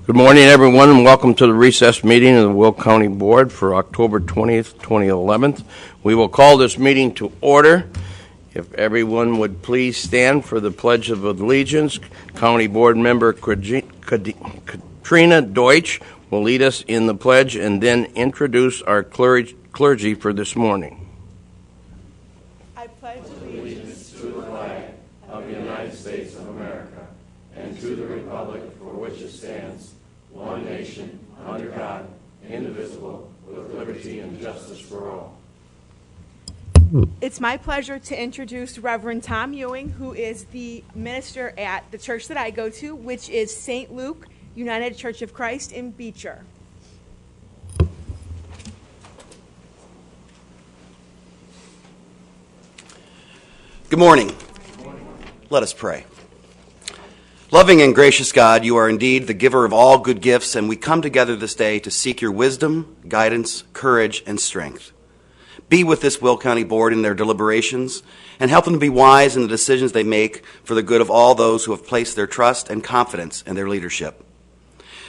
Good morning, everyone, and welcome to the recess meeting of the Will County Board for October 20th, 2011. We will call this meeting to order. If everyone would please stand for the Pledge of Allegiance. County Board Member Katrina Deutsch will lead us in the pledge and then introduce our clergy for this morning. I pledge allegiance to the flag of the United States of America and to the republic for which it stands, one nation, under God, indivisible, with liberty and justice for all. It's my pleasure to introduce Reverend Tom Ewing, who is the minister at the church that I go to, which is St. Luke United Church of Christ in Beecher. Good morning. Let us pray. Loving and gracious God, you are indeed the giver of all good gifts, and we come together this day to seek your wisdom, guidance, courage, and strength. Be with this Will County Board in their deliberations, and help them to be wise in the decisions they make for the good of all those who have placed their trust and confidence in their leadership.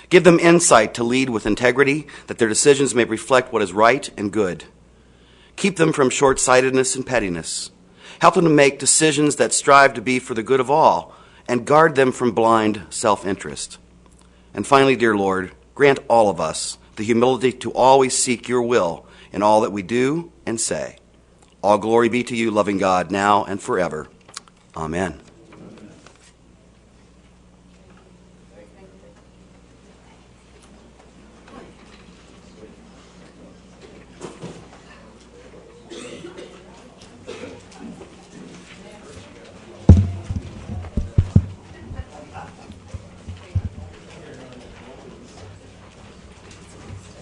Give them insight to lead with integrity, that their decisions may reflect what is right and good. Keep them from short-sightedness and pettiness. Help them to make decisions that strive to be for the good of all, and guard them from blind self-interest. And finally, dear Lord, grant all of us the humility to always seek your will in all that we do and say. All glory be to you, loving God, now and forever. Amen.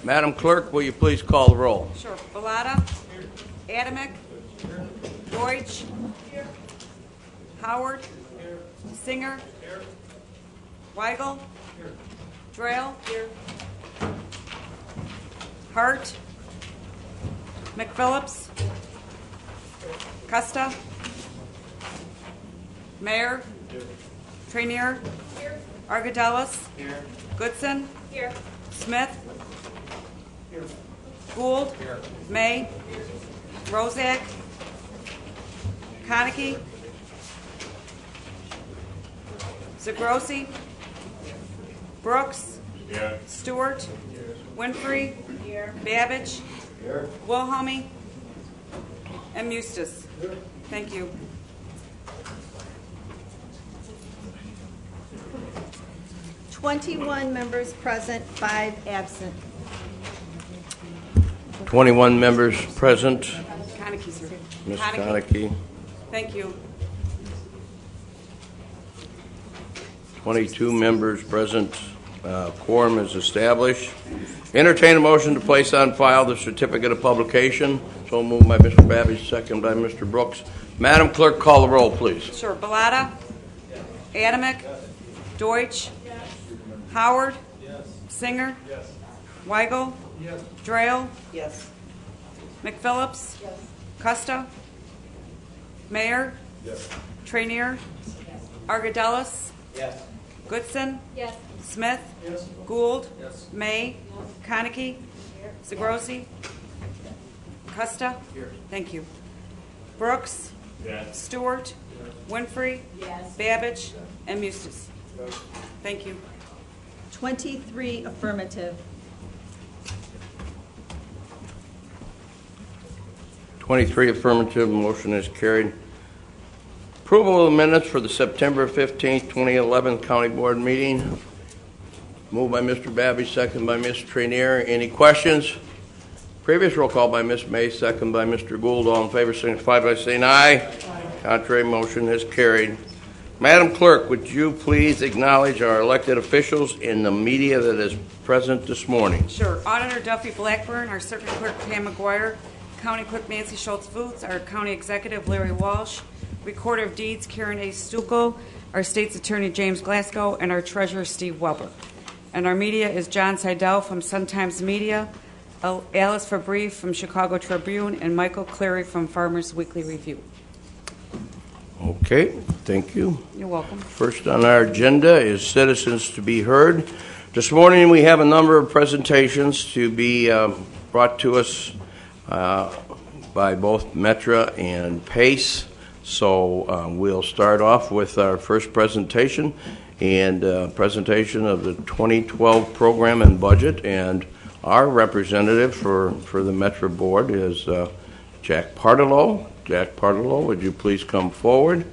Madam Clerk, will you please call the roll? Sure. Bellotta. Adamick. Deutsch. Howard. Singer. Weigel. Drayle. Hart. McPhillips. Custa. Mayer. Trainier. Argadelis. Goodson. Smith. Gould. May. Rozak. Konecki. Zagrosi. Brooks. Stewart. Winfrey. Babbage. Wilhelmy. And Mustis. Thank you. "21 members present, 5 absent. 21 members present. Konecki, sir. Ms. Konecki. Thank you. 22 members present. Quorum is established. Entertain a motion to place on file the certificate of publication. So moved by Mr. Babbage, second by Mr. Brooks. Madam Clerk, call the roll, please. Sure. Bellotta. Adamick. Deutsch. Howard. Singer. Weigel. Drayle. McPhillips. Custa. Mayer. Trainier. Argadelis. Goodson. Smith. Gould. May. Konecki. Zagrosi. Custa. Thank you. Brooks. Stewart. Winfrey. Babbage. And Mustis. Thank you. 23 affirmative. 23 affirmative. Motion is carried. Approval of the minutes for the September 15th, 2011 County Board meeting. Moved by Mr. Babbage, second by Ms. Trainier. Any questions? Previous roll call by Ms. May, second by Mr. Gould. All in favor signify by saying aye. Contrary, motion is carried. Madam Clerk, would you please acknowledge our elected officials in the media that is present this morning? Sure. Auditor Duffy Blackburn, our Circuit Clerk Pam McGuire, County Clerk Nancy Schultz-Boots, our County Executive Larry Walsh, Recorder of Deeds Karen A. Stucco, our State's Attorney James Glasgow, and our Treasurer Steve Weber. And our media is John Seidel from Sun Times Media, Alice Fabry from Chicago Tribune, and Michael Cleary from Farmers Weekly Review. Okay, thank you. You're welcome. First on our agenda is citizens to be heard. This morning we have a number of presentations to be brought to us by both Metra and PACE. So we'll start off with our first presentation and presentation of the 2012 program and budget. And our representative for the Metra board is Jack Partelow. Jack Partelow, would you please come forward?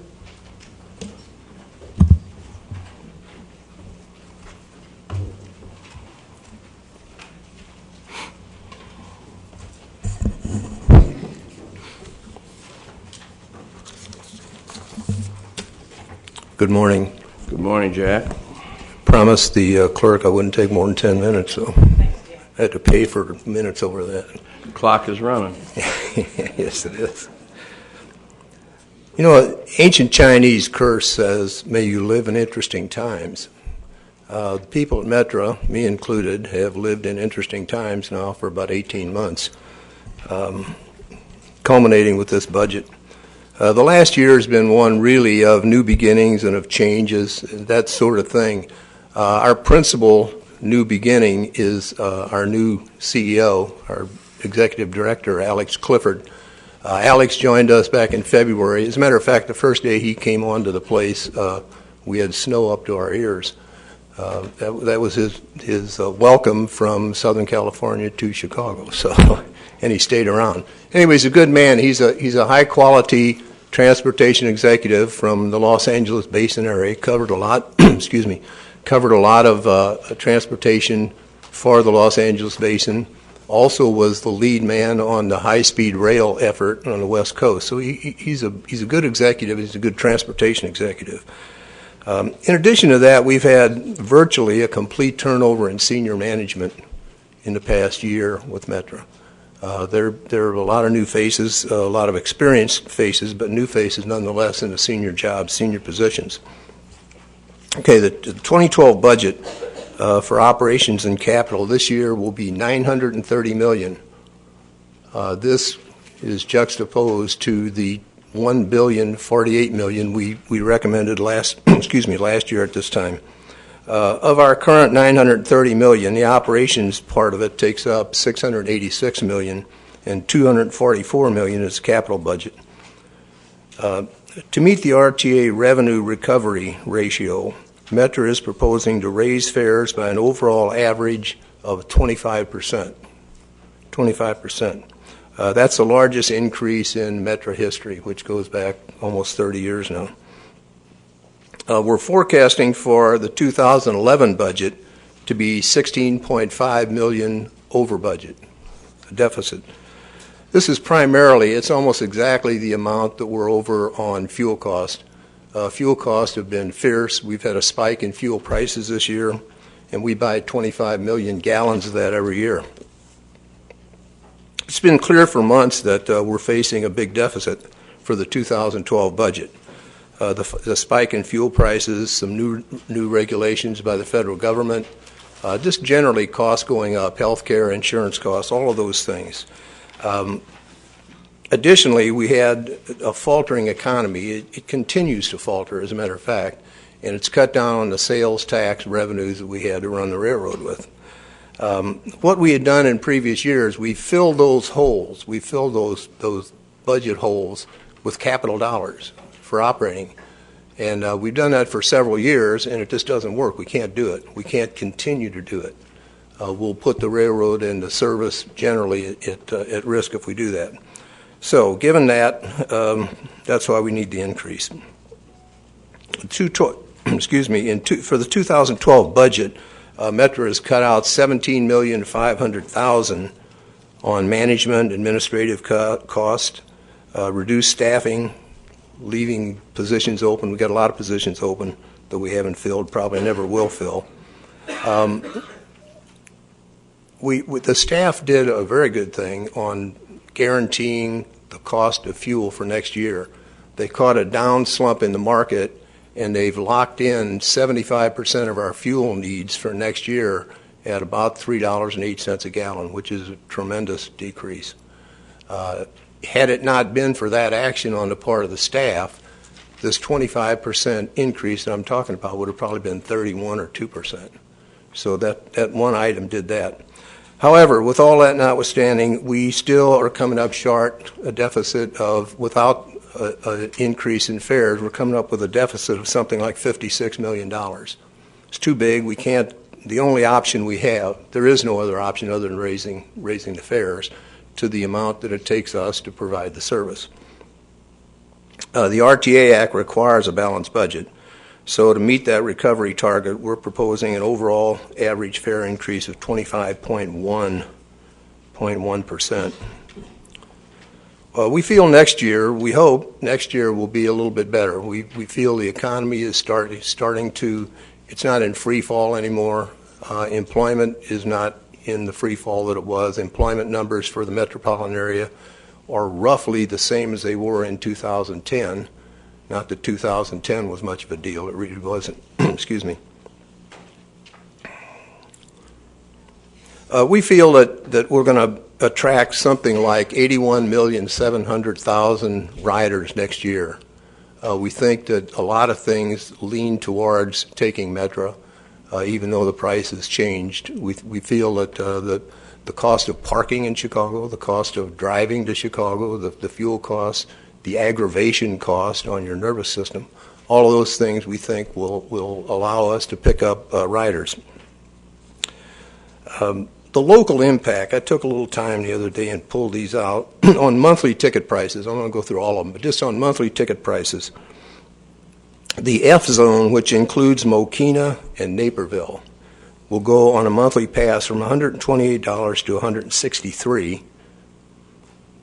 Good morning. Good morning, Jack. Promised the clerk I wouldn't take more than 10 minutes, so I had to pay for minutes over that. The clock is running. Yes, it is. You know, ancient Chinese curse says, "May you live in interesting times." The people at Metra, me included, have lived in interesting times now for about 18 months, culminating with this budget. The last year has been one really of new beginnings and of changes, that sort of thing. Our principal new beginning is our new CEO, our executive director, Alex Clifford. Alex joined us back in February. As a matter of fact, the first day he came onto the place, we had snow up to our ears. That was his welcome from Southern California to Chicago. So, and he stayed around. Anyway, he's a good man. He's a high quality transportation executive from the Los Angeles Basin area. Covered a lot. Excuse me. Covered a lot of transportation for the Los Angeles Basin. Also was the lead man on the high-speed rail effort on the West Coast. So he's a good executive. He's a good transportation executive. In addition to that, we've had virtually a complete turnover in senior management in the past year with Metra. There are a lot of new faces, a lot of experienced faces, but new faces nonetheless in the senior jobs, senior positions. Okay, the 2012 budget for operations and capital this year will be $930 million. This is juxtaposed to the $1,048 million we recommended last year at this time. Of our current $930 million, the operations part of it takes up $686 million, and $244 million is capital budget. To meet the RTA revenue recovery ratio, Metra is proposing to raise fares by an overall average of 25%. 25%. That's the largest increase in Metra history, which goes back almost 30 years now. We're forecasting for the 2011 budget to be $16.5 million over budget, a deficit. This is primarily, it's almost exactly the amount that we're over on fuel cost. Fuel costs have been fierce. We've had a spike in fuel prices this year, and we buy 25 million gallons of that every year. It's been clear for months that we're facing a big deficit for the 2012 budget. The spike in fuel prices, some new regulations by the federal government, just generally costs going up, health care, insurance costs, all of those things. Additionally, we had a faltering economy. It continues to falter, as a matter of fact, and it's cut down on the sales tax revenues that we had to run the railroad with. What we had done in previous years, we filled those holes. We filled those budget holes with capital dollars for operating. And we've done that for several years, and it just doesn't work. We can't do it. We can't continue to do it. We'll put the railroad into service generally at risk if we do that. So given that, that's why we need the increase. For the 2012 budget, Metra has cut out $17,500,000 on management, administrative cost, reduced staffing, leaving positions open. We've got a lot of positions open that we haven't filled, probably never will fill. The staff did a very good thing on guaranteeing the cost of fuel for next year. They caught a down slump in the market, and they've locked in 75% of our fuel needs for next year at about $3.08 a gallon, which is a tremendous decrease. Had it not been for that action on the part of the staff, this 25% increase that I'm talking about would have probably been 31 or 2%. So that one item did that. However, with all that notwithstanding, we still are coming up short a deficit of, without an increase in fares, we're coming up with a deficit of something like $56 million. It's too big. We can't, the only option we have, there is no other option other than raising the fares to the amount that it takes us to provide the service. The RTA Act requires a balanced budget. So to meet that recovery target, we're proposing an overall average fare increase of 25.1%. We feel next year, we hope next year will be a little bit better. We feel the economy is starting to, it's not in free fall anymore. Employment is not in the free fall that it was. Employment numbers for the metropolitan area are roughly the same as they were in 2010. Not that 2010 was much of a deal. It really wasn't. Excuse me. We feel that we're going to attract something like 81,700,000 riders next year. We think that a lot of things lean towards taking Metra, even though the price has changed. We feel that the cost of parking in Chicago, the cost of driving to Chicago, the fuel costs, the aggravation cost on your nervous system, all of those things we think will allow us to pick up riders. The local impact, I took a little time the other day and pulled these out on monthly ticket prices. I'm going to go through all of them, but just on monthly ticket prices. The F zone, which includes Mokina and Naperville, will go on a monthly pass from $128 to $163.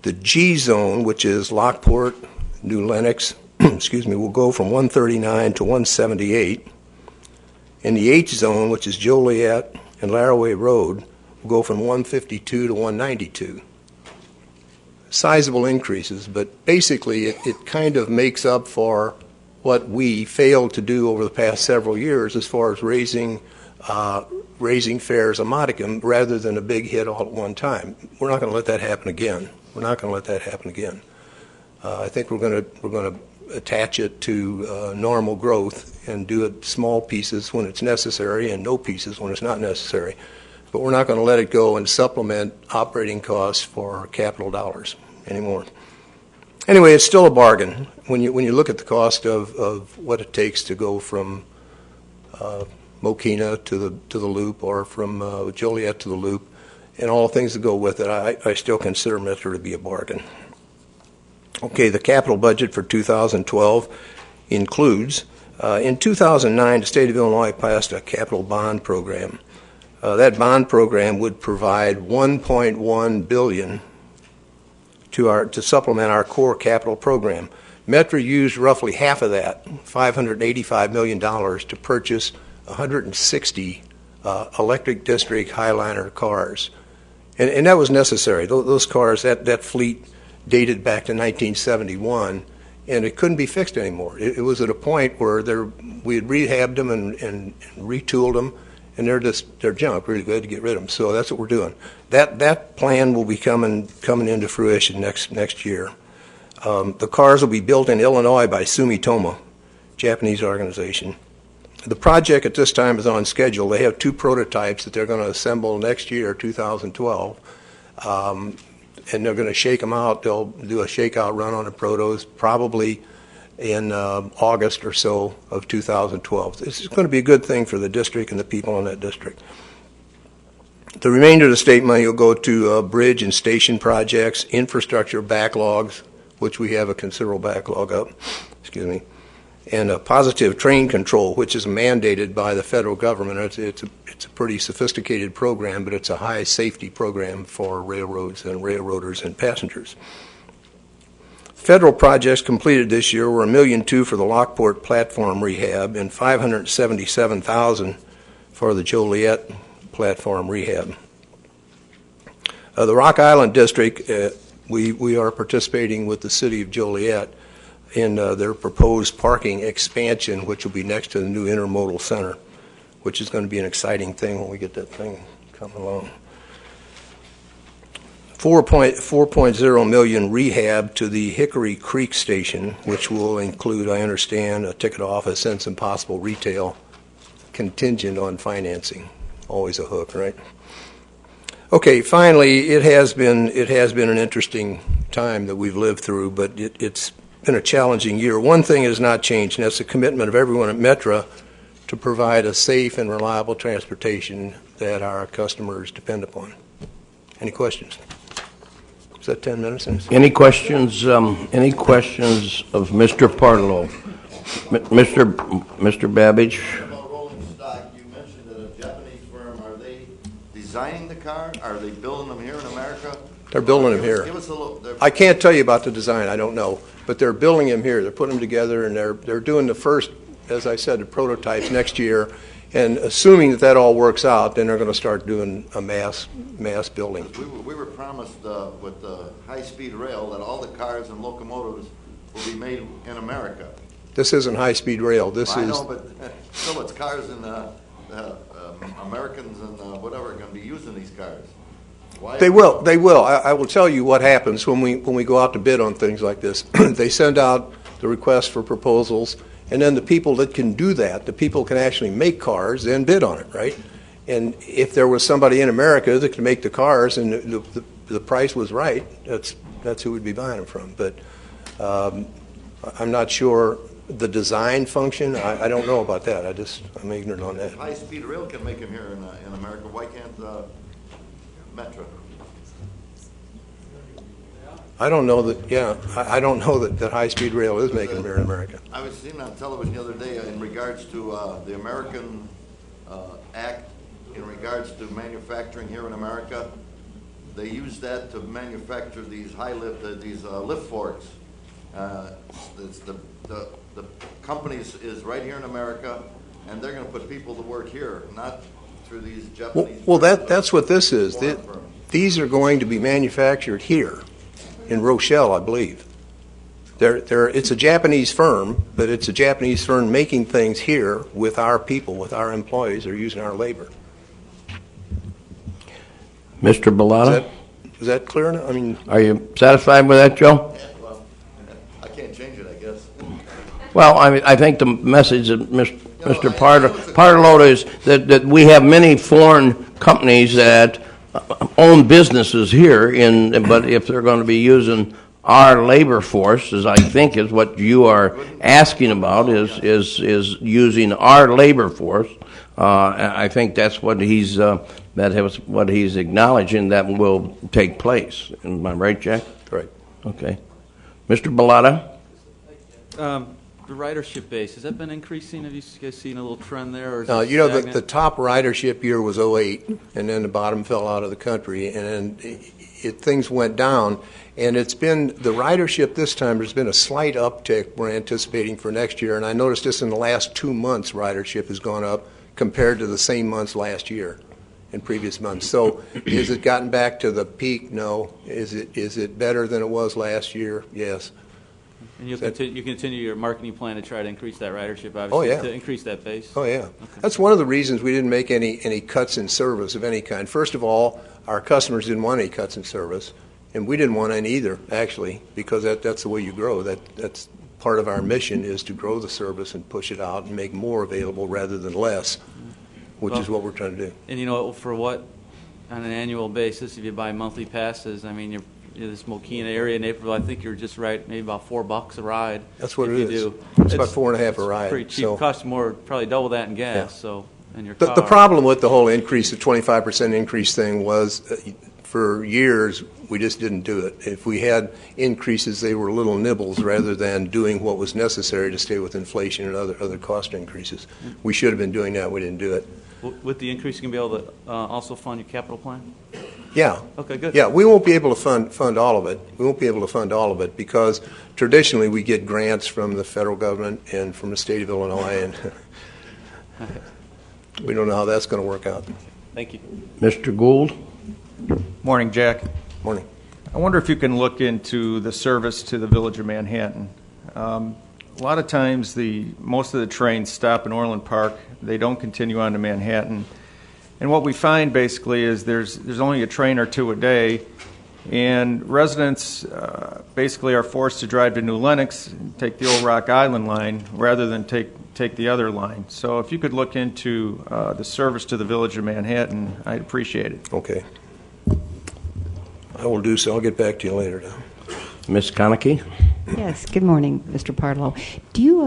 The G zone, which is Lockport, New Lenox, excuse me, will go from $139 to $178. And the H zone, which is Joliet and Laraway Road, will go from $152 to $192. Sizable increases, but basically it kind of makes up for what we failed to do over the past several years as far as raising fares a modicum rather than a big hit all at one time. We're not going to let that happen again. We're not going to let that happen again. I think we're going to attach it to normal growth and do it small pieces when it's necessary and no pieces when it's not necessary. But we're not going to let it go and supplement operating costs for capital dollars anymore. Anyway, it's still a bargain when you look at the cost of what it takes to go from Mokina to the Loop or from Joliet to the Loop, and all the things that go with it. I still consider Metro to be a bargain. Okay, the capital budget for 2012 includes, in 2009, the state of Illinois passed a capital bond program. That bond program would provide $1.1 billion to supplement our core capital program. Metro used roughly half of that, $585 million, to purchase 160 electric district Highliner cars. And that was necessary. Those cars, that fleet dated back to 1971, and it couldn't be fixed anymore. It was at a point where we had rehabbed them and retooled them, and they're junk. Really good to get rid of them. So that's what we're doing. That plan will be coming into fruition next year. The cars will be built in Illinois by Sumitomo, Japanese organization. The project at this time is on schedule. They have 2 prototypes that they're going to assemble next year, 2012, and they're going to shake them out. They'll do a shakeout run on the protos probably in August or so of 2012. This is going to be a good thing for the district and the people in that district. The remainder of the state money will go to bridge and station projects, infrastructure backlogs, which we have a considerable backlog of, and a positive train control, which is mandated by the federal government. It's a pretty sophisticated program, but it's a high safety program for railroads and railroaders and passengers. Federal projects completed this year were $1.2 million for the Lockport platform rehab and $577,000 for the Joliet platform rehab. The Rock Island District, we are participating with the city of Joliet in their proposed parking expansion, which will be next to the new intermodal center, which is going to be an exciting thing when we get that thing coming along. $4.0 million rehab to the Hickory Creek Station, which will include, I understand, a ticket office and some possible retail contingent on financing. always a hook, right? Okay, finally, it has been an interesting time that we've lived through, but it's been a challenging year. One thing has not changed, and that's the commitment of everyone at Metra to provide a safe and reliable transportation that our customers depend upon. Any questions? Is that 10 minutes? Any questions? Any questions of Mr. Parlow? Mr. Babbage? About rolling stock, you mentioned that a Japanese firm, are they designing the car? Are they building them here in America? They're building them here. Give us a little. I can't tell you about the design. I don't know. But they're building them here. They're putting them together, and they're doing the first, as I said, the prototypes next year. And assuming that all works out, then they're going to start doing a mass building. We were promised with the high-speed rail that all the cars and locomotives will be made in America. This isn't high-speed rail. I know, but still, it's cars and Americans and whatever are going to be using these cars. Why? They will. They will. I will tell you what happens when we go out to bid on things like this. They send out the request for proposals, and then the people that can do that, the people can actually make cars, then bid on it, right? And if there was somebody in America that could make the cars and the price was right, that's who we'd be buying them from. But I'm not sure the design function. I don't know about that. I'm ignorant on that. High-speed rail can make them here in America. Why can't Metra? I don't know that. Yeah, I don't know that high-speed rail is making them here in America. I was seeing on television the other day in regards to the American Act in regards to manufacturing here in America. They use that to manufacture these lift forks. It's the company is right here in America, and they're going to put people to work here, not through these Japanese. Well, that's what this is. These are going to be manufactured here in Rochelle, I believe. It's a Japanese firm, but it's a Japanese firm making things here with our people, with our employees. They're using our labor. Mr. Bellata? Is that clear enough? I mean, Are you satisfied with that, Joe? Well, I can't change it, I guess. Well, I think the message that Mr. Parlow is that we have many foreign companies that own businesses here, but if they're going to be using our labor force, as I think is what you are asking about, is using our labor force. I think that's what he's acknowledging that will take place. Am I right, Jack? right. Okay, Mr. Bellata. The ridership base, has that been increasing? Have you guys seen a little trend there? Or is You it know, stagnant? the top ridership year was 2008, and then the bottom fell out of the country, and then things went down. And it's been, the ridership this time, there's been a slight uptick we're anticipating for next year. And I noticed just in the last 2 months, ridership has gone up compared to the same months last year and previous months. So has it gotten back to the peak? No. Is it better than it was last year? Yes. And you continue your marketing plan to try to increase that ridership, obviously, Oh, yeah. to increase that base? Oh, yeah. That's one of the reasons we didn't make any cuts in service of any kind. First of all, our customers didn't want any cuts in service, and we didn't want any either, actually, because that's the way you grow. That's part of our mission is to grow the service and push it out and make more available rather than less, which is what we're trying to do. And for what, on an annual basis, if you buy monthly passes, I mean, you're this Mokina area, Naperville, I think you're just right, maybe about $4 a ride. That's what if it you is. do. It's about $4.50 a ride. Pretty cheap. So- Costs more, probably double that in gas. Yeah. So, in your car. The problem with the whole increase, the 25% increase thing was for years we just didn't do it. If we had increases, they were little nibbles rather than doing what was necessary to stay with inflation and other cost increases. We should have been doing that. We didn't do it. With the increase, you can be able to also fund your capital plan? Yeah. Okay, good. Yeah, we won't be able to fund all of it. We won't be able to fund all of it because traditionally we get grants from the federal government and from the state of Illinois, and we don't know how that's going to work out. Thank you. Mr. Gould? Morning, Jack. Morning. I wonder if you can look into the service to the Village of Manhattan. A lot of times, most of the trains stop in Orland Park. They don't continue on to Manhattan. And what we find basically is there's only a train or two a day, And residents basically are forced to drive to New Lenox and take the old Rock Island line rather than take the other line. So if you could look into the service to the Village of Manhattan, I'd appreciate it. Okay. I will do so. I'll get back to you later now. Ms. Konecki? Yes, good morning, Mr. Partlow.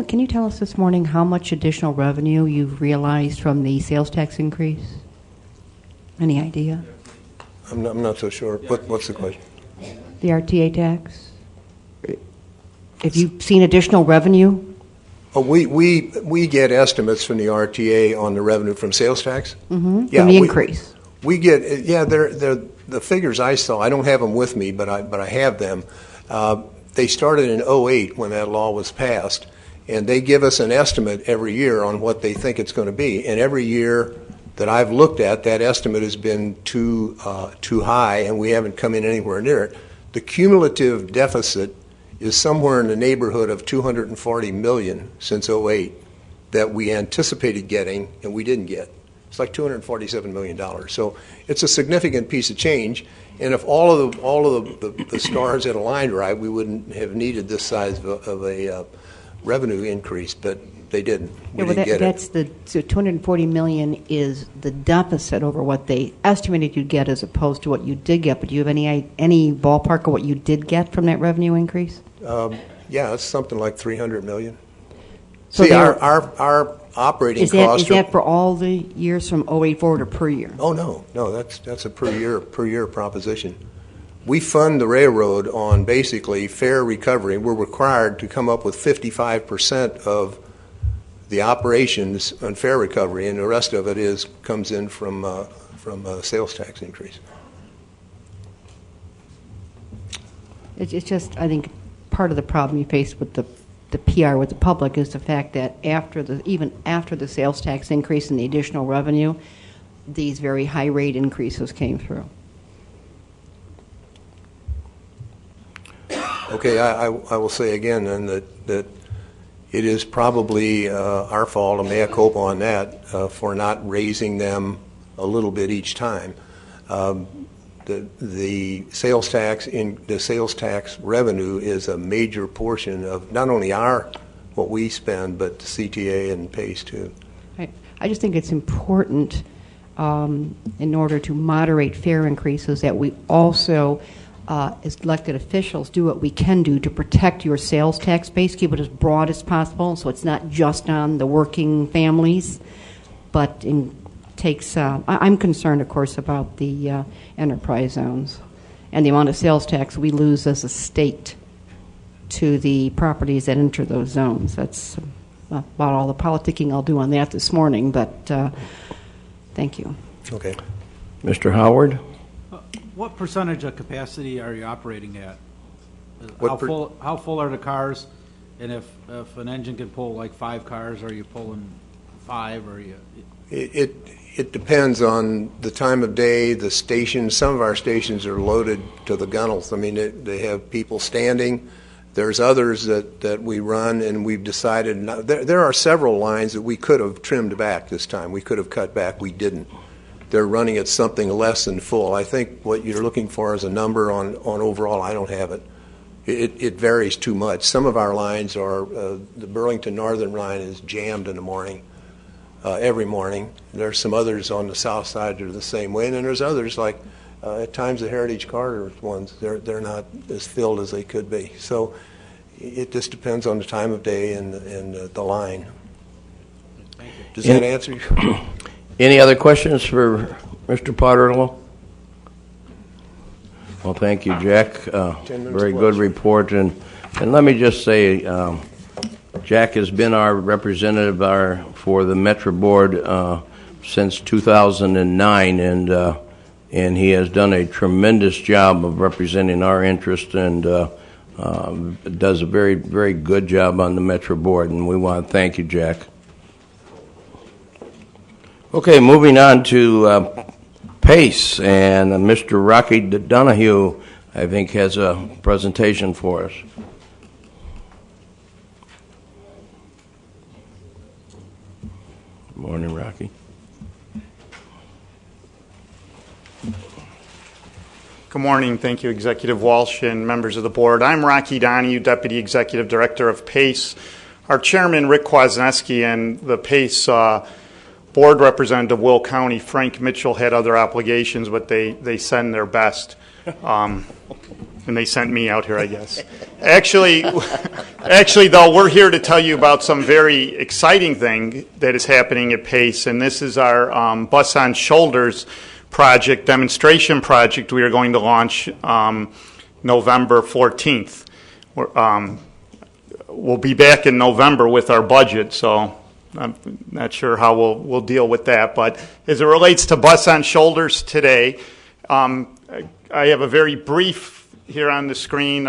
Can you tell us this morning how much additional revenue you've realized from the sales tax increase? Any idea? I'm not so sure. What's the question? The RTA tax? Have you seen additional revenue? Oh, we get estimates from the RTA on the revenue from sales tax. Mm-hmm. Yeah, from the increase? We get, they're the figures I saw. I don't have them with me, but I have them. They started in 2008 when that law was passed, and they give us an estimate every year on what they think it's going to be. And every year that I've looked at, that estimate has been too high, and we haven't come in anywhere near it. The cumulative deficit is somewhere in the neighborhood of $240 million since 2008 that we anticipated getting and we didn't get. It's like $247 million. So it's a significant piece of change. And if all of the stars had aligned right, we wouldn't have needed this size of a revenue increase, but they didn't. We didn't get it. So $240 million is the deficit over what they estimated you'd get as opposed to what you did get. But do you have any ballpark of what you did get from that revenue increase? Yeah, it's something like $300 million. So see, our operating costs. Is that for all the years from 2008 forward or per year? Oh no, that's a per year proposition. We fund the railroad on basically fare recovery. We're required to come up with 55% of the operations on fare recovery, and the rest of it comes in from sales tax increase. It's just, I think, part of the problem you face with the PR with the public is the fact that even after the sales tax increase and the additional revenue, these very high rate increases came through. Okay, I will say again then that it is probably our fault, a mea culpa on that, for not raising them a little bit each time. The sales tax revenue is a major portion of not only what we spend, but the CTA and PACE too. I just think it's important in order to moderate fare increases that we also, as elected officials, do what we can do to protect your sales tax base, keep it as broad as possible, so it's not just on the working families, but I'm concerned, of course, about the enterprise zones and the amount of sales tax we lose as a state to the properties that enter those zones. That's about all the politicking I'll do on that this morning, but thank you. Okay. Mr. Howard? What percentage of capacity are you operating at? What How full are the cars? And if an engine can pull like 5 cars, are you pulling 5? Or It depends on the time of day, the station. Some of our stations are loaded to the gunnels. I mean, they have people standing. There's others that we run, and we've decided there are several lines that we could have trimmed back this time. We could have cut back. We didn't. They're running at something less than full. I think what you're looking for is a number on overall. I don't have it. It varies too much. Some of our lines are, the Burlington Northern line is jammed in the morning. Every morning. There's some others on the south side that are the same way, and then there's others like at times the Heritage Carter ones. They're not as filled as they could be. So it just depends on the time of day and the line. Does that answer you? Any other questions for Mr. Potterlow? Well, thank you, Jack. Very good report, and let me just say. Jack has been our representative for the Metro Board since 2009, and he has done a tremendous job of representing our interest and does a very, very good job on the Metro Board, and we want to thank you, Jack. Okay, moving on to PACE, and Mr. Rocky Donahue, I think, has a presentation for us. Good morning, Rocky. Good Good morning. Thank you, Executive Walsh and members of the board. I'm Rocky Donahue, Deputy Executive Director of PACE. Our chairman, Rick Kwasniewski, and the PACE board representative, Will County, Frank Mitchell, had other obligations, but they send their best. And they sent me out here, I guess. Actually, though, we're here to tell you about some very exciting thing that is happening at PACE, and this is our Bus on Shoulders project, demonstration project we are going to launch November 14th. We'll be back in November with our budget, so I'm not sure how we'll deal with that. But as it relates to Bus on Shoulders today, I have a very brief here on the screen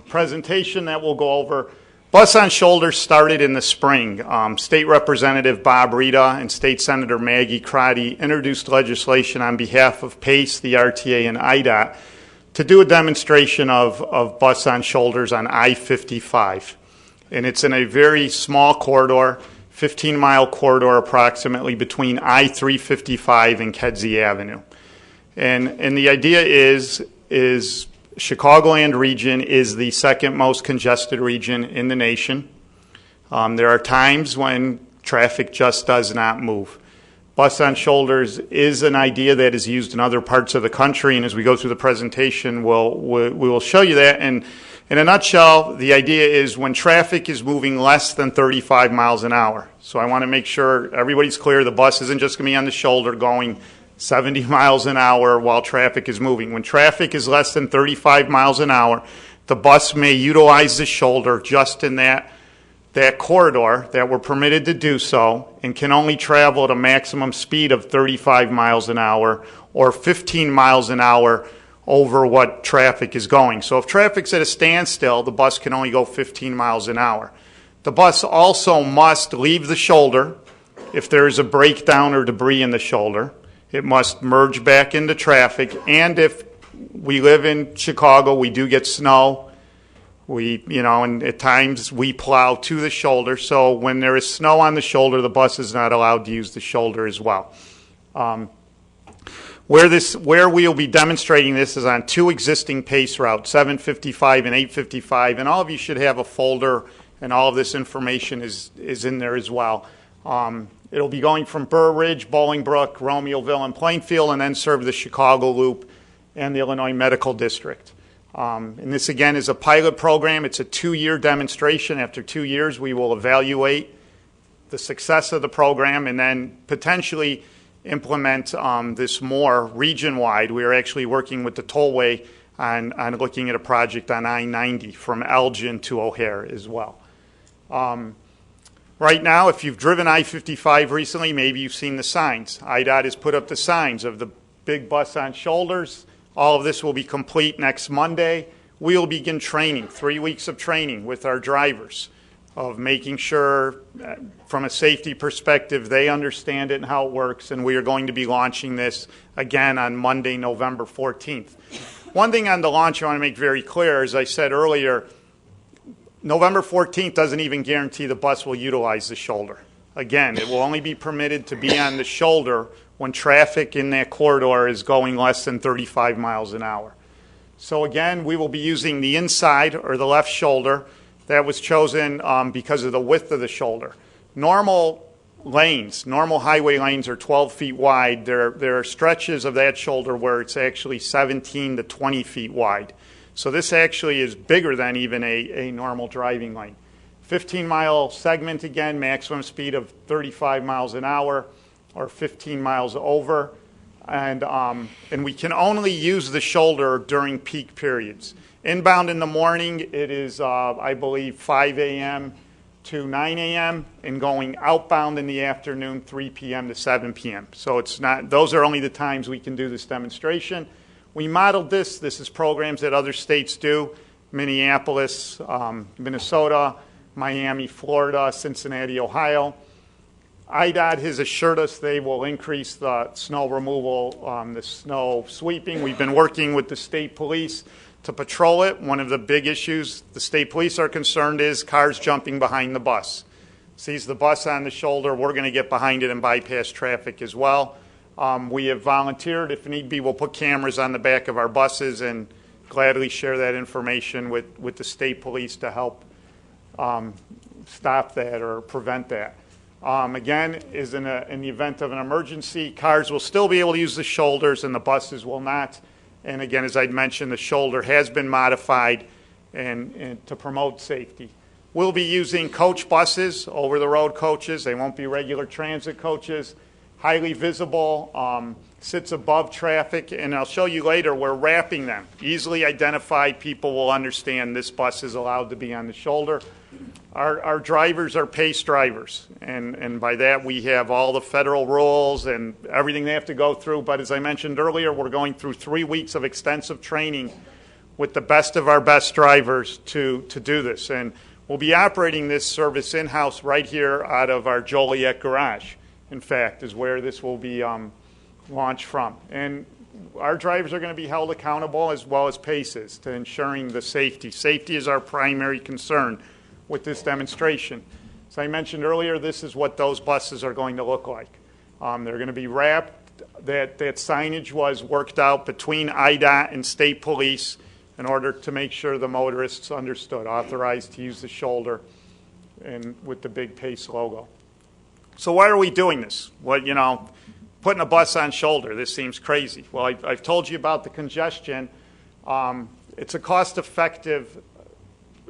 presentation that we'll go over. Bus on Shoulders started in the spring. State Representative Bob Rita and State Senator Maggie Crotty introduced legislation on behalf of PACE, the RTA, and IDOT to do a demonstration of Bus on Shoulders on I-55. And it's in a very small corridor, 15-mile corridor approximately between I-355 and Kedzie Avenue. And the idea is Chicagoland region is the second most congested region in the nation. There are times when traffic just does not move. Bus on Shoulders is an idea that is used in other parts of the country, and as we go through the presentation, we will show you that. And in a nutshell, the idea is when traffic is moving less than 35 miles an hour. So I want to make sure everybody's clear. The bus isn't just going to be on the shoulder going 70 miles an hour while traffic is moving. When traffic is less than 35 miles an hour, the bus may utilize the shoulder just in that corridor that we're permitted to do so, and can only travel at a maximum speed of 35 miles an hour or 15 miles an hour over what traffic is going. So if traffic's at a standstill, the bus can only go 15 miles an hour. The bus also must leave the shoulder if there is a breakdown or debris in the shoulder. It must merge back into traffic, and if we live in Chicago, we do get snow. And at times we plow to the shoulder. So when there is snow on the shoulder, the bus is not allowed to use the shoulder as well. Where we will be demonstrating this is on two existing PACE routes, 755 and 855, and all of you should have a folder, and all of this information is in there as well. It'll be going from Burr Ridge, Bolingbrook, Romeoville, and Plainfield, and then serve the Chicago Loop and the Illinois Medical District. And this, again, is a pilot program. It's a 2-year demonstration. After 2 years, we will evaluate the success of the program and then potentially implement this more region-wide. We are actually working with the tollway on looking at a project on I-90 from Elgin to O'Hare as well. Right now, if you've driven I-55 recently, maybe you've seen the signs. IDOT has put up the signs of the big Bus on Shoulders. All of this will be complete next Monday. We will begin training, 3 weeks of training with our drivers, of making sure from a safety perspective they understand it and how it works, and we are going to be launching this again on Monday, November 14th. One thing on the launch I want to make very clear, as I said earlier, November 14th doesn't even guarantee the bus will utilize the shoulder. Again, it will only be permitted to be on the shoulder when traffic in that corridor is going less than 35 miles an hour. So again, we will be using the inside or the left shoulder. That was chosen because of the width of the shoulder. Normal highway lanes are 12 feet wide. There are stretches of that shoulder where it's actually 17 to 20 feet wide. So this actually is bigger than even a normal driving lane. 15-mile segment, again, maximum speed of 35 miles an hour or 15 miles over. And we can only use the shoulder during peak periods. Inbound in the morning, it is, I believe, 5 a.m. to 9 a.m., and going outbound in the afternoon, 3 p.m. to 7 p.m. So those are only the times we can do this demonstration. We modeled this. This is programs that other states do: Minneapolis, Minnesota, Miami, Florida, Cincinnati, Ohio. IDOT has assured us they will increase the snow removal, the snow sweeping. We've been working with the state police to patrol it. One of the big issues the state police are concerned is cars jumping behind the bus. Sees the bus on the shoulder, we're going to get behind it and bypass traffic as well. We have volunteered. If need be, we'll put cameras on the back of our buses and gladly share that information with the state police to help stop that or prevent that. Again, is in the event of an emergency, cars will still be able to use the shoulders and the buses will not. And again, as I'd mentioned, the shoulder has been modified and to promote safety. We'll be using coach buses, over-the-road coaches. They won't be regular transit coaches. Highly visible, sits above traffic, and I'll show you later, we're wrapping them. Easily identified, people will understand this bus is allowed to be on the shoulder. Our drivers are PACE drivers, and by that we have all the federal rules and everything they have to go through, but as I mentioned earlier, we're going through 3 weeks of extensive training with the best of our best drivers to do this, and we'll be operating this service in-house right here out of our Joliet garage, in fact, is where this will be launched from. And our drivers are going to be held accountable as well as PACEs to ensuring the safety. Safety is our primary concern with this demonstration. As I mentioned earlier, this is what those buses are going to look like. They're going to be wrapped. That signage was worked out between IDOT and state police in order to make sure the motorists understood, authorized to use the shoulder and with the big PACE logo. So why are we doing this? Well, putting a bus on shoulder, this seems crazy. Well, I've told you about the congestion. It's a cost-effective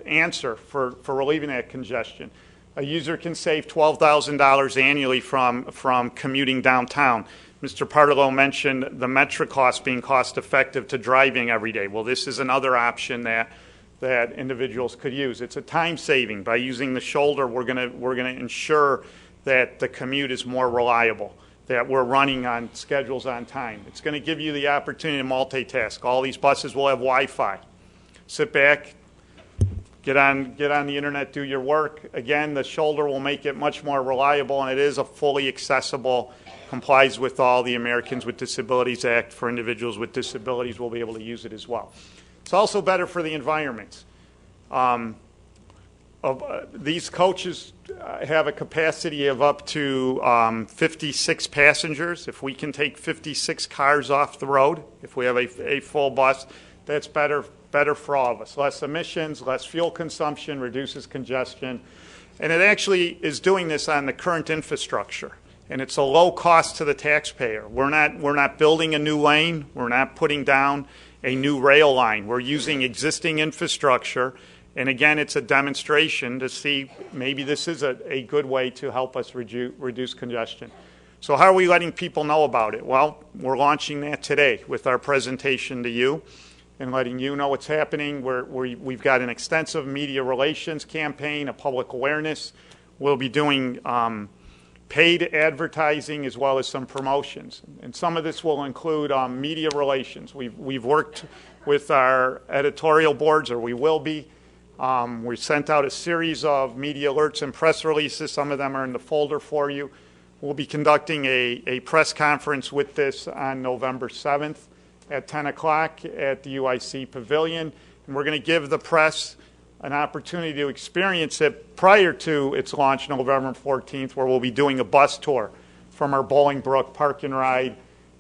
answer for relieving that congestion. A user can save $12,000 annually from commuting downtown. Mr. Partillo mentioned the Metra cost being cost-effective to driving every day. Well, this is another option that individuals could use. It's a time saving. By using the shoulder, we're going to ensure that the commute is more reliable, that we're running on schedules on time. It's going to give you the opportunity to multitask. All these buses will have Wi-Fi. Sit back, get on the internet, do your work. Again, the shoulder will make it much more reliable, and it is a fully accessible, complies with all the Americans with Disabilities Act. For individuals with disabilities, will be able to use it as well. It's also better for the environment. These coaches have a capacity of up to 56 passengers. If we can take 56 cars off the road, if we have a full bus, that's better for all of us. Less emissions, less fuel consumption, reduces congestion. And it actually is doing this on the current infrastructure. And it's a low cost to the taxpayer. We're not building a new lane. We're not putting down a new rail line. We're using existing infrastructure. And again, it's a demonstration to see maybe this is a good way to help us reduce congestion. So how are we letting people know about it? Well, we're launching that today with our presentation to you and letting you know what's happening. We've got an extensive media relations campaign, a public awareness. We'll be doing paid advertising as well as some promotions. And some of this will include media relations. We've worked with our editorial boards, or we will be. We sent out a series of media alerts and press releases. Some of them are in the folder for you. We'll be conducting a press conference with this on November 7th at 10 o'clock at the UIC Pavilion. And we're going to give the press an opportunity to experience it prior to its launch November 14th, where we'll be doing a bus tour from our Bolingbrook Park and Ride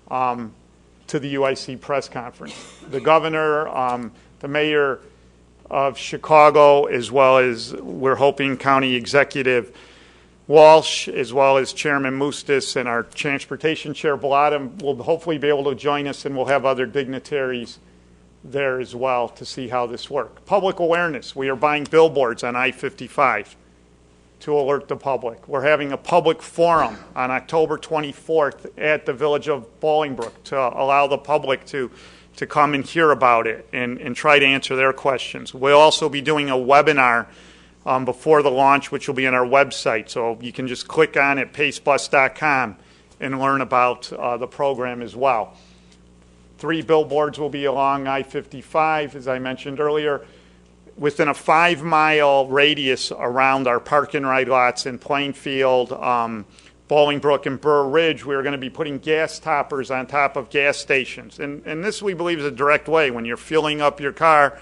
to the UIC press conference. The governor, the mayor of Chicago, as well as we're hoping County Executive Walsh, as well as Chairman Mustis and our Transportation Chair Blattom will hopefully be able to join us, and we'll have other dignitaries there as well to see how this works. Public awareness. We are buying billboards on I-55 to alert the public. We're having a public forum on October 24th at the Village of Bolingbrook to allow the public to come and hear about it and try to answer their questions. We'll also be doing a webinar before the launch, which will be on our website. So you can just click on it, pacebus.com, and learn about the program as well. 3 billboards will be along I-55, as I mentioned earlier, within a 5-mile radius around our park and ride lots in Plainfield, Bolingbrook, and Burr Ridge. We're going to be putting gas toppers on top of gas stations. And this, we believe, is a direct way. When you're filling up your car,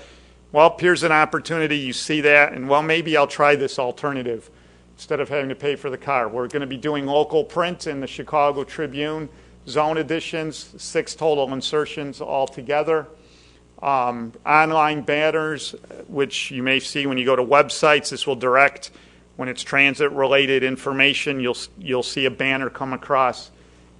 well, here's an opportunity. You see that, and, well, maybe I'll try this alternative instead of having to pay for the car. We're going to be doing local print in the Chicago Tribune zone additions, 6 total insertions altogether. Online banners, which you may see when you go to websites. This will direct when it's transit-related information. You'll see a banner come across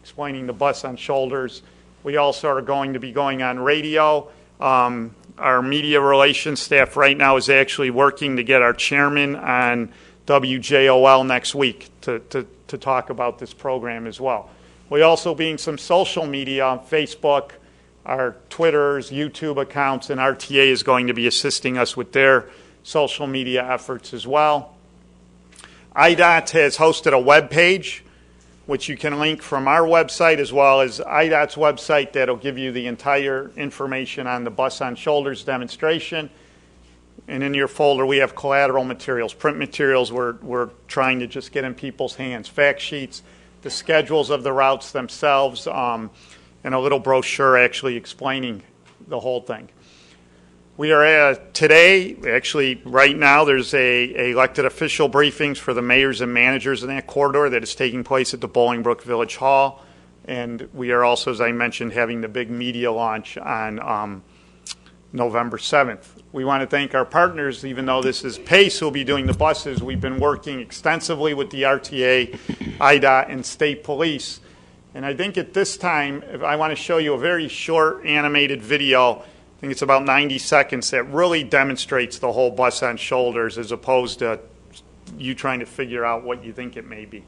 explaining the bus on shoulders. We also are going to be going on radio. Our media relations staff right now is actually working to get our chairman on WJOL next week to talk about this program as well. We also being some social media, Facebook, our Twitters, YouTube accounts, and RTA is going to be assisting us with their social media efforts as well. IDOT has hosted a web page, which you can link from our website as well as IDOT's website. That'll give you the entire information on the Bus on Shoulders demonstration. And in your folder, we have collateral materials, print materials we're trying to just get in people's hands, fact sheets, the schedules of the routes themselves, and a little brochure actually explaining the whole thing. We are today, actually right now, there's a elected official briefings for the mayors and managers in that corridor that is taking place at the Bolingbrook Village Hall. And we are also, as I mentioned, having the big media launch on November 7th. We want to thank our partners, even though this is PACE who will be doing the buses. We've been working extensively with the RTA, IDOT, and state police. And I think at this time, I want to show you a very short animated video. I think it's about 90 seconds that really demonstrates the whole Bus on Shoulders as opposed to you trying to figure out what you think it may be.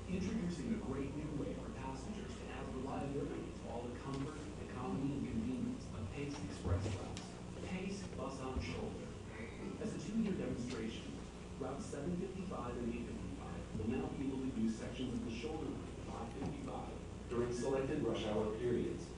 Introducing a great new way for passengers to add reliability to all the comfort, economy, and convenience of PACE Express routes. PACE Bus on Shoulder. As a 2-year demonstration, routes 755 and 855 will now be able to use sections of the shoulder line 555 during selected rush hour periods.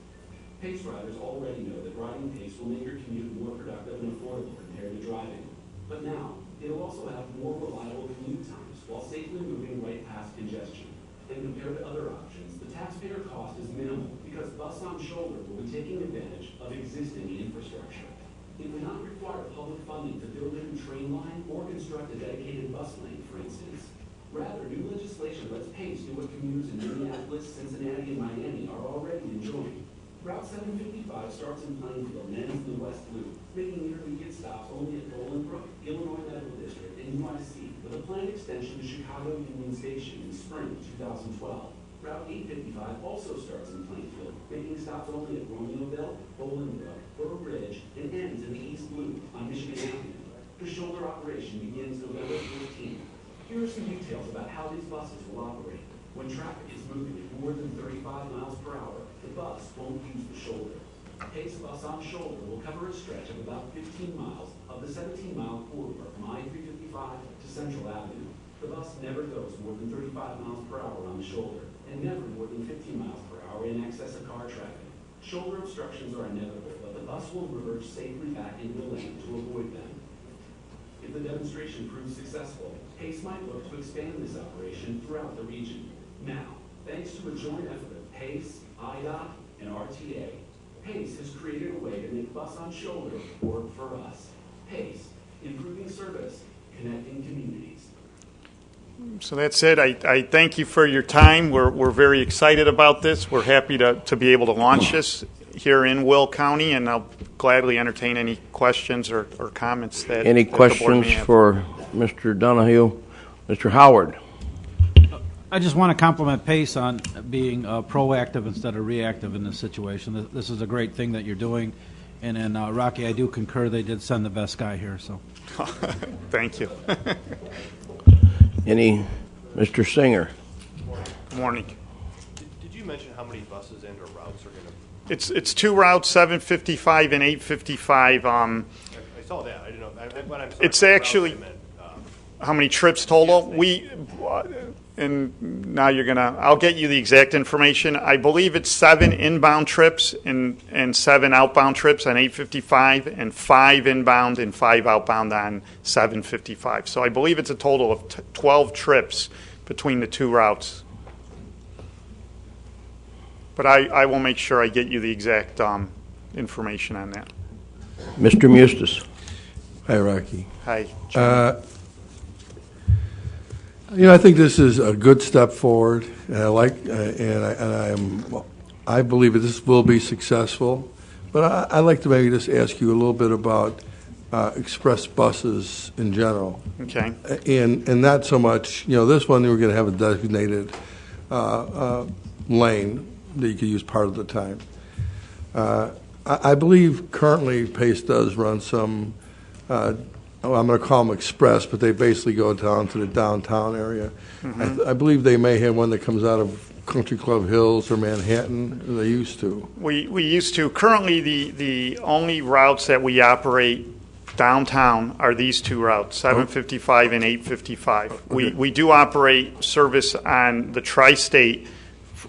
PACE riders already know that riding PACE will make your commute more productive and affordable compared to driving. But now, it'll also have more reliable commute times while safely moving right past congestion. And compared to other options, the taxpayer cost is minimal because Bus on Shoulder will be taking advantage of existing infrastructure. It will not require public funding to build a new train line or construct a dedicated bus lane, for instance. Rather, new legislation lets PACE do what commuters in Minneapolis, Cincinnati, and Miami are already enjoying. Route 755 starts in Plainfield and ends in the West Loop, making intermediate stops only at Bolingbrook, Illinois Medical District, and UIC, with a planned extension to Chicago Union Station in spring 2012. Route 855 also starts in Plainfield, making stops only at Romeoville, Bolingbrook, Burr Ridge, and ends in the East Loop on Michigan Avenue. The shoulder operation begins November 14th. Here are some details about how these buses will operate. When traffic is moving at more than 35 miles per hour, the bus won't use the shoulder. PACE Bus on Shoulder will cover a stretch of about 15 miles of the 17-mile corridor from I-355 to Central Avenue. The bus never goes more than 35 miles per hour on the shoulder, and never more than 15 miles per hour in excess of car traffic. Shoulder obstructions are inevitable, but the bus will reverse safely back into the lane to avoid them. If the demonstration proves successful, PACE might look to expand this operation throughout the region. Now, thanks to a joint effort of PACE, IDOT, and RTA, PACE has created a way to make Bus on Shoulder work for us. PACE, improving service, connecting communities. So that's it. I thank you for your time. We're very excited about this. We're happy to be able to launch this here in Will County, and I'll gladly entertain any questions or comments that Any that the board may questions have. for Mr. Donahue? Mr. Howard? I just want to compliment PACE on being proactive instead of reactive in this situation. This is a great thing that you're doing. And then, Rocky, I do concur they did send the best guy here. So, Thank you. Any, Mr. Singer? Good morning. Did you mention how many buses and or routes are going to? It's 2 routes, 755 and 855. I saw that. I didn't know. When I'm sorry, It's routes, actually- I meant, How many trips total? And now I'll get you the exact information. I believe it's 7 inbound trips and 7 outbound trips on 855 and 5 inbound and 5 outbound on 755. So I believe it's a total of 12 trips between the 2 routes. But I will make sure I get you the exact information on that. Mr. Mustis. Hi, Rocky. Hi, John. I think this is a good step forward, and I believe that this will be successful. But I'd like to maybe just ask you a little bit about express buses in general. Okay. And not so much, this one we're going to have a designated lane that you could use part of the time. I believe currently Pace does run some, I'm going to call them express, but they basically go down to the downtown area. I believe they may have one that comes out of Country Club Hills or Manhattan. They used to. We used to. Currently, the only routes that we operate downtown are these two routes, 755 and 855. Okay. We do operate service on the tri-state,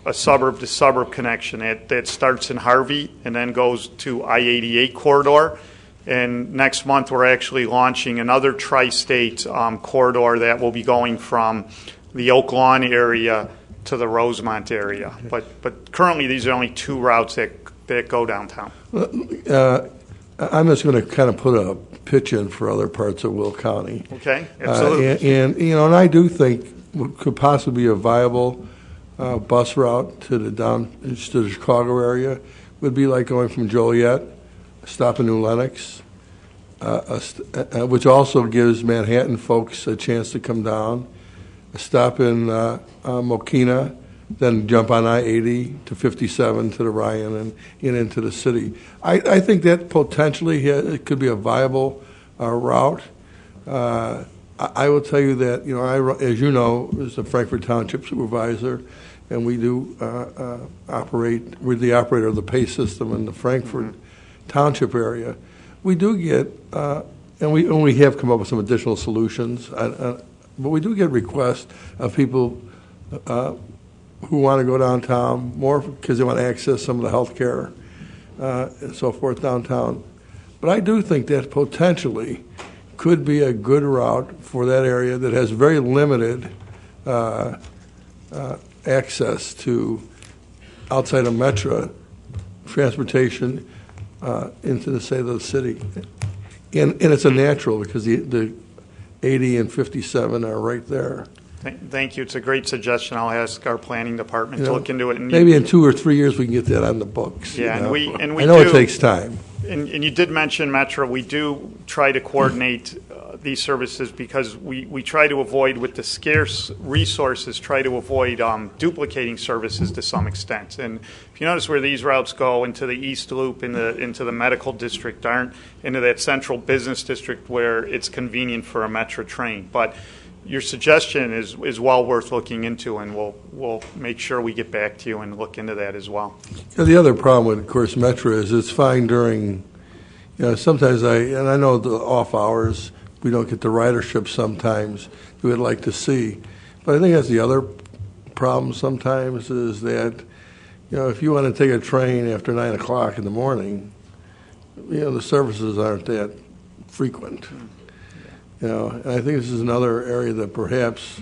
a suburb-to-suburb connection that starts in Harvey and then goes to I-88 corridor. And next month, we're actually launching another tri-state corridor that will be going from the Oak Lawn area to the Rosemont area. But currently, these are only two routes that go downtown. I'm just going to kind of put a pitch in for other parts of Will County. Okay, absolutely. And I do think what could possibly be a viable bus route to the Chicago area would be like going from Joliet, stop in New Lenox, which also gives Manhattan folks a chance to come down, a stop in Mokina, then jump on I-80 to 57 to the Ryan and into the city. I think that potentially it could be a viable route. I will tell you that, as you know, as the Frankfort Township Supervisor, and we do operate, we're the operator of the Pace system in the Frankfort Township area. We do get, and we have come up with some additional solutions, but we do get requests of people who want to go downtown more because they want to access some of the health care and so forth downtown. But I do think that potentially could be a good route for that area that has very limited access to outside of Metro transportation into the state of the city. And it's a natural because the 80 and 57 are right there. Thank you. It's a great suggestion. I'll ask our planning department to look into it. And maybe in 2 or 3 years we can get that on the books. Yeah, and we I know it takes time. And you did mention Metro. We do try to coordinate these services because we try to avoid, with the scarce resources, try to avoid duplicating services to some extent. And if you notice where these routes go into the East Loop, into the medical district, aren't into that central business district where it's convenient for a Metro train. But your suggestion is well worth looking into, and we'll make sure we get back to you and look into that as well. The other problem with, of course, Metro is it's fine during, sometimes I know the off hours, we don't get the ridership sometimes we would like to see. But I think that's the other problem sometimes is that, if you want to take a train after 9 o'clock in the morning, the services aren't that frequent. And I think this is another area that perhaps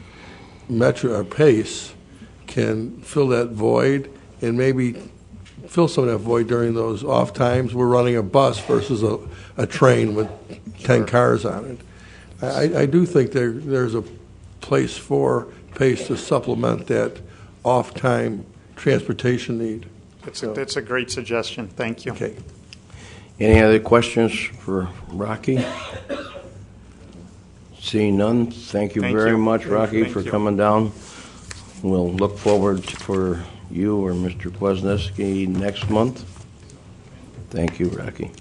Metro or Pace can fill that void and maybe fill some of that void during those off times. We're running a bus versus a train with 10 cars on it. I do think there's a place for Pace to supplement that off-time transportation need. That's a great suggestion. Thank you. Okay. Any other questions for Rocky? Seeing none, thank you very much, Rocky, for coming down. We'll look forward for you or Mr. Kwasniewski next month. Thank you, Rocky.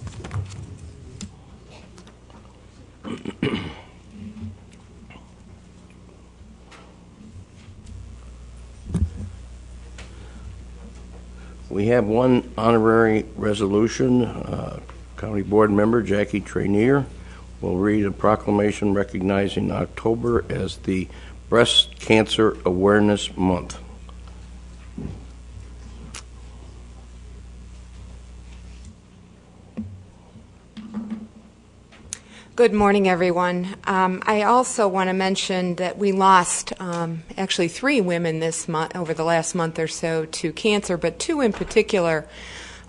We have one honorary resolution. County Board member Jackie Trainier will read a proclamation recognizing October as the Breast Cancer Awareness Month. Good morning, everyone. I also want to mention that we lost actually 3 women this month, over the last month or so, to cancer, but 2 in particular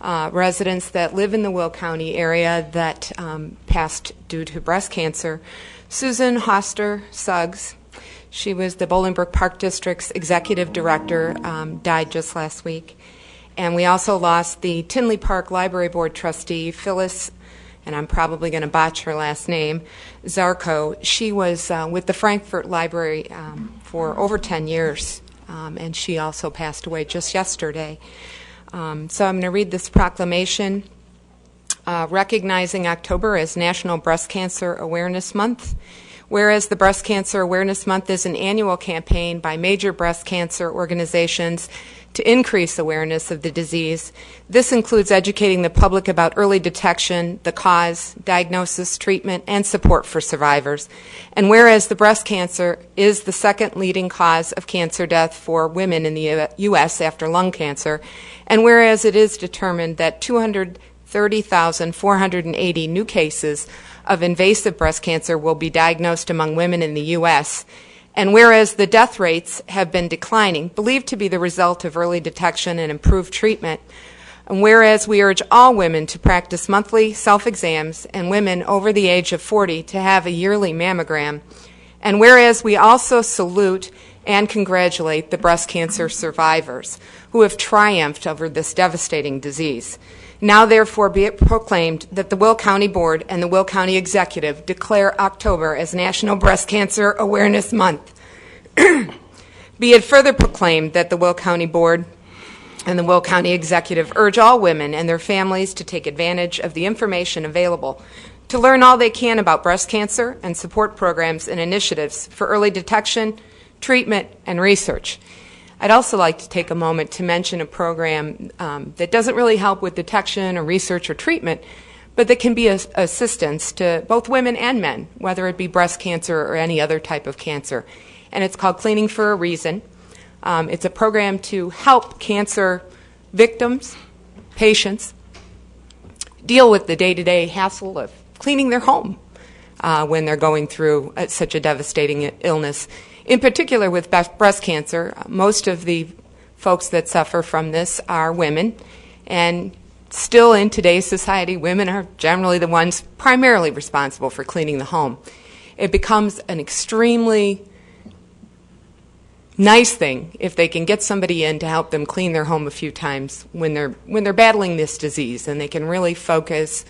residents that live in the Will County area that passed due to breast cancer. Susan Hoster Suggs, she was the Bolingbrook Park District's executive director, died just last week. And we also lost the Tinley Park Library Board trustee, Phyllis, and I'm probably going to botch her last name, Zarko. She was with the Frankfurt Library for over 10 years, and she also passed away just yesterday. So I'm going to read this proclamation recognizing October as National Breast Cancer Awareness Month. Whereas the Breast Cancer Awareness Month is an annual campaign by major breast cancer organizations to increase awareness of the disease. This includes educating the public about early detection, the cause, diagnosis, treatment, and support for survivors. And whereas the breast cancer is the second leading cause of cancer death for women in the U.S. after lung cancer, and whereas it is determined that 230,480 new cases of invasive breast cancer will be diagnosed among women in the U.S., and whereas the death rates have been declining, believed to be the result of early detection and improved treatment, and whereas we urge all women to practice monthly self-exams and women over the age of 40 to have a yearly mammogram, and whereas we also salute and congratulate the breast cancer survivors who have triumphed over this devastating disease. Now, therefore, be it proclaimed that the Will County Board and the Will County Executive declare October as National Breast Cancer Awareness Month. Be it further proclaimed that the Will County Board and the Will County Executive urge all women and their families to take advantage of the information available to learn all they can about breast cancer and support programs and initiatives for early detection, treatment, and research. I'd also like to take a moment to mention a program that doesn't really help with detection or research or treatment, but that can be assistance to both women and men, whether it be breast cancer or any other type of cancer. And it's called Cleaning for a Reason. It's a program to help cancer victims, patients, deal with the day-to-day hassle of cleaning their home when they're going through such a devastating illness. In particular with breast cancer, most of the folks that suffer from this are women, and still in today's society, women are generally the ones primarily responsible for cleaning the home. It becomes an extremely nice thing if they can get somebody in to help them clean their home a few times when they're battling this disease, and they can really focus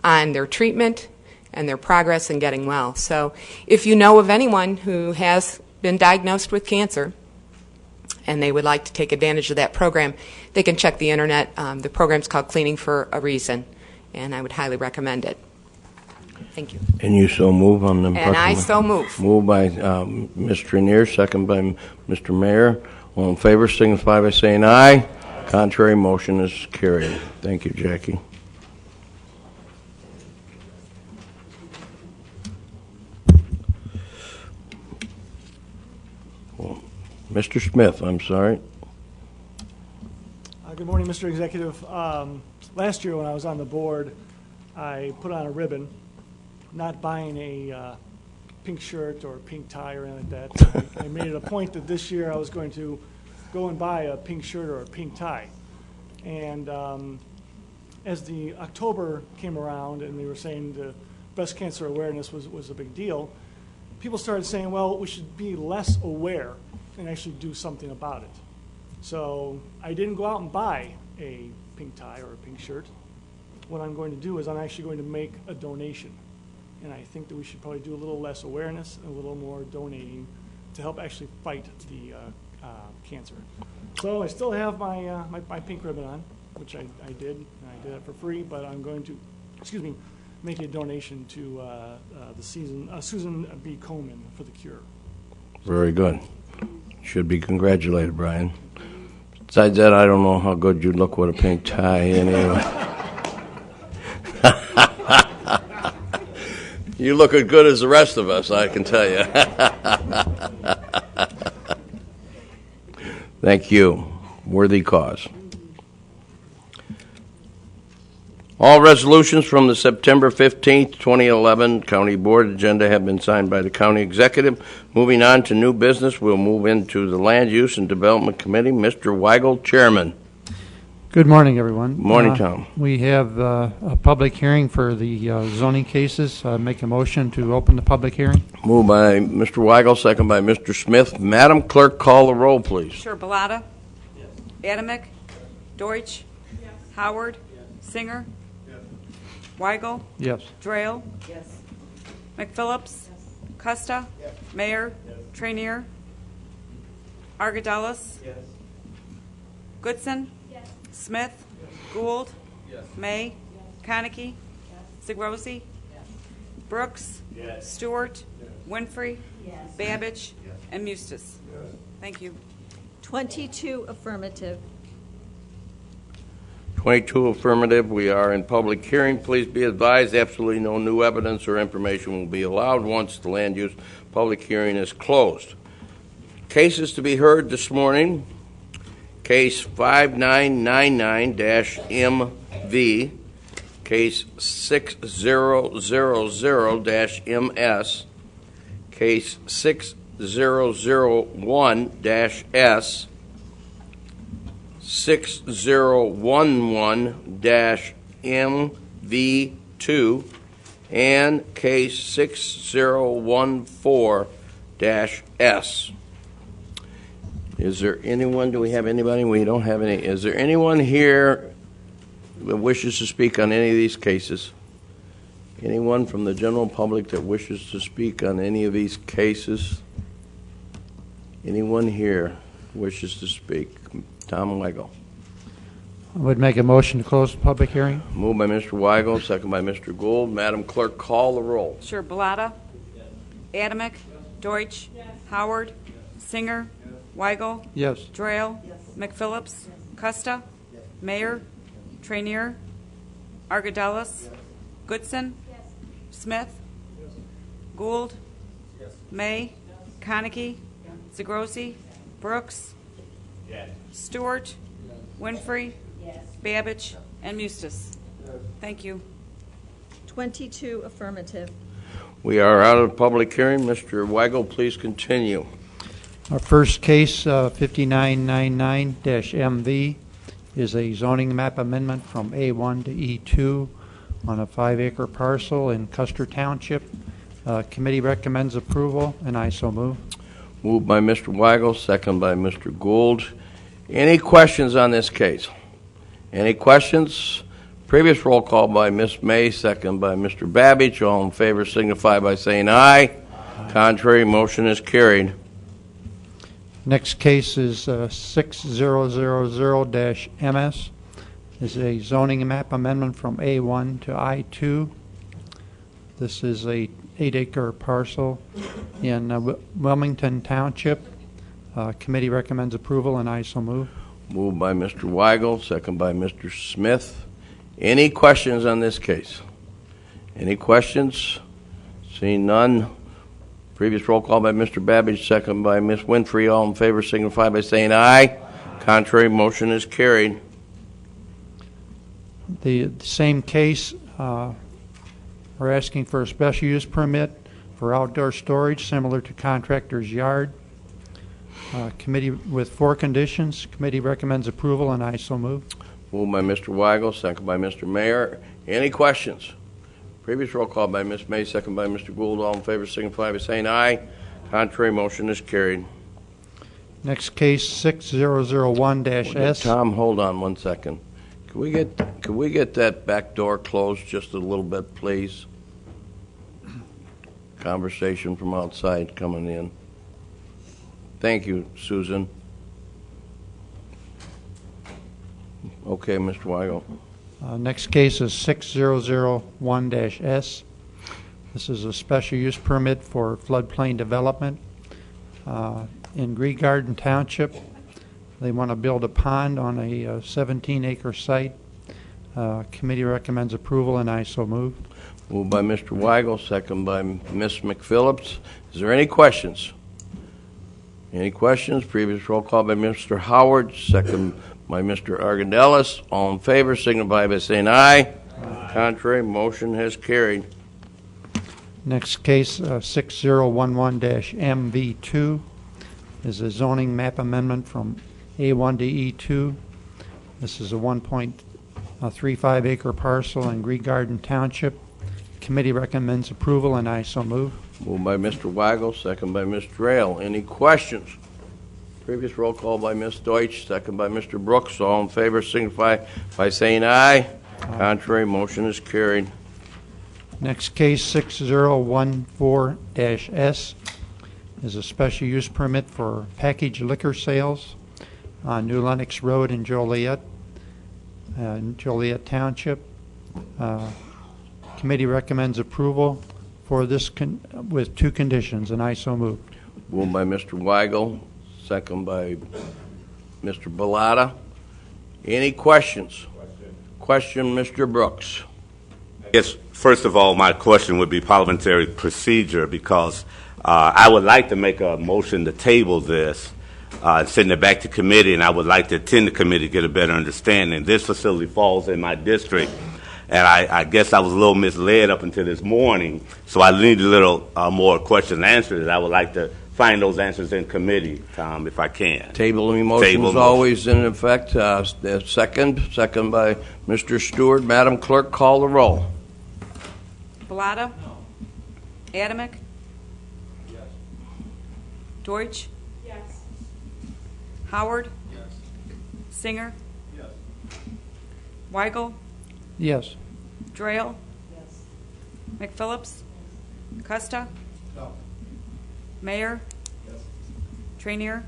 on their treatment and their progress in getting well. So if you know of anyone who has been diagnosed with cancer and they would like to take advantage of that program, they can check the internet. The program's called Cleaning for a Reason, and I would highly recommend it. Thank you. And you so move on them? And I so move. Moved by Ms. Trenier, second by Mr. Mayor. All in favor signify by saying aye. Contrary, motion is carried. Thank you, Jackie. Mr. Smith, I'm sorry. Good morning, Mr. Executive. Last year when I was on the board, I put on a ribbon, not buying a pink shirt or a pink tie or anything like that. I made it a point that this year I was going to go and buy a pink shirt or a pink tie. And as the October came around and they were saying the breast cancer awareness was a big deal, people started saying, well, we should be less aware and actually do something about it. So I didn't go out and buy a pink tie or a pink shirt. What I'm going to do is I'm actually going to make a donation. And I think that we should probably do a little less awareness and a little more donating to help actually fight the cancer. So I still have my pink ribbon on, which I did, and I did it for free, but I'm going to, make a donation to Susan B. Komen for the cure. Very good. Should be congratulated, Brian. Besides that, I don't know how good you look with a pink tie anyway. You look as good as the rest of us, I can tell you. Thank you. Worthy cause. All resolutions from the September 15th, 2011 County Board agenda have been signed by the County Executive. Moving on to new business, we'll move into the Land Use and Development Committee. Mr. Weigel, Chairman. Good morning, everyone. Morning, Tom. We have a public hearing for the zoning cases. Make a motion to open the public hearing. Moved by Mr. Weigel, second by Mr. Smith. Madam Clerk, call the roll, please. Sure. Bellotta? Yes. Adamick? Deutsch? Yes. Howard? Yes. Singer? Yes. Weigel? Yes. Drayle? Yes. McPhillips? Yes. Costa? Yes. Mayor? Yes. Trainier? Argadelis? Yes. Goodson? Yes. Smith? Yes. Gould? Yes. May? Yes. Conackey? Yes. Zigrosi? Yes. Brooks? Yes. Stewart? Yes. Winfrey? Yes. Babbage? Yes. And Mustis? Yes. Thank you. 22 affirmative. 22 affirmative. We are in public hearing. Please be advised, absolutely no new evidence or information will be allowed once the land use public hearing is closed. Cases to be heard this morning. Case 5999-MV, Case 6000-MS, Case 6001-S, 6011-MV2, and Case 6014-S. Is there anyone, do we have anybody? We don't have any. Is there anyone here that wishes to speak on any of these cases? Anyone from the general public that wishes to speak on any of these cases? Anyone here wishes to speak? Tom Weigel. I would make a motion to close the public hearing. Moved by Mr. Weigel, second by Mr. Gould. Madam Clerk, call the roll. Sure. Bellotta? Yes. Adamick? Yes. Deutsch? Yes. Howard? Yes. Singer? Yes. Weigel? Yes. Drayle? Yes. McPhillips? Yes. Costa? Yes. Mayor? Trainier? Argadelis? Yes. Goodson? Yes. Smith? Yes. Gould? Yes. May? Yes. Conackey? Yes. Zigrosi? Yes. Brooks? Yes. Stewart? Yes. Winfrey? Yes. Babbage? Yes. And Mustis? Yes. Thank you. 22 affirmative. We are out of public hearing. Mr. Weigel, please continue. Our first case, 5999-MV, is a zoning map amendment from A1 to E2 on a 5-acre parcel in Custer Township. Committee recommends approval, and I so move. Moved by Mr. Weigel, second by Mr. Gould. Any questions on this case? Any questions? Previous roll call by Ms. May, second by Mr. Babbage. All in favor signify by saying aye. Aye. Contrary, motion is carried. Next case is 6000-MS. This is a zoning map amendment from A1 to I2. This is a 8-acre parcel in Wilmington Township. Committee recommends approval, and I so move. Moved by Mr. Weigel, second by Mr. Smith. Any questions on this case? Any questions? Seeing none. Previous roll call by Mr. Babbage, second by Ms. Winfrey. All in favor signify by saying aye. Contrary, motion is carried. The same case, we're asking for a special use permit for outdoor storage similar to contractor's yard. Committee with 4 conditions. Committee recommends approval, and I so move. Moved by Mr. Weigel, second by Mr. Mayor. Any questions? Previous roll call by Ms. May, second by Mr. Gould. All in favor signify by saying aye. Contrary, motion is carried. Next case, 6001-S. Tom, hold on one second. Can we get that back door closed just a little bit, please? Conversation from outside coming in. Thank you, Susan. Okay, Mr. Weigel. Next case is 6001-S. This is a special use permit for floodplain development in Green Garden Township. They want to build a pond on a 17-acre site. Committee recommends approval, and I so move. Moved by Mr. Weigel, second by Ms. McPhillips. Is there any questions? Any questions? Previous roll call by Mr. Howard, second by Mr. Argadelis. All in favor signify by saying aye. Aye. Contrary, motion has carried. Next case, 6011-MV2, is a zoning map amendment from A1 to E2. This is a 1.35 acre parcel in Green Garden Township. Committee recommends approval, and I so move. Moved by Mr. Weigel, second by Ms. Drayle. Any questions? Previous roll call by Ms. Deutsch, second by Mr. Brooks. All in favor signify by saying aye. Contrary, motion is carried. Next case, 6014-S, is a special use permit for packaged liquor sales on New Lenox Road in Joliet Township. Committee recommends approval for this with two conditions, and I so move. Moved by Mr. Weigel, second by Mr. Bellotta. Any questions? Question, Mr. Brooks. Yes, first of all, my question would be parliamentary procedure because I would like to make a motion to table this and send it back to committee, and I would like to attend the committee to get a better understanding. This facility falls in my district, and I guess I was a little misled up until this morning, so I need a little more questions and answers. I would like to find those answers in committee, if I can. Tabling motion is always in effect. Second by Mr. Stewart. Madam Clerk, call the roll. Bellotta? Adamick? Yes. Deutsch? Yes. Howard? Yes. Singer? Yes. Weigel? Yes. Drayle? Yes. McPhillips? Costa? No. Mayor? Yes. Trainier?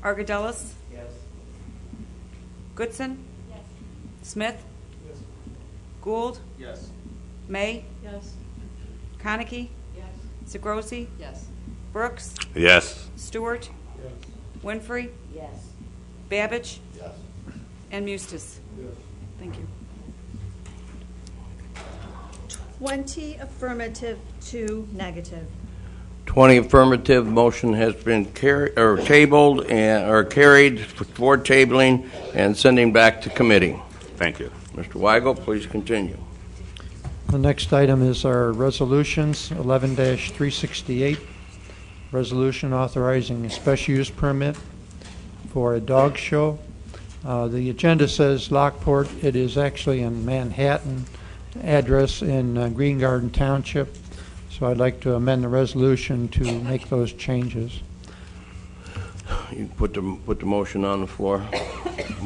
Argadelis? Yes. Goodson? Yes. Smith? Yes. Gould? Yes. May? Yes. Konecki? Yes. Zagrosi? Yes. Brooks? Yes. Stewart? Yes. Winfrey? Yes. Babbage? Yes. And Mustis? Yes. Thank you. 20 affirmative, 2 negative. 20 affirmative. Motion has been tabled or carried for tabling and sending back to committee. Thank you. Mr. Weigel, please continue. The next item is our resolutions, 11-368, resolution authorizing a special use permit for a dog show. The agenda says Lockport. It is actually in Manhattan, address in Green Garden Township. So I'd like to amend the resolution to make those changes. You put the motion on the floor. Make a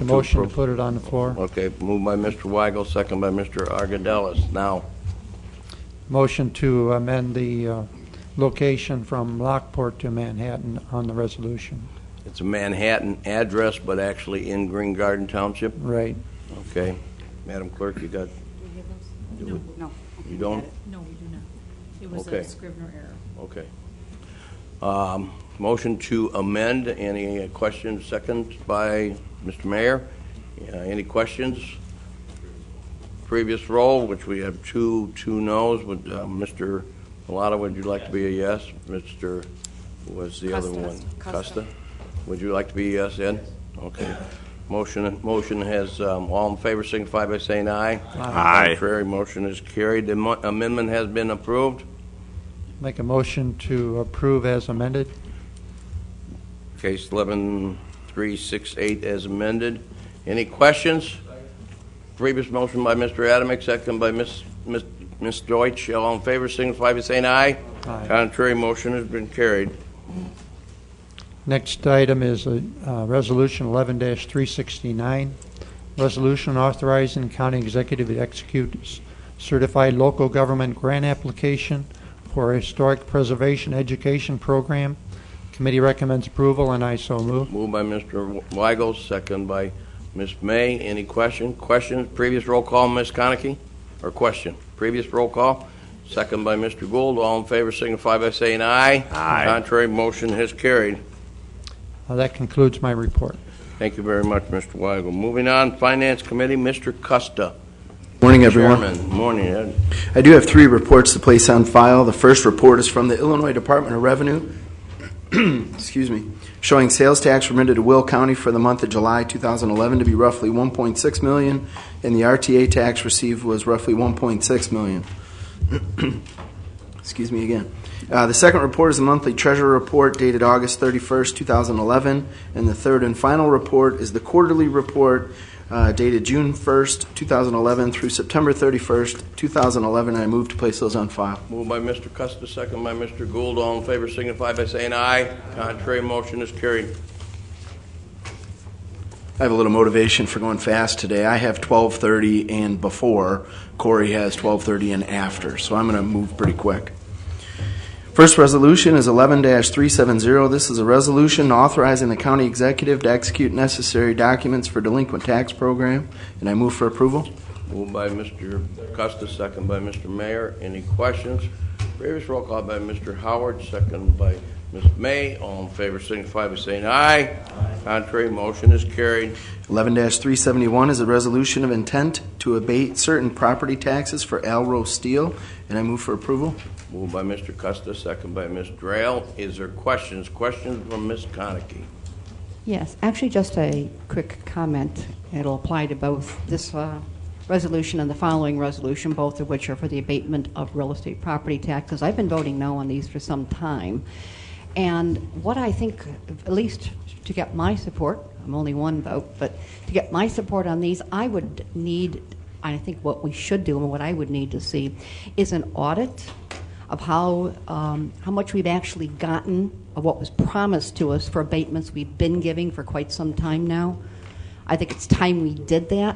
motion to put it on the floor. Okay, moved by Mr. Weigel, second by Mr. Argadelis. Now, Motion to amend the location from Lockport to Manhattan on the resolution. it's a Manhattan address, but actually in Green Garden Township? Right. Okay. Madam Clerk, you got... No. You don't? No, we do not. It was Okay. a Scrivener error. Okay. Motion to amend. Any questions? Second by Mr. Mayor. Any questions? Previous roll, which we have two no's. Would Mr. Bellotta, would you like to be a yes? Mr. was the other one? Costa. Would you like to be a yes, Ed? Okay. Motion has all in favor signify by saying aye. Aye. Contrary, motion is carried. The amendment has been approved. Make a motion to approve as amended. Case 11-368 as amended. Any questions? Previous motion by Mr. Adamick, second by Ms. Deutsch. All in favor signify by saying aye. Aye. Contrary, motion has been carried. Next item is Resolution 11-369, resolution authorizing county executive to execute certified local government grant application for a historic preservation education program. Committee recommends approval, and I so move. Moved by Mr. Weigel, second by Ms. May. Any questions? Previous roll call, Ms. Konecki? Or question? Previous roll call, second by Mr. Gould. All in favor signify by saying aye. Aye. Contrary, motion has carried. That concludes my report. Thank you very much, Mr. Weigel. Moving on, Finance Committee, Mr. Costa. Morning, everyone. Chairman. Morning, Ed. I do have 3 reports to place on file. The first report is from the Illinois Department of Revenue, excuse me, showing sales tax remitted to Will County for the month of July 2011 to be roughly $1.6 million, and the RTA tax received was roughly $1.6 million. Excuse me again. The second report is the monthly treasurer report dated August 31st, 2011, and the third and final report is the quarterly report dated June 1st, 2011 through September 31st, 2011. I move to place those on file. Moved by Mr. Custis, second by Mr. Gould. All in favor signify by saying aye. Contrary, motion is carried. I have a little motivation for going fast today. I have 12:30 and before. Corey has 12:30 and after, so I'm going to move pretty quick. First resolution is 11-370. This is a resolution authorizing the county executive to execute necessary documents for delinquent tax program, and I move for approval. Moved by Mr. Custis, second by Mr. Mayor. Any questions? Previous roll call by Mr. Howard, second by Ms. May. All in favor signify by saying aye. Contrary, motion is carried. 11-371 is a resolution of intent to abate certain property taxes for Alro Steel, and I move for approval. Moved by Mr. Custis, second by Ms. Drayle. Is there questions? Questions from Ms. Konecki? Yes, actually just a quick comment. It'll apply to both this resolution and the following resolution, both of which are for the abatement of real estate property taxes. I've been voting no on these for some time. And what I think, at least to get my support, I'm only one vote, but to get my support on these, I would need, I think what we should do and what I would need to see is an audit of how much we've actually gotten of what was promised to us for abatements we've been giving for quite some time now. I think it's time we did that.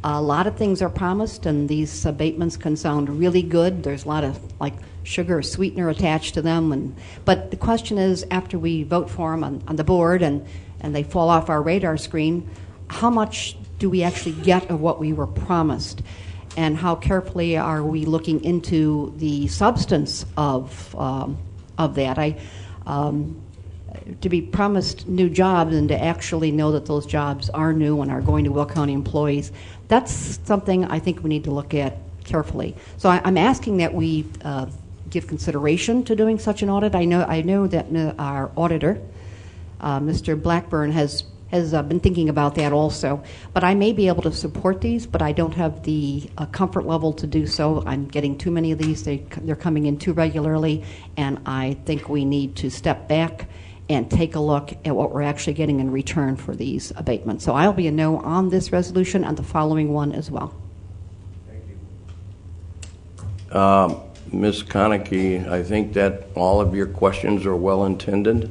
A lot of things are promised, and these abatements can sound really good. There's a lot of like sugar or sweetener attached to them, but the question is, after we vote for them on the board and they fall off our radar screen, how much do we actually get of what we were promised? And how carefully are we looking into the substance of that? To be promised new jobs and to actually know that those jobs are new and are going to Will County employees, that's something I think we need to look at carefully. So I'm asking that we give consideration to doing such an audit. I know that our auditor, Mr. Blackburn, has been thinking about that also. But I may be able to support these, but I don't have the comfort level to do so. I'm getting too many of these. They're coming in too regularly, and I think we need to step back and take a look at what we're actually getting in return for these abatements. So I'll be a no on this resolution and the following one as well. Ms. Konecki, I think that all of your questions are well intended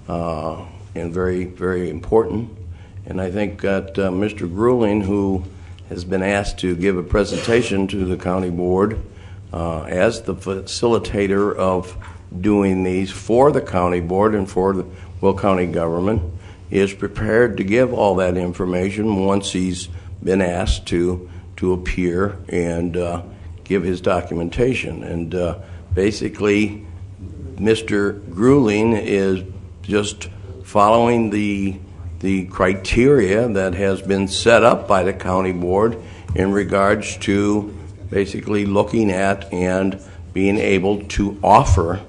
and very, very important. And I think that Mr. Grueling, who has been asked to give a presentation to the county board as the facilitator of doing these for the county board and for the Will County government, is prepared to give all that information once he's been asked to appear and give his documentation. And basically, Mr. Grueling is just following the criteria that has been set up by the county board in regards to basically looking at and being able to offer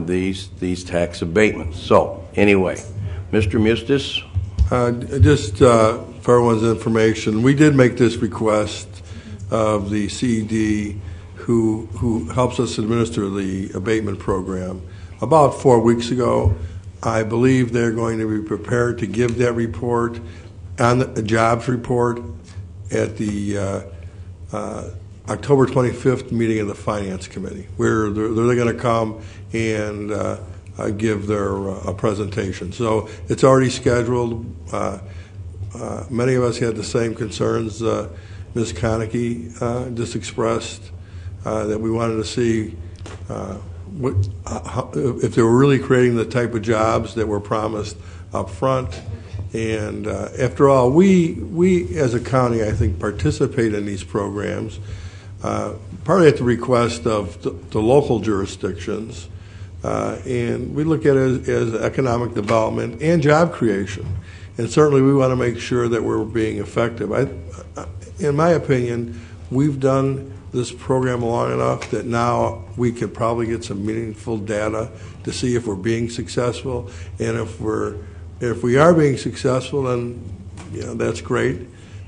these tax abatements. So anyway, Mr. Mustis. Just for everyone's information, we did make this request of the CED who helps us administer the abatement program about 4 weeks ago. I believe they're going to be prepared to give that report on the jobs report at the October 25th meeting of the Finance Committee, where they're going to come and give their presentation. So it's already scheduled. Many of us had the same concerns Ms. Konecki just expressed, that we wanted to see if they were really creating the type of jobs that were promised up front. And after all, we as a county, I think, participate in these programs, partly at the request of the local jurisdictions, and we look at it as economic development and job creation. And certainly we want to make sure that we're being effective. In my opinion, we've done this program long enough that now we could probably get some meaningful data to see if we're being successful. And if we are being successful, then that's great.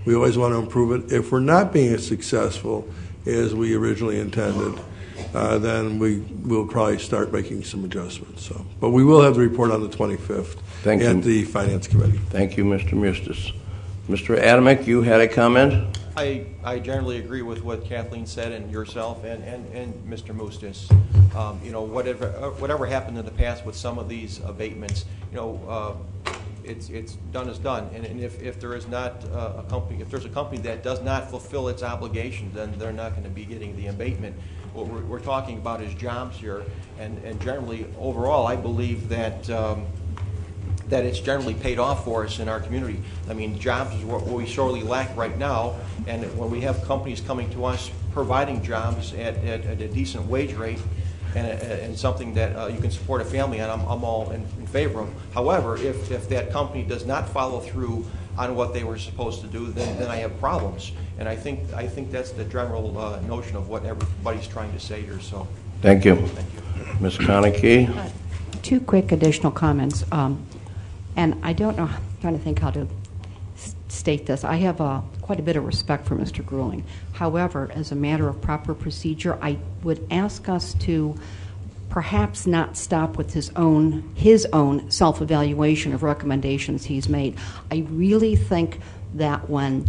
We always want to improve it. If we're not being as successful as we originally intended, then we will probably start making some adjustments. So, but we will have the report on the 25th at the Finance Committee. Thank you, Mr. Mustis. Mr. Adamick, you had a comment? I generally agree with what Kathleen said and yourself and Mr. Mustis. You know, whatever happened in the past with some of these abatements, you know, it's done is done. And if there is not a company, if there's a company that does not fulfill its obligations, then they're not going to be getting the abatement. What we're talking about is jobs here, and generally, overall, I believe that that it's generally paid off for us in our community. I mean, jobs is what we sorely lack right now, and when we have companies coming to us providing jobs at a decent wage rate and something that you can support a family on, I'm all in favor of. However, if that company does not follow through on what they were supposed to do, then I have problems. And I think that's the general notion of what everybody's trying to say here. So, thank you. Thank you. Ms. Konecki? Two quick additional comments. And I don't know, I'm trying to think how to state this. I have quite a bit of respect for Mr. Grueling. However, as a matter of proper procedure, I would ask us to perhaps not stop with his own self-evaluation of recommendations he's made. I really think that when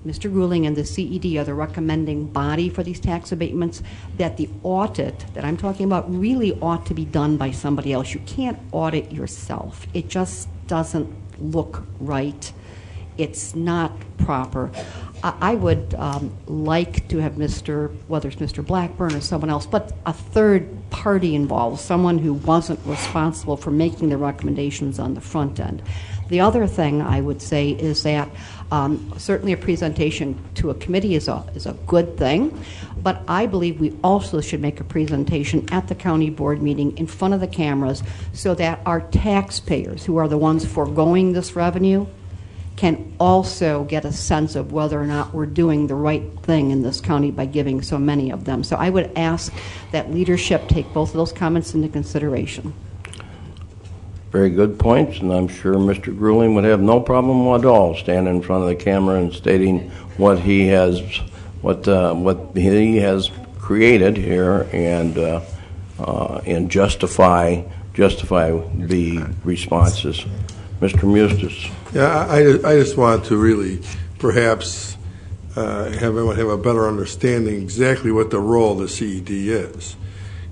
Mr. Grueling and the CED are the recommending body for these tax abatements, that the audit that I'm talking about really ought to be done by somebody else. You can't audit yourself. It just doesn't look right. It's not proper. I would like to have whether it's Mr. Blackburn or someone else, but a third party involved, someone who wasn't responsible for making the recommendations on the front end. The other thing I would say is that certainly a presentation to a committee is a good thing, but I believe we also should make a presentation at the county board meeting in front of the cameras so that our taxpayers, who are the ones foregoing this revenue, can also get a sense of whether or not we're doing the right thing in this county by giving so many of them. So I would ask that leadership take both of those comments into consideration. Very good points, and I'm sure Mr. Grueling would have no problem at all standing in front of the camera and stating what he has created here and justify the responses. Mr. Mustis. Yeah, I just want to really perhaps have everyone have a better understanding exactly what the role of the CED is.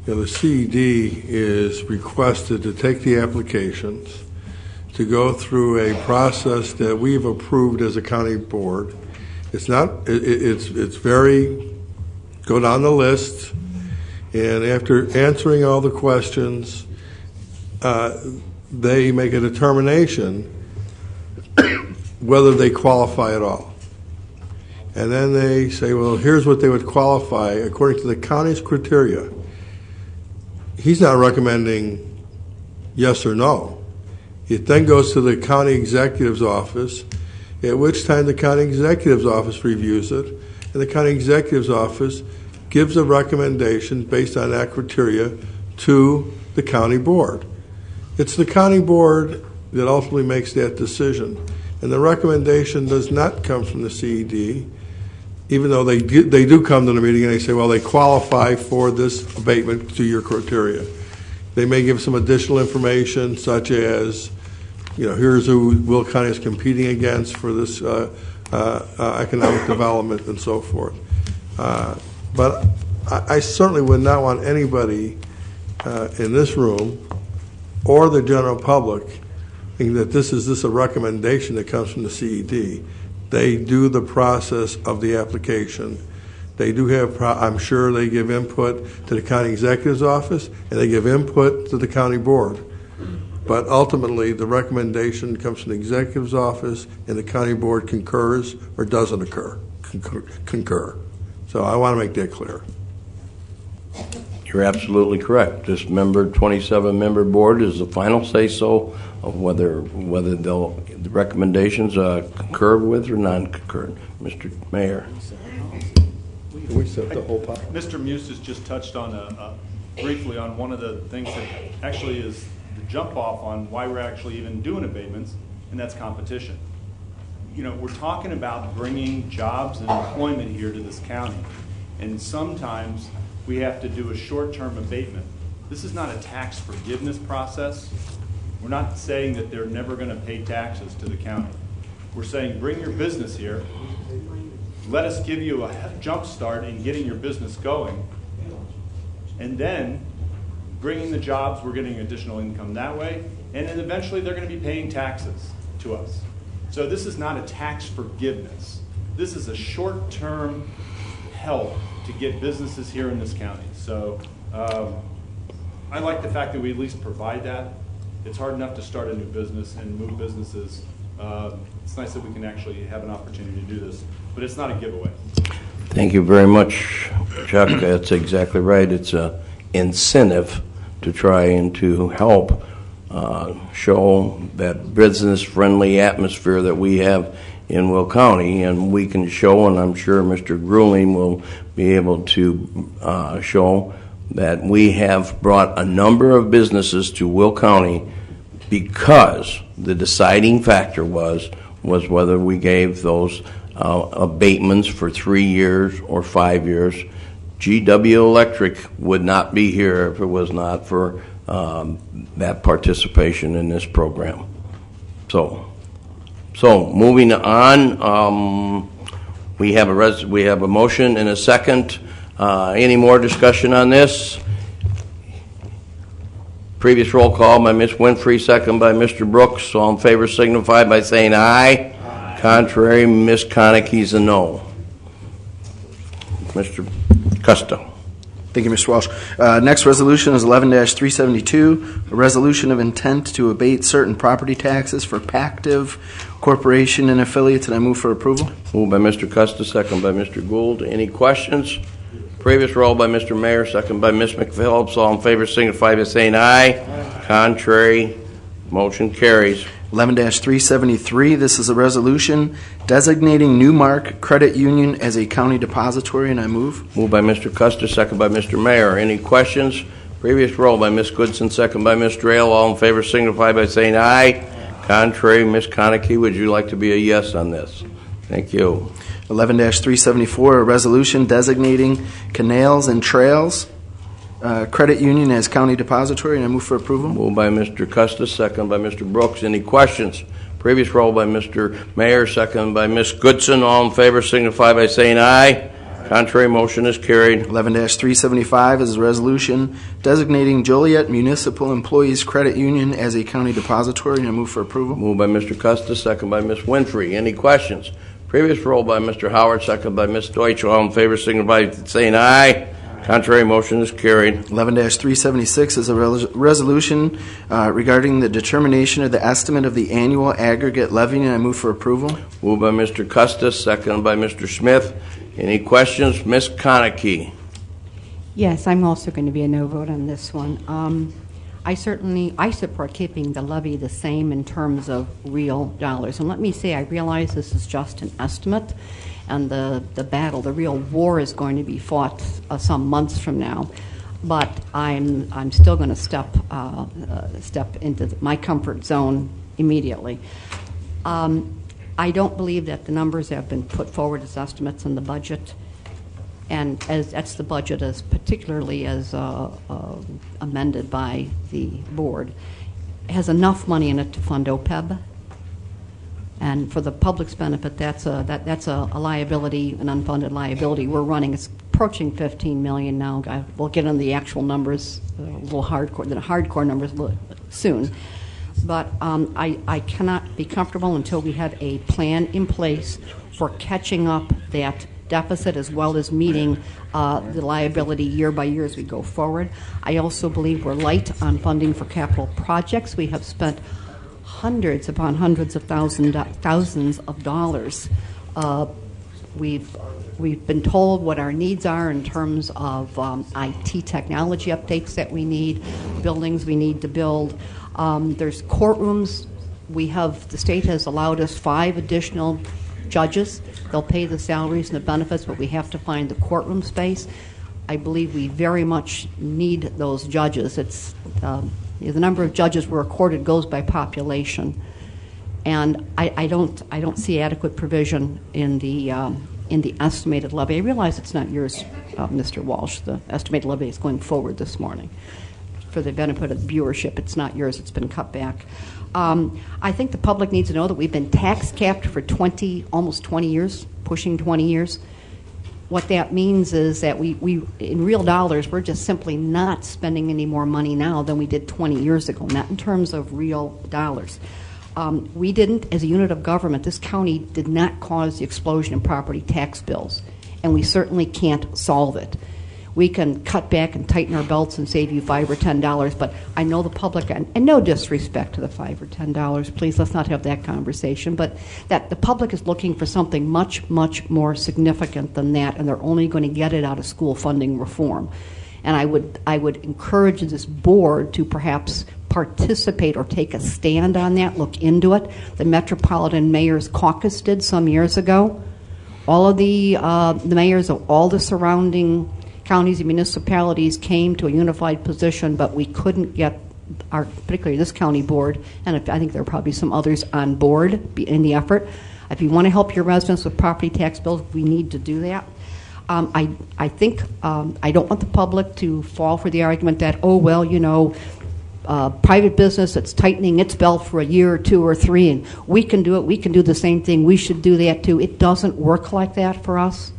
You know, the CED is requested to take the applications, to go through a process that we've approved as a county board. It's very, go down the list, and after answering all the questions, they make a determination whether they qualify at all. And then they say, well, here's what they would qualify according to the county's criteria. He's not recommending yes or no. It then goes to the county executive's office, at which time the county executive's office reviews it, and the county executive's office gives a recommendation based on that criteria to the county board. It's the county board that ultimately makes that decision. And the recommendation does not come from the CED, even though they do come to the meeting and they say, well, they qualify for this abatement to your criteria. They may give some additional information, such as, you know, here's who Will County is competing against for this economic development and so forth. But I certainly would not want anybody in this room or the general public thinking that this is a recommendation that comes from the CED. They do the process of the application. They do have, I'm sure they give input to the county executive's office, and they give input to the county board. But ultimately, the recommendation comes from the executive's office, and the county board concurs or doesn't concur. So I want to make that clear. You're absolutely correct. This 27-member board is the final say-so of whether the recommendations concur with or non-concur. Mr. Mayor. We set the whole pot. Mr. Mustis just touched on briefly on one of the things that actually is the jump off on why we're actually even doing abatements, and that's competition. You know, we're talking about bringing jobs and employment here to this county, and sometimes we have to do a short-term abatement. This is not a tax forgiveness process. We're not saying that they're never going to pay taxes to the county. We're saying bring your business here. Let us give you a jump start in getting your business going. And then bringing the jobs, we're getting additional income that way. And then eventually they're going to be paying taxes to us. So this is not a tax forgiveness. This is a short-term help to get businesses here in this county. So I like the fact that we at least provide that. It's hard enough to start a new business and move businesses. It's nice that we can actually have an opportunity to do this, but it's not a giveaway. Thank you very much, Chuck. That's exactly right. It's an incentive to try and to help show that business-friendly atmosphere that we have in Will County, and we can show, and I'm sure Mr. Grueling will be able to show that we have brought a number of businesses to Will County because the deciding factor was whether we gave those abatements for 3 years or 5 years. GW Electric would not be here if it was not for that participation in this program. So moving on, we have a motion and a second. Any more discussion on this? Previous roll call by Ms. Winfrey, second by Mr. Brooks. All in favor signify by saying aye. Aye. Contrary, Ms. Conicky's a no. Mr. Costa. Thank you, Mr. Walsh. Next resolution is 11-372, a resolution of intent to abate certain property taxes for Pactiv Corporation and affiliates, and I move for approval. Moved by Mr. Costa, second by Mr. Gould. Any questions? Previous roll by Mr. Mayor, second by Ms. McPhillips. All in favor signify by saying aye. Aye. Contrary, motion carries. 11-373, this is a resolution designating Newmark Credit Union as a county depository, and I move. Moved by Mr. Custer, second by Mr. Mayor. Any questions? Previous roll by Ms. Goodson, second by Mr. Ale. All in favor signify by saying aye. Contrary, Ms. Conackey, would you like to be a yes on this? Thank you. 11-374, a resolution designating Canals and Trails Credit Union as county depository, and I move for approval. Moved by Mr. Custis, second by Mr. Brooks. Any questions? Previous roll by Mr. Mayor, second by Ms. Goodson. All in favor signify by saying aye. Contrary, motion is carried. 11-375 is a resolution designating Joliet Municipal Employees Credit Union as a county depository, and I move for approval. Moved by Mr. Custis, second by Ms. Winfrey. Any questions? Previous roll by Mr. Howard, second by Ms. Deutsch. All in favor signify by saying aye. Contrary, motion is carried. 11-376 is a resolution regarding the determination of the estimate of the annual aggregate levy, and I move for approval. Moved by Mr. Custis, second by Mr. Smith. Any questions? Ms. Conackey. Yes, I'm also going to be a no vote on this one. I support keeping the levy the same in terms of real dollars. And let me say, I realize this is just an estimate, and the battle, the real war, is going to be fought some months from now. But I'm still going to step into my comfort zone immediately. I don't believe that the numbers that have been put forward as estimates in the budget, and as that's the budget as particularly as amended by the board, has enough money in it to fund OPEB. And for the public's benefit, that's a liability, an unfunded liability. We're running, it's approaching $15 million now. We'll get on the actual numbers, a little hardcore, the hardcore numbers soon. But I cannot be comfortable until we have a plan in place for catching up that deficit as well as meeting the liability year by year as we go forward. I also believe we're light on funding for capital projects. We have spent hundreds upon hundreds of thousands of dollars. We've been told what our needs are in terms of IT technology updates that we need, buildings we need to build. There's courtrooms. The state has allowed us 5 additional judges. They'll pay the salaries and the benefits, but we have to find the courtroom space. I believe we very much need those judges. It's the number of judges we're accorded goes by population, and I don't see adequate provision in the in the estimated levy. I realize it's not yours, Mr. Walsh. The estimated levy is going forward this morning. For the benefit of the viewership, it's not yours. It's been cut back. I think the public needs to know that we've been tax capped for almost 20 years, pushing 20 years. What that means is that we in real dollars, we're just simply not spending any more money now than we did 20 years ago, not in terms of real dollars. We didn't, as a unit of government, this county did not cause the explosion in property tax bills, and we certainly can't solve it. We can cut back and tighten our belts and save you $5 or $10, but I know the public, and no disrespect to the $5 or $10, please, let's not have that conversation, but that the public is looking for something much, much more significant than that, and they're only going to get it out of school funding reform. And I would encourage this board to perhaps participate or take a stand on that, look into it. The Metropolitan Mayor's Caucus did some years ago. All of the mayors of all the surrounding counties and municipalities came to a unified position, but we couldn't get particularly this county board, and I think there are probably some others on board in the effort. If you want to help your residents with property tax bills, we need to do that. I think I don't want the public to fall for the argument that, oh, well, private business that's tightening its belt for a year or two or three, and we can do it, we can do the same thing, we should do that too. It doesn't work like that for us.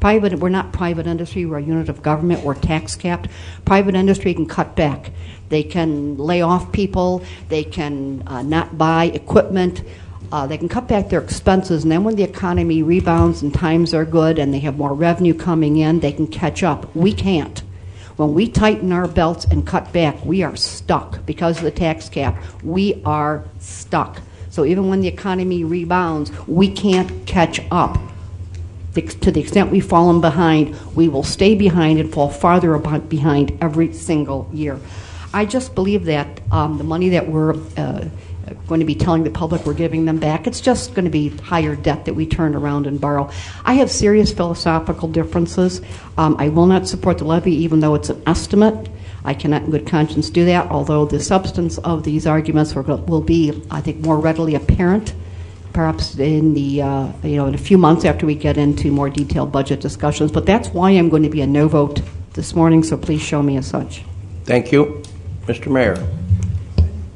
We're not private industry, we're a unit of government, we're tax capped. Private industry can cut back. They can lay off people, they can not buy equipment, they can cut back their expenses, and then when the economy rebounds and times are good and they have more revenue coming in, they can catch up. We can't. When we tighten our belts and cut back, we are stuck because of the tax cap. We are stuck. So even when the economy rebounds, we can't catch up. To the extent we've fallen behind, we will stay behind and fall farther behind every single year. I just believe that the money that we're going to be telling the public we're giving them back, it's just going to be higher debt that we turn around and borrow. I have serious philosophical differences. I will not support the levy even though it's an estimate. I cannot in good conscience do that, although the substance of these arguments will be, I think, more readily apparent perhaps in the in a few months after we get into more detailed budget discussions. But that's why I'm going to be a no vote this morning, so please show me as such. Thank you. Mr. Mayor.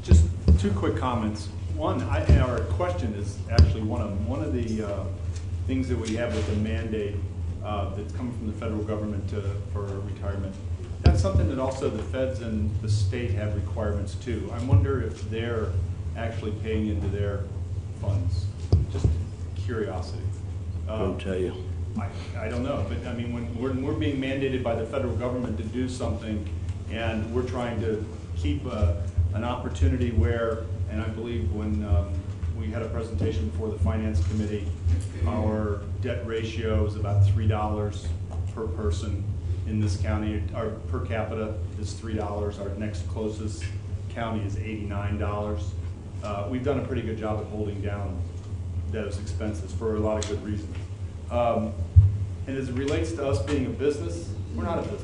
Just two quick comments. One, our question is actually one of the things that we have with the mandate that's coming from the federal government for retirement. That's something that also the feds and the state have requirements too. I wonder if they're actually paying into their funds. Just curiosity. I'll tell you. I don't know, but I mean, when we're being mandated by the federal government to do something, and we're trying to keep an opportunity where, and I believe when we had a presentation before the Finance Committee, our debt ratio is about $3 per person in this county. Our per capita is $3. Our next closest county is $89. We've done a pretty good job of holding down those expenses for a lot of good reasons. And as it relates to us being a business, we're not a business.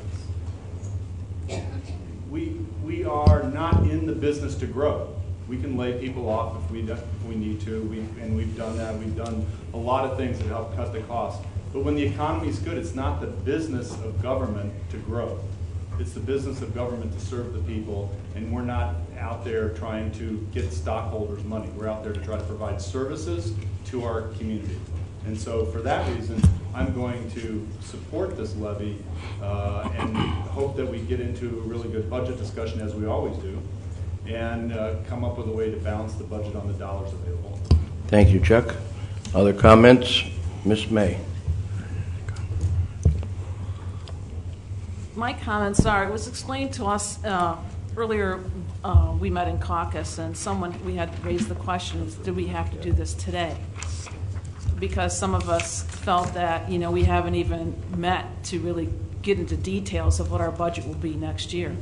We are not in the business to grow. We can lay people off if we need to, and we've done that. We've done a lot of things that help cut the cost. But when the economy is good, it's not the business of government to grow. It's the business of government to serve the people, and we're not out there trying to get stockholders' money. We're out there to try to provide services to our community. And so for that reason, I'm going to support this levy and hope that we get into a really good budget discussion, as we always do, and come up with a way to balance the budget on the dollars available. Thank you, Chuck. Other comments? Ms. May. My comments are, it was explained to us earlier, we met in caucus, and we had raised the question, do we have to do this today? Because some of us felt that, we haven't even met to really get into details of what our budget will be next year.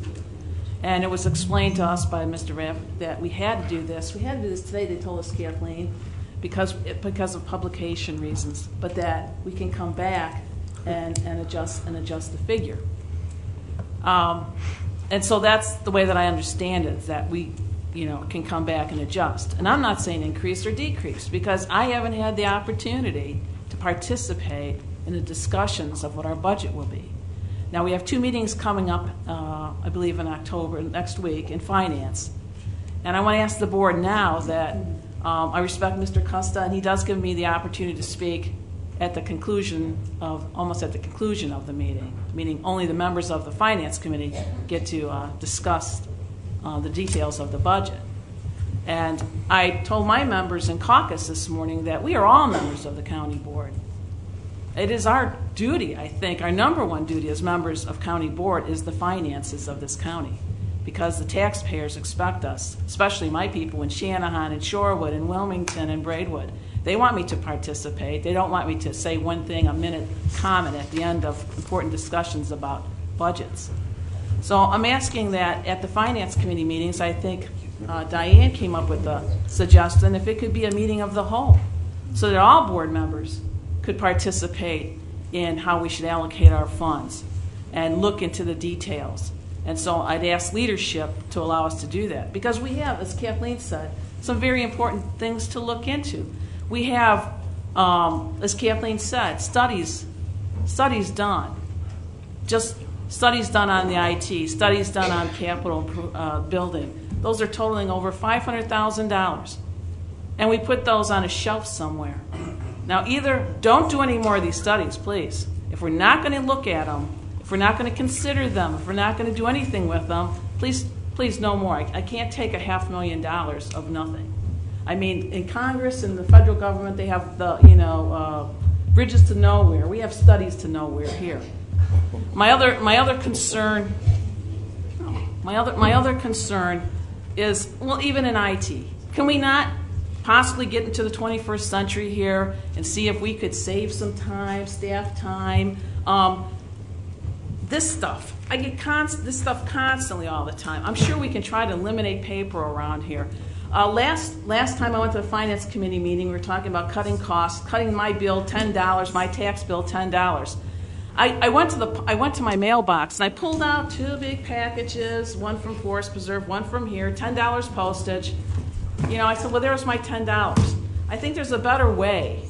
And it was explained to us by Mr. Raff that we had to do this. We had to do this today, they told us, Kathleen, because of publication reasons, but that we can come back and adjust the figure. And so that's the way that I understand it, that we can come back and adjust. And I'm not saying increase or decrease, because I haven't had the opportunity to participate in the discussions of what our budget will be. Now, we have 2 meetings coming up, I believe in October, next week, in Finance. And I want to ask the board now that I respect Mr. Costa, and he does give me the opportunity to speak at the conclusion of, almost at the conclusion of the meeting, meaning only the members of the Finance Committee get to discuss the details of the budget. And I told my members in caucus this morning that we are all members of the county board. It is our duty, I think, our number one duty as members of county board is the finances of this county, because the taxpayers expect us, especially my people in Shanahan and Shorewood and Wilmington and Braidwood. They want me to participate. They don't want me to say one thing, a minute comment at the end of important discussions about budgets. So I'm asking that at the Finance Committee meetings, I think Diane came up with the suggestion if it could be a meeting of the whole, so that all board members could participate in how we should allocate our funds and look into the details. And so I'd ask leadership to allow us to do that, because we have, as Kathleen said, some very important things to look into. We have, as Kathleen said, studies done, just studies done on the IT, studies done on capital building. Those are totaling over $500,000. And we put those on a shelf somewhere. Now, either don't do any more of these studies, please. If we're not going to look at them, if we're not going to consider them, if we're not going to do anything with them, please no more. I can't take $500,000 of nothing. I mean, in Congress and the federal government, they have the bridges to nowhere. We have studies to nowhere here. My other concern is, well, even in IT, can we not possibly get into the 21st century here and see if we could save some time, staff time? This stuff, I get this stuff constantly all the time. I'm sure we can try to eliminate paper around here. Last time I went to the Finance Committee meeting, we were talking about cutting costs, cutting my bill $10, my tax bill $10. I went to my mailbox and I pulled out 2 big packages, one from Forest Preserve, one from here, $10 postage. I said, well, there's my $10. I think there's a better way.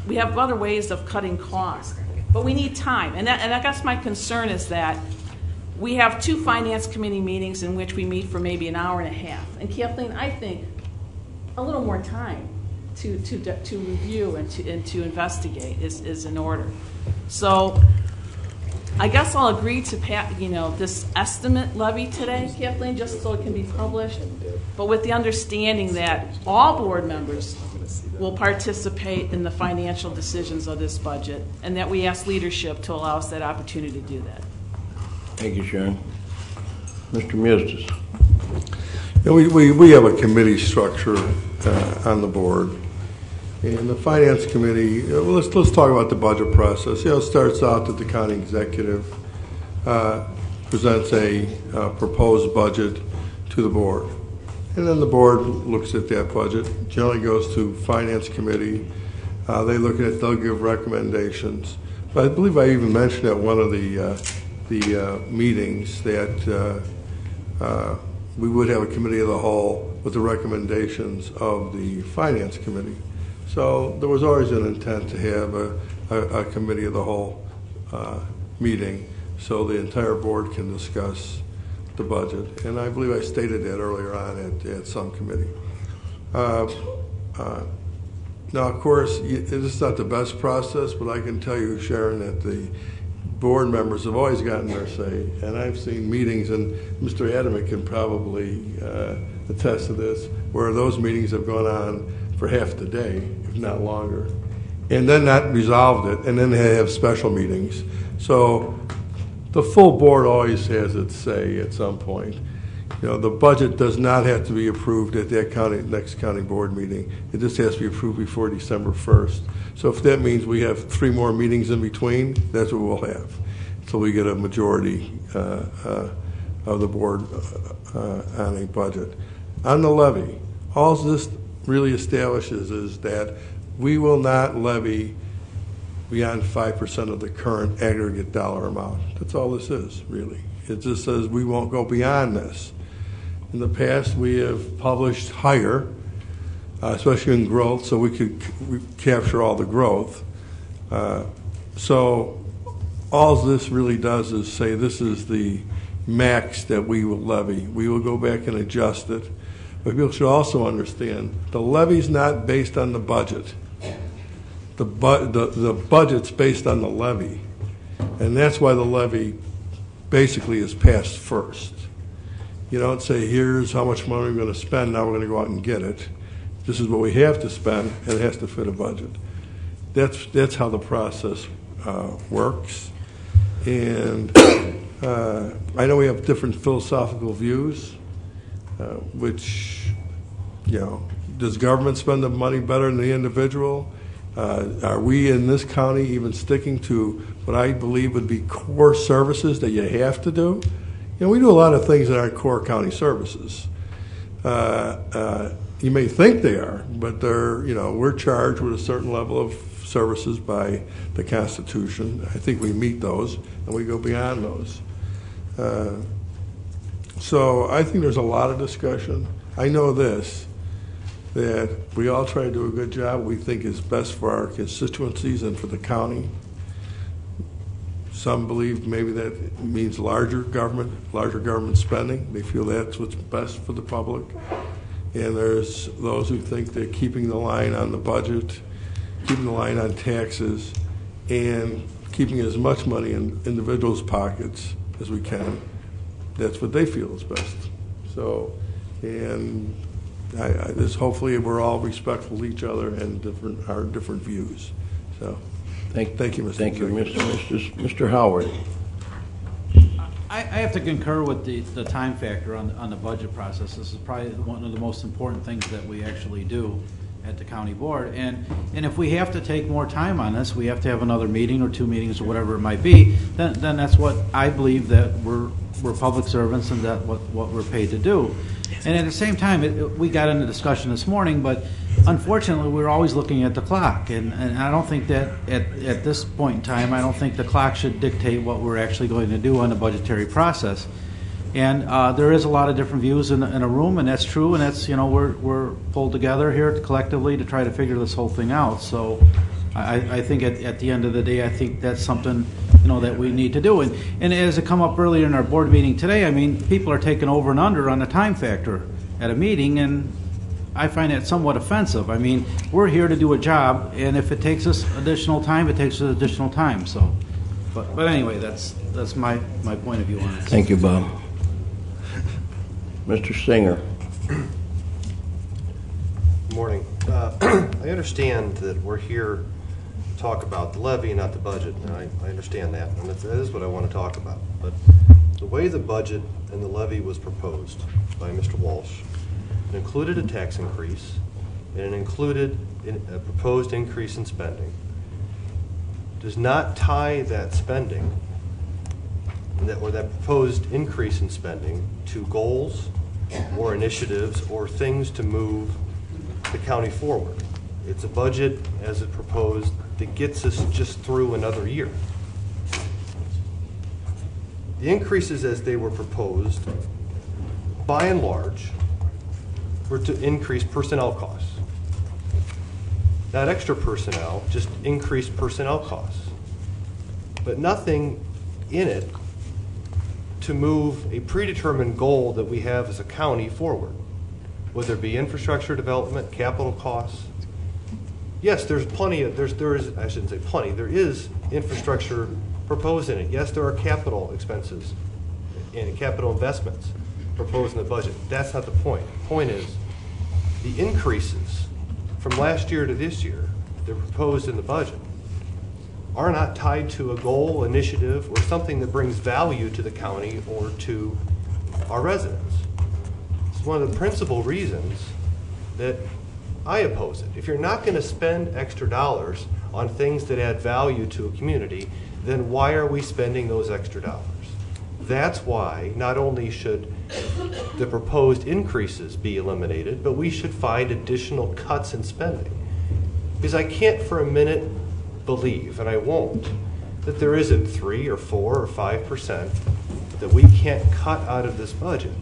We have other ways of cutting costs, but we need time. And I guess my concern is that we have 2 Finance Committee meetings in which we meet for maybe an hour and a half. And Kathleen, I think a little more time to review and to investigate is in order. So I guess I'll agree to this estimate levy today, Kathleen, just so it can be published, but with the understanding that all board members will participate in the financial decisions of this budget, and that we ask leadership to allow us that opportunity to do that. Thank you, Sharon. Mr. Mustis. We have a committee structure on the board. And the Finance Committee, let's talk about the budget process. It starts out that the county executive presents a proposed budget to the board. And then the board looks at that budget, generally goes to Finance Committee. They look at it, they'll give recommendations. But I believe I even mentioned at one of the meetings that we would have a committee of the whole with the recommendations of the Finance Committee. So there was always an intent to have a committee of the whole meeting so the entire board can discuss the budget. And I believe I stated that earlier on at some committee. Now, of course, this is not the best process, but I can tell you, Sharon, that the board members have always gotten their say. And I've seen meetings, and Mr. Adamick can probably attest to this, where those meetings have gone on for half the day, if not longer, and then not resolved it, and then they have special meetings. So the full board always has its say at some point. The budget does not have to be approved at that next county board meeting. It just has to be approved before December 1st. So if that means we have 3 more meetings in between, that's what we'll have. So we get a majority of the board on a budget. On the levy, all this really establishes is that we will not levy beyond 5% of the current aggregate dollar amount. That's all this is, really. It just says we won't go beyond this. In the past, we have published higher, especially in growth, so we could capture all the growth. So all this really does is say this is the max that we will levy. We will go back and adjust it. But people should also understand the levy's not based on the budget. The budget's based on the levy. And that's why the levy basically is passed first. You don't say, here's how much money we're going to spend, now we're going to go out and get it. This is what we have to spend, and it has to fit a budget. That's how the process works. And I know we have different philosophical views, which, does government spend the money better than the individual? Are we in this county even sticking to what I believe would be core services that you have to do? We do a lot of things that aren't core county services. You may think they are, but they're, we're charged with a certain level of services by the Constitution. I think we meet those, and we go beyond those. So I think there's a lot of discussion. I know this, that we all try to do a good job we think is best for our constituencies and for the county. Some believe maybe that means larger government spending. They feel that's what's best for the public. And there's those who think that keeping the line on the budget, keeping the line on taxes, and keeping as much money in individuals' pockets as we can, that's what they feel is best. So, and this, hopefully we're all respectful to each other and our different views. So, thank you, Mr. Thank you, Mr. Howard. I have to concur with the time factor on the budget process. This is probably one of the most important things that we actually do at the county board. And if we have to take more time on this, we have to have another meeting or 2 meetings or whatever it might be, then that's what I believe that we're public servants and that what we're paid to do. And at the same time, we got into discussion this morning, but unfortunately, we're always looking at the clock. And I don't think that at this point in time, I don't think the clock should dictate what we're actually going to do on the budgetary process. And there is a lot of different views in a room, and that's true. And that's, we're pulled together here collectively to try to figure this whole thing out. So I think at the end of the day, I think that's something that we need to do. And as it come up earlier in our board meeting today, I mean, people are taking over and under on the time factor at a meeting, and I find that somewhat offensive. I mean, we're here to do a job, and if it takes us additional time, it takes us additional time. So, but anyway, that's my point of view on it. Thank you, Bob. Mr. Singer. Good morning. I understand that we're here to talk about the levy, not the budget. And I understand that, and that is what I want to talk about. But the way the budget and the levy was proposed by Mr. Walsh, it included a tax increase, and it included a proposed increase in spending. Does not tie that spending, or that proposed increase in spending, to goals or initiatives or things to move the county forward. It's a budget as it proposed that gets us just through another year. The increases as they were proposed, by and large, were to increase personnel costs. Not extra personnel, just increased personnel costs. But nothing in it to move a predetermined goal that we have as a county forward, whether it be infrastructure development, capital costs. Yes, there's plenty of, there is, I shouldn't say plenty, there is infrastructure proposed in it. Yes, there are capital expenses and capital investments proposed in the budget. That's not the point. The point is the increases from last year to this year that are proposed in the budget are not tied to a goal, initiative, or something that brings value to the county or to our residents. It's one of the principal reasons that I oppose it. If you're not going to spend extra dollars on things that add value to a community, then why are we spending those extra dollars? That's why not only should the proposed increases be eliminated, but we should find additional cuts in spending. Because I can't for a minute believe, and I won't, that there isn't 3 or 4 or 5% that we can't cut out of this budget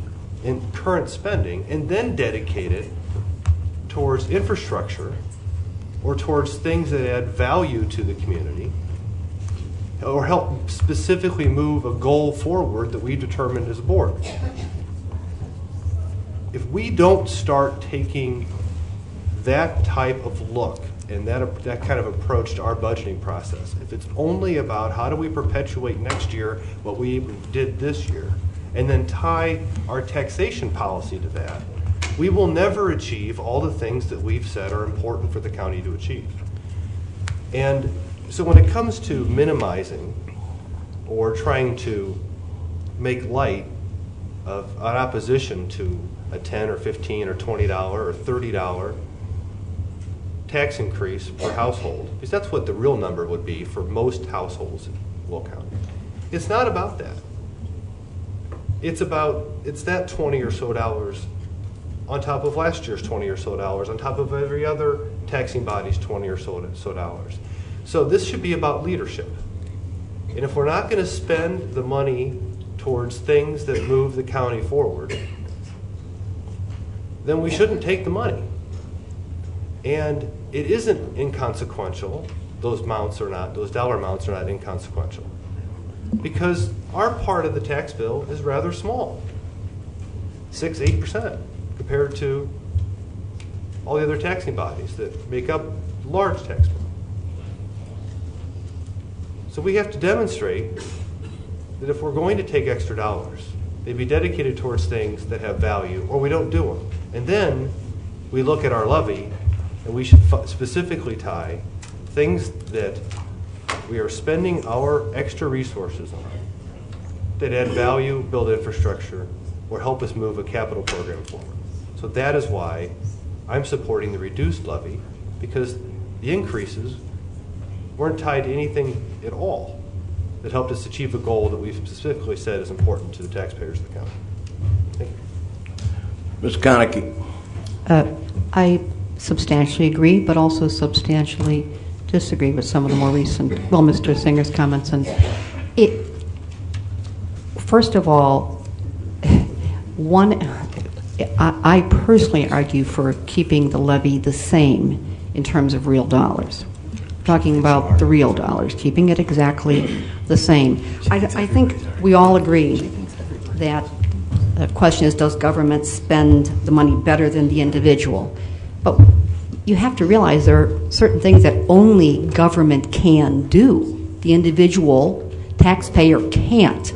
in current spending and then dedicate it towards infrastructure or towards things that add value to the community, or help specifically move a goal forward that we determined as a board. If we don't start taking that type of look and that kind of approach to our budgeting process, if it's only about how do we perpetuate next year what we did this year, and then tie our taxation policy to that, we will never achieve all the things that we've said are important for the county to achieve. And so when it comes to minimizing or trying to make light of an opposition to a $10 or $15 or $20 or $30 tax increase per household, because that's what the real number would be for most households in Will County. It's not about that. It's that $20 or so dollars on top of last year's $20 or so dollars, on top of every other taxing body's $20 or so dollars. So this should be about leadership. And if we're not going to spend the money towards things that move the county forward, then we shouldn't take the money. And it isn't inconsequential. Those dollar amounts are not inconsequential, because our part of the tax bill is rather small, 6-8%, compared to all the other taxing bodies that make up large tax bill. So we have to demonstrate that if we're going to take extra dollars, they'd be dedicated towards things that have value, or we don't do them. And then we look at our levy, and we should specifically tie things that we are spending our extra resources on that add value, build infrastructure, or help us move a capital program forward. So that is why I'm supporting the reduced levy, because the increases weren't tied to anything at all that helped us achieve a goal that we've specifically said is important to the taxpayers of the county. Thank you. Ms. Konecki. I substantially agree, but also substantially disagree with some of the more recent, Mr. Singer's comments. And first of all, I personally argue for keeping the levy the same in terms of real dollars. Talking about the real dollars, keeping it exactly the same. I think we all agree that the question is, does government spend the money better than the individual? But you have to realize there are certain things that only government can do. The individual taxpayer can't.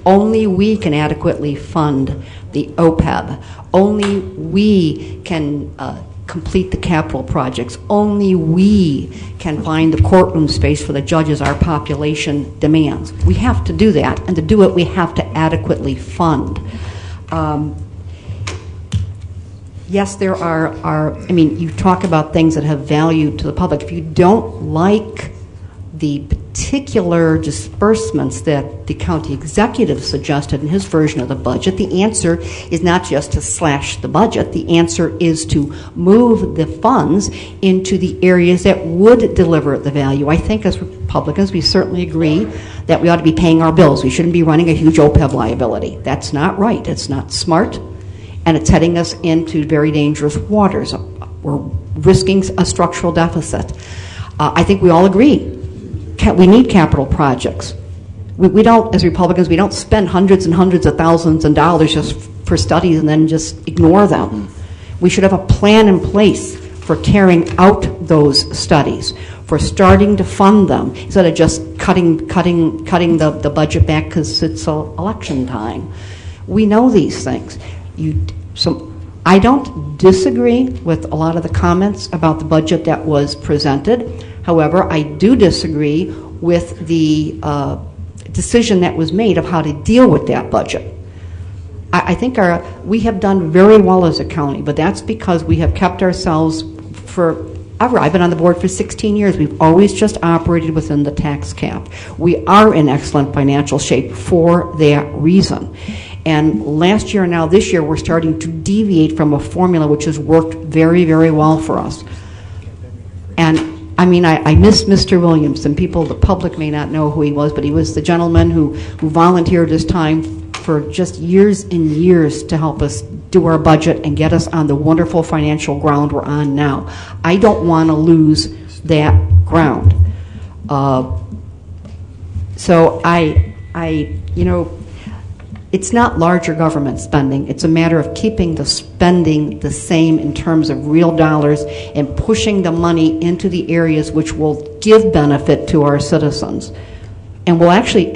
Only we can adequately fund the OPEB. Only we can complete the capital projects. Only we can find the courtroom space for the judges our population demands. We have to do that, and to do it we have to adequately fund. Yes, there are, you talk about things that have value to the public. If you don't like the particular disbursements that the county executive suggested in his version of the budget, the answer is not just to slash the budget. The answer is to move the funds into the areas that would deliver the value. I think as Republicans, we certainly agree that we ought to be paying our bills. We shouldn't be running a huge OPEB liability. That's not right. It's not smart, and it's heading us into very dangerous waters. We're risking a structural deficit. I think we all agree. We need capital projects. We don't, as Republicans, we don't spend hundreds and hundreds of thousands of dollars just for studies and then just ignore them. We should have a plan in place for carrying out those studies, for starting to fund them, instead of just cutting the budget back because it's election time. We know these things. So I don't disagree with a lot of the comments about the budget that was presented. However, I do disagree with the decision that was made of how to deal with that budget. I think we have done very well as a county, but that's because we have kept ourselves forever. I've been on the board for 16 years. We've always just operated within the tax cap. We are in excellent financial shape for that reason. And last year and now this year, we're starting to deviate from a formula which has worked very, very well for us. And I miss Mr. Williams, and the public may not know who he was, but he was the gentleman who volunteered his time for just years and years to help us do our budget and get us on the wonderful financial ground we're on now. I don't want to lose that ground. So it's not larger government spending. It's a matter of keeping the spending the same in terms of real dollars and pushing the money into the areas which will give benefit to our citizens, and will actually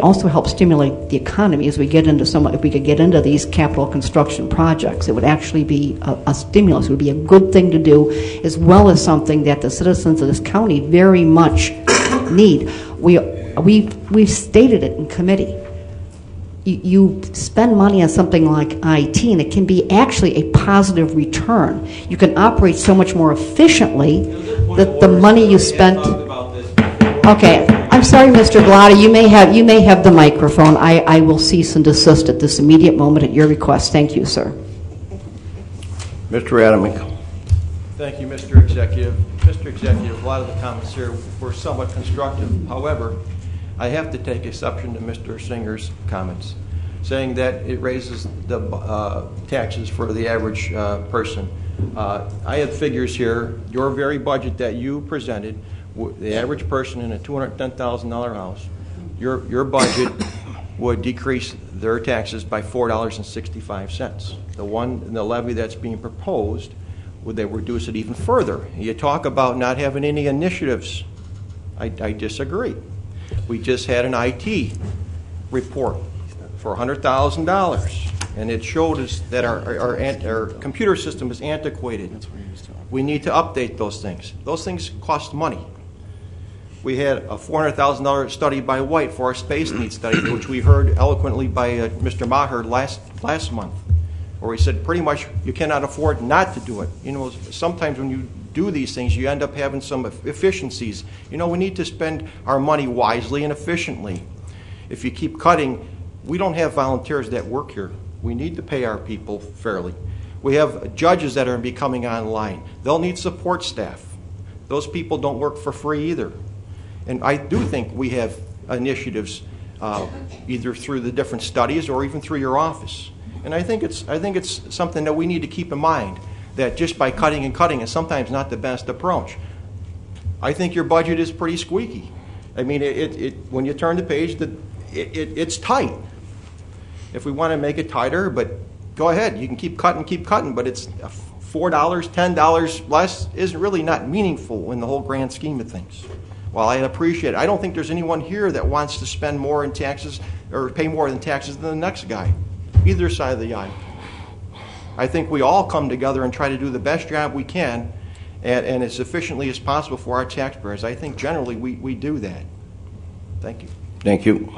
also help stimulate the economy as we get into if we could get into these capital construction projects. It would actually be a stimulus. It would be a good thing to do, as well as something that the citizens of this county very much need. We've stated it in committee. You spend money on something like IT, and it can be actually a positive return. You can operate so much more efficiently that the money you spent. Okay, I'm sorry, Mr. Galata. You may have the microphone. I will cease and desist at this immediate moment at your request. Thank you, sir. Mr. Adamick. Thank you, Mr. Executive. Mr. Executive, a lot of the comments here were somewhat constructive. However, I have to take exception to Mr. Singer's comments, saying that it raises the taxes for the average person. I have figures here. Your very budget that you presented, the average person in a $210,000 house, your budget would decrease their taxes by $4.65. The levy that's being proposed, would they reduce it even further? You talk about not having any initiatives. I disagree. We just had an IT report for $100,000, and it showed us that our computer system is antiquated. We need to update those things. Those things cost money. We had a $400,000 study by White for our space needs study, which we heard eloquently by Mr. Maher last month, where he said pretty much you cannot afford not to do it. You know, sometimes when you do these things, you end up having some efficiencies. You know, we need to spend our money wisely and efficiently. If you keep cutting, we don't have volunteers that work here. We need to pay our people fairly. We have judges that are becoming online. They'll need support staff. Those people don't work for free either. And I do think we have initiatives either through the different studies or even through your office. And I think it's something that we need to keep in mind, that just by cutting and cutting is sometimes not the best approach. I think your budget is pretty squeaky. I mean, when you turn the page, it's tight. If we want to make it tighter, but go ahead, you can keep cutting, but it's $4, $10 less is really not meaningful in the whole grand scheme of things. While I appreciate it, I don't think there's anyone here that wants to spend more in taxes or pay more in taxes than the next guy, either side of the aisle. I think we all come together and try to do the best job we can and as efficiently as possible for our taxpayers. I think generally we do that. Thank you. Thank you.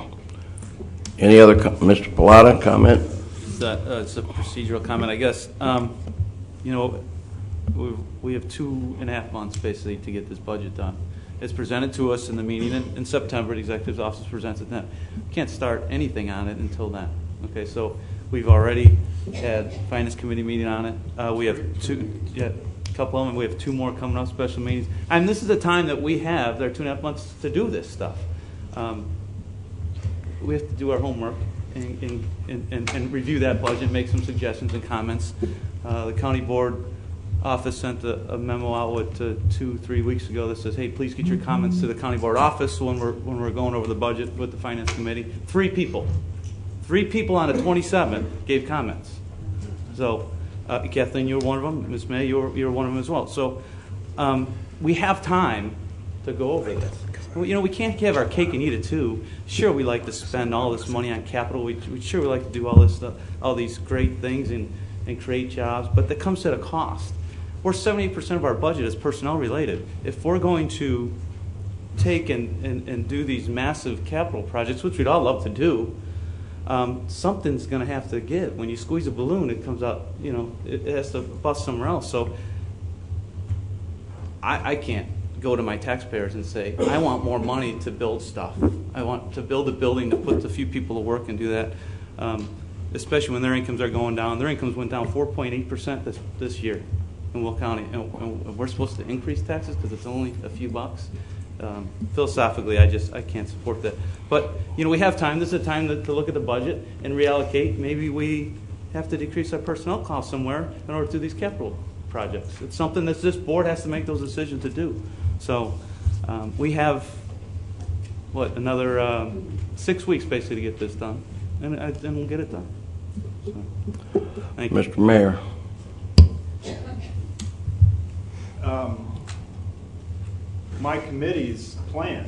Any other, Mr. Pallotta, comment? It's a procedural comment, I guess. You know, we have 2.5 months basically to get this budget done. It's presented to us in the meeting in September. The executive's office presents it then. We can't start anything on it until then. Okay, so we've already had finance committee meeting on it. We have a couple of them. We have 2 more coming up, special meetings. And this is the time that we have. There are 2.5 months to do this stuff. We have to do our homework and review that budget, make some suggestions and comments. The county board office sent a memo out 2-3 weeks ago that says, hey, please get your comments to the county board office when we're going over the budget with the finance committee. 3 people out of 27 gave comments. So Kathleen, you were one of them. Ms. May, you were one of them as well. So we have time to go over this. You know, we can't have our cake and eat it too. Sure, we like to spend all this money on capital. We like to do all this stuff, all these great things and create jobs, but that comes at a cost. We're 78% of our budget is personnel related. If we're going to take and do these massive capital projects, which we'd all love to do, something's going to have to give. When you squeeze a balloon, it comes out, you know, it has to bust somewhere else. So I can't go to my taxpayers and say, I want more money to build stuff. I want to build a building to put a few people to work and do that, especially when their incomes are going down. Their incomes went down 4.8% this year in Will County, and we're supposed to increase taxes because it's only a few bucks. Philosophically, I can't support that. But, we have time. This is a time to look at the budget and reallocate. Maybe we have to decrease our personnel costs somewhere in order to do these capital projects. It's something that this board has to make those decisions to do. So we have, another 6 weeks basically to get this done, and we'll get it done. So, thank you. Mr. Mayor. My committee's plan,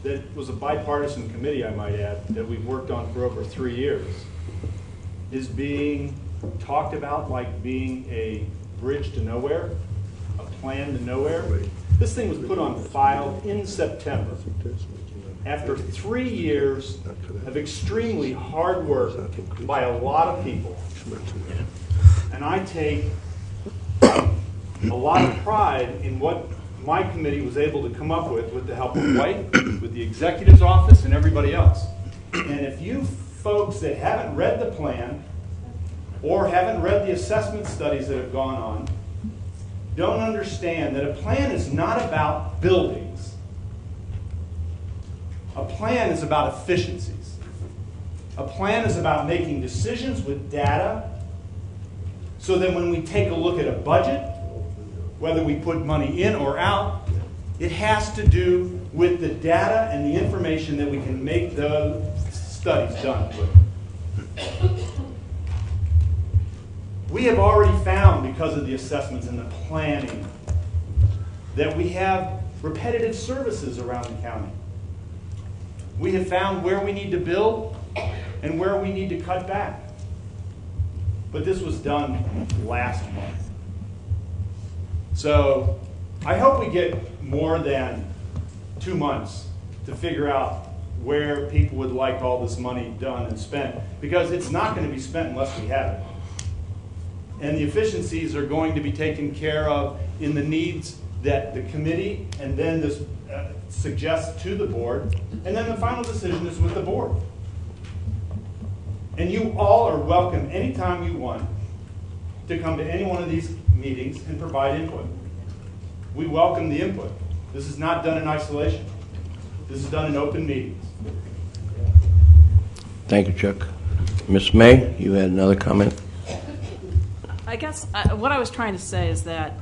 that was a bipartisan committee, I might add, that we've worked on for over 3 years, is being talked about like being a bridge to nowhere, a plan to nowhere. This thing was put on file in September after 3 years of extremely hard work by a lot of people. And I take a lot of pride in what my committee was able to come up with the help of White, with the executive's office, and everybody else. And if you folks that haven't read the plan or haven't read the assessment studies that have gone on, don't understand that a plan is not about buildings. A plan is about efficiencies. A plan is about making decisions with data so that when we take a look at a budget, whether we put money in or out, it has to do with the data and the information that we can make the studies done with. We have already found, because of the assessments and the planning, that we have repetitive services around the county. We have found where we need to build and where we need to cut back. But this was done last month. So I hope we get more than 2 months to figure out where people would like all this money done and spent, because it's not going to be spent unless we have it. And the efficiencies are going to be taken care of in the needs that the committee and then this suggests to the board, and then the final decision is with the board. And you all are welcome anytime you want to come to any one of these meetings and provide input. We welcome the input. This is not done in isolation. This is done in open meetings. Thank you, Chuck. Ms. May, you had another comment? I guess what I was trying to say is that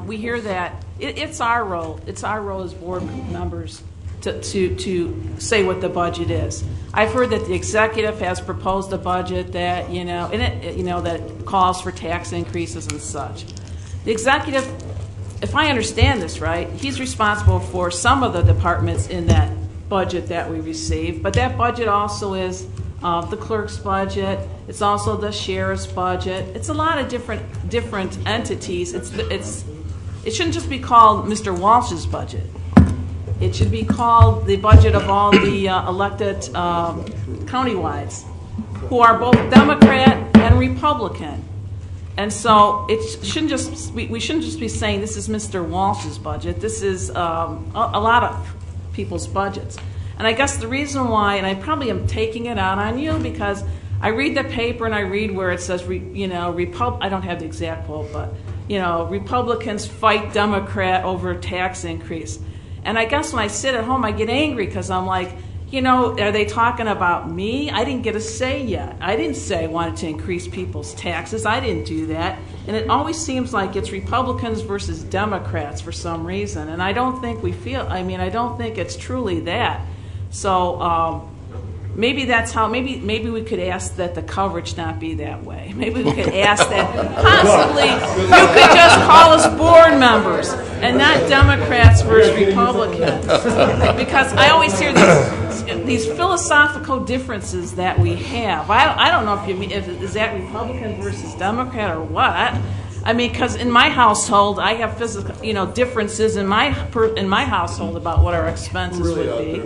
we hear that it's our role. It's our role as board members to say what the budget is. I've heard that the executive has proposed a budget that that calls for tax increases and such. The executive, if I understand this right, he's responsible for some of the departments in that budget that we receive, but that budget also is the clerk's budget. It's also the sheriff's budget. It's a lot of different entities. It shouldn't just be called Mr. Walsh's budget. It should be called the budget of all the elected countywides, who are both Democrat and Republican. And so it shouldn't just we shouldn't just be saying this is Mr. Walsh's budget. This is a lot of people's budgets. And I guess the reason why, and I probably am taking it out on you, because I read the paper and I read where it says, I don't have the exact quote, but, Republicans fight Democrat over tax increase. And I guess when I sit at home, I get angry because I'm like, are they talking about me? I didn't get a say yet. I didn't say I wanted to increase people's taxes. I didn't do that. And it always seems like it's Republicans versus Democrats for some reason. And I don't think I don't think it's truly that. So maybe that's how, maybe we could ask that the coverage not be that way. Maybe we could ask that possibly you could just call us board members and not Democrats versus Republicans. Because I always hear these philosophical differences that we have. I don't know is that Republican versus Democrat or what. Because in my household, I have physical, differences in my household about what our expenses would be.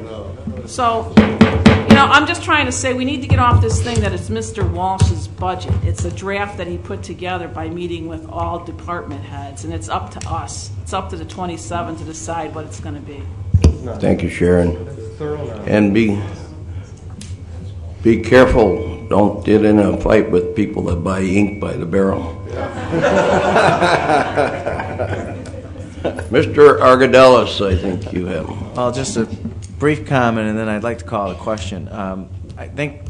So, I'm just trying to say we need to get off this thing that it's Mr. Walsh's budget. It's a draft that he put together by meeting with all department heads, and it's up to us. It's up to the 27 to decide what it's going to be. Thank you, Sharon. And be careful. Don't get in a fight with people that buy ink by the barrel. Mr. Argadelis, I think you have. Well, just a brief comment, and then I'd like to call a question. I think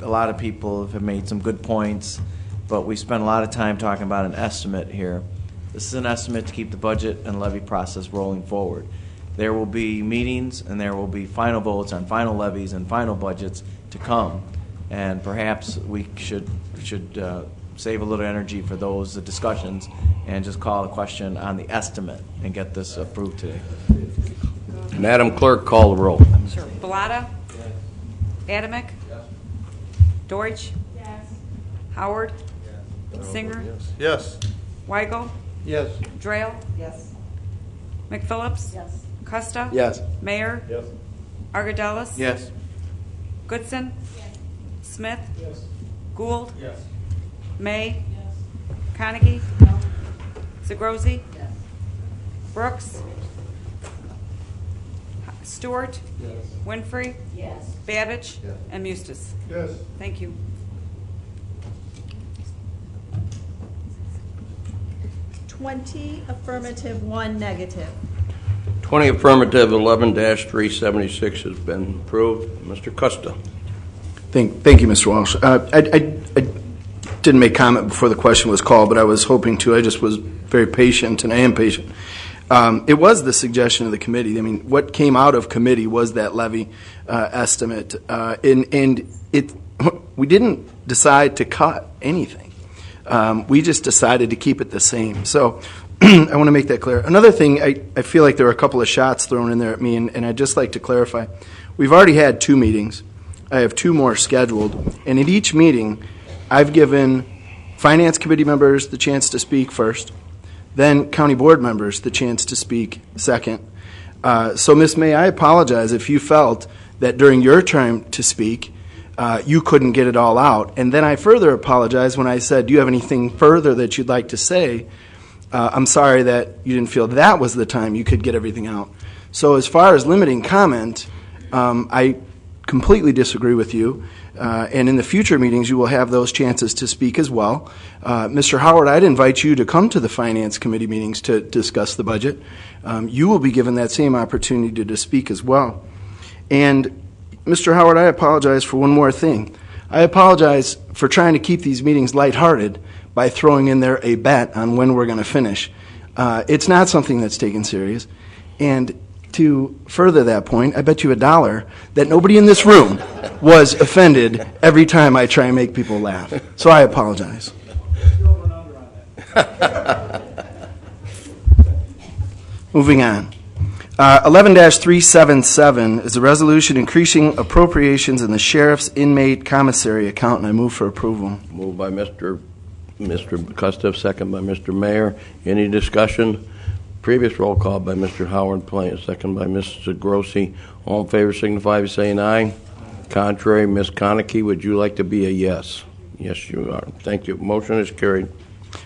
a lot of people have made some good points, but we spent a lot of time talking about an estimate here. This is an estimate to keep the budget and levy process rolling forward. There will be meetings, and there will be final votes on final levies and final budgets to come, and perhaps we should save a little energy for those discussions and just call a question on the estimate and get this approved today. Madam Clerk, call the roll. Sure. Bellotta? Adamick? Deutsch? Howard? Singer? Yes. Weigel? Yes. Drayle? McPhillips? Costa? Yes. Mayor? Argadelis? Yes. Goodson? Smith? Gould? May? Conagy? Zagrozi? Brooks? Stewart? Winfrey? Babich? And Mustis? Yes. Thank you. Affirmative, 1 negative. 20 affirmative, 11-376 has been approved. Mr. Costa. Thank you, Mr. Walsh. I didn't make comment before the question was called, but I was hoping to. I just was very patient, and I am patient. It was the suggestion of the committee. I mean, what came out of committee was that levy estimate, and we didn't decide to cut anything. We just decided to keep it the same. So I want to make that clear. Another thing, I feel like there were a couple of shots thrown in there at me, and I'd just like to clarify. We've already had 2 meetings. I have 2 more scheduled, and at each meeting, I've given Finance Committee members the chance to speak first, then County Board members the chance to speak second. So, Ms. May, I apologize if you felt that during your time to speak, you couldn't get it all out. And then I further apologize when I said, do you have anything further that you'd like to say? I'm sorry that you didn't feel that was the time you could get everything out. So as far as limiting comment, I completely disagree with you. And in the future meetings, you will have those chances to speak as well. Mr. Howard, I'd invite you to come to the Finance Committee meetings to discuss the budget. You will be given that same opportunity to speak as well. And Mr. Howard, I apologize for one more thing. I apologize for trying to keep these meetings lighthearted by throwing in there a bet on when we're going to finish. It's not something that's taken serious. And to further that point, I bet you $1 that nobody in this room was offended every time I try and make people laugh. So I apologize. Moving on. 11-377 is a resolution increasing appropriations in the Sheriff's Inmate Commissary account, and I move for approval. Moved by Mr. Costa, second by Mr. Mayor. Any discussion? Previous roll call by Mr. Howard, second by Mr. Grossi. All in favor signify by saying aye. Contrary, Ms. Konecki, would you like to be a yes? Yes, you are. Thank you. Motion is carried.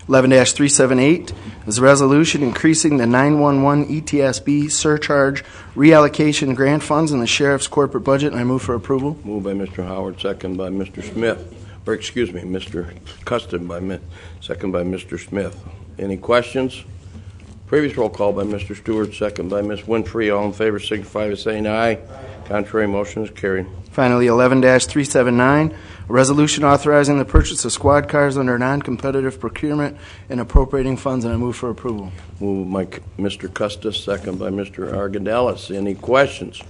11-378 is a resolution increasing the 911 ETSB surcharge reallocation grant funds in the Sheriff's corporate budget, and I move for approval. Moved by Mr. Howard, second by Mr. Smith. Or excuse me, Mr. Custom, second by Mr. Smith. Any questions? Previous roll call by Mr. Stewart, second by Ms. Winfrey. All in favor signify by saying aye. Contrary, motion is carried. Finally, 11-379, a resolution authorizing the purchase of squad cars under non-competitive procurement and appropriating funds, and I move for approval. Moved by Mr. Custis, second by Mr. Argadelis. Any questions?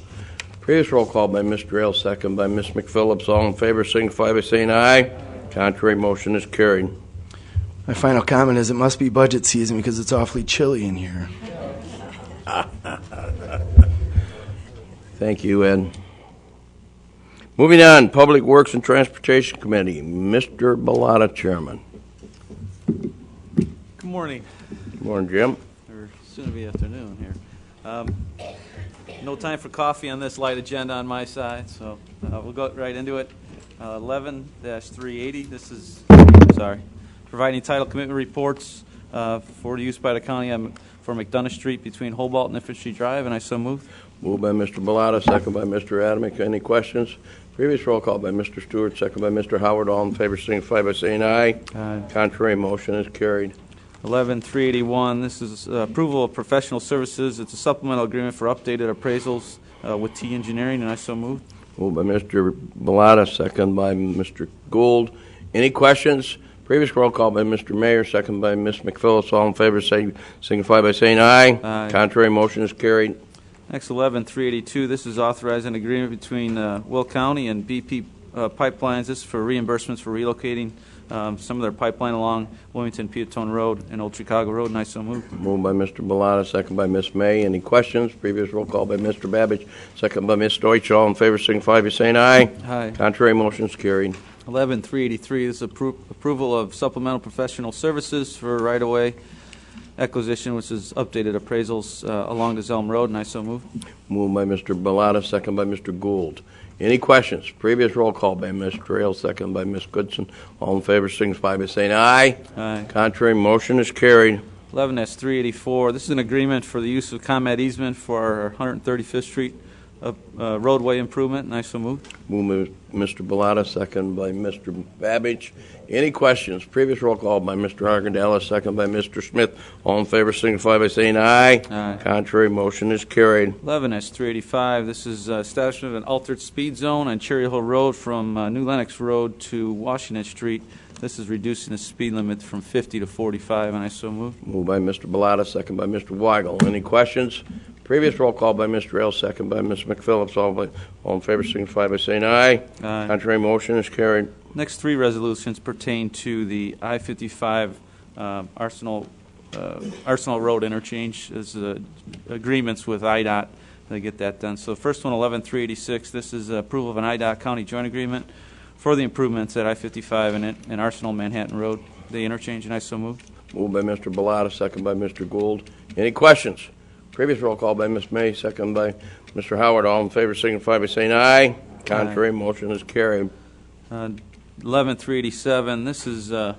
Previous roll call by Mr. Ale, second by Ms. McPhillips. All in favor signify by saying aye. Contrary, motion is carried. My final comment is it must be budget season because it's awfully chilly in here. Thank you, Ed. Moving on, Public Works and Transportation Committee. Mr. Bellotta, Chairman. Good morning. Good morning, Jim. Or soon to be afternoon here. No time for coffee on this light agenda on my side, so we'll go right into it. 11-380. This is, providing title commitment reports for use by the county for McDonough Street between Hobart and Infantry Drive, and I so move. Moved by Mr. Bellotta, second by Mr. Adamick. Any questions? Previous roll call by Mr. Stewart, second by Mr. Howard. All in favor signify by saying aye. Aye. Contrary, motion is carried. 11-381, this is approval of professional services. It's a supplemental agreement for updated appraisals with T Engineering, and I so move. Moved by Mr. Bellotta, second by Mr. Gould. Any questions? Previous roll call by Mr. Mayor, second by Ms. McPhillips. All in favor signify by saying aye. Aye. Contrary, motion is carried. Next, 11-382, this is authorizing an agreement between Will County and BP Pipelines. This is for reimbursements for relocating some of their pipeline along Wilmington-Peatone Road and Old Chicago Road, and I so move. Moved by Mr. Bellotta, second by Ms. May. Any questions? Previous roll call by Mr. Babbage, second by Ms. Deutsch. All in favor signify by saying aye. Aye. Contrary, motion is carried. 11-383, this is approval of supplemental professional services for right-of-way acquisition, which is updated appraisals along the Zelm Road, and I so move. Moved by Mr. Bellotta, second by Mr. Gould. Any questions? Previous roll call by Ms. Trail, second by Ms. Goodson. All in favor signify by saying aye. Aye. Contrary, motion is carried. 11-384, this is an agreement for the use of ComEd easement for our 135th Street roadway improvement, and I so move. Moved by Mr. Bellotta, second by Mr. Babbage. Any questions? Previous roll call by Mr. Argandella, second by Mr. Smith. All in favor signify by saying aye. Aye. Contrary, motion is carried. 11-385, this is establishment of an altered speed zone on Cherry Hill Road from New Lenox Road to Washington Street. This is reducing the speed limit from 50 to 45, and I so move. Moved by Mr. Bellotta, second by Mr. Weigel. Any questions? Previous roll call by Mr. Ailes, second by Ms. McPhillips. All in favor signify by saying aye. Aye. Contrary, motion is carried. Next three resolutions pertain to the I-55 Arsenal Road interchange. There's agreements with IDOT to get that done. So first one, 11-386, this is approval of an IDOT County joint agreement for the improvements at I-55 and Arsenal Manhattan Road, the interchange, and I so move. Moved by Mr. Bellotta, second by Mr. Gould. Any questions? Previous roll call by Ms. May, second by Mr. Howard. All in favor signify by saying aye. Contrary, motion is carried. 11-387, this is an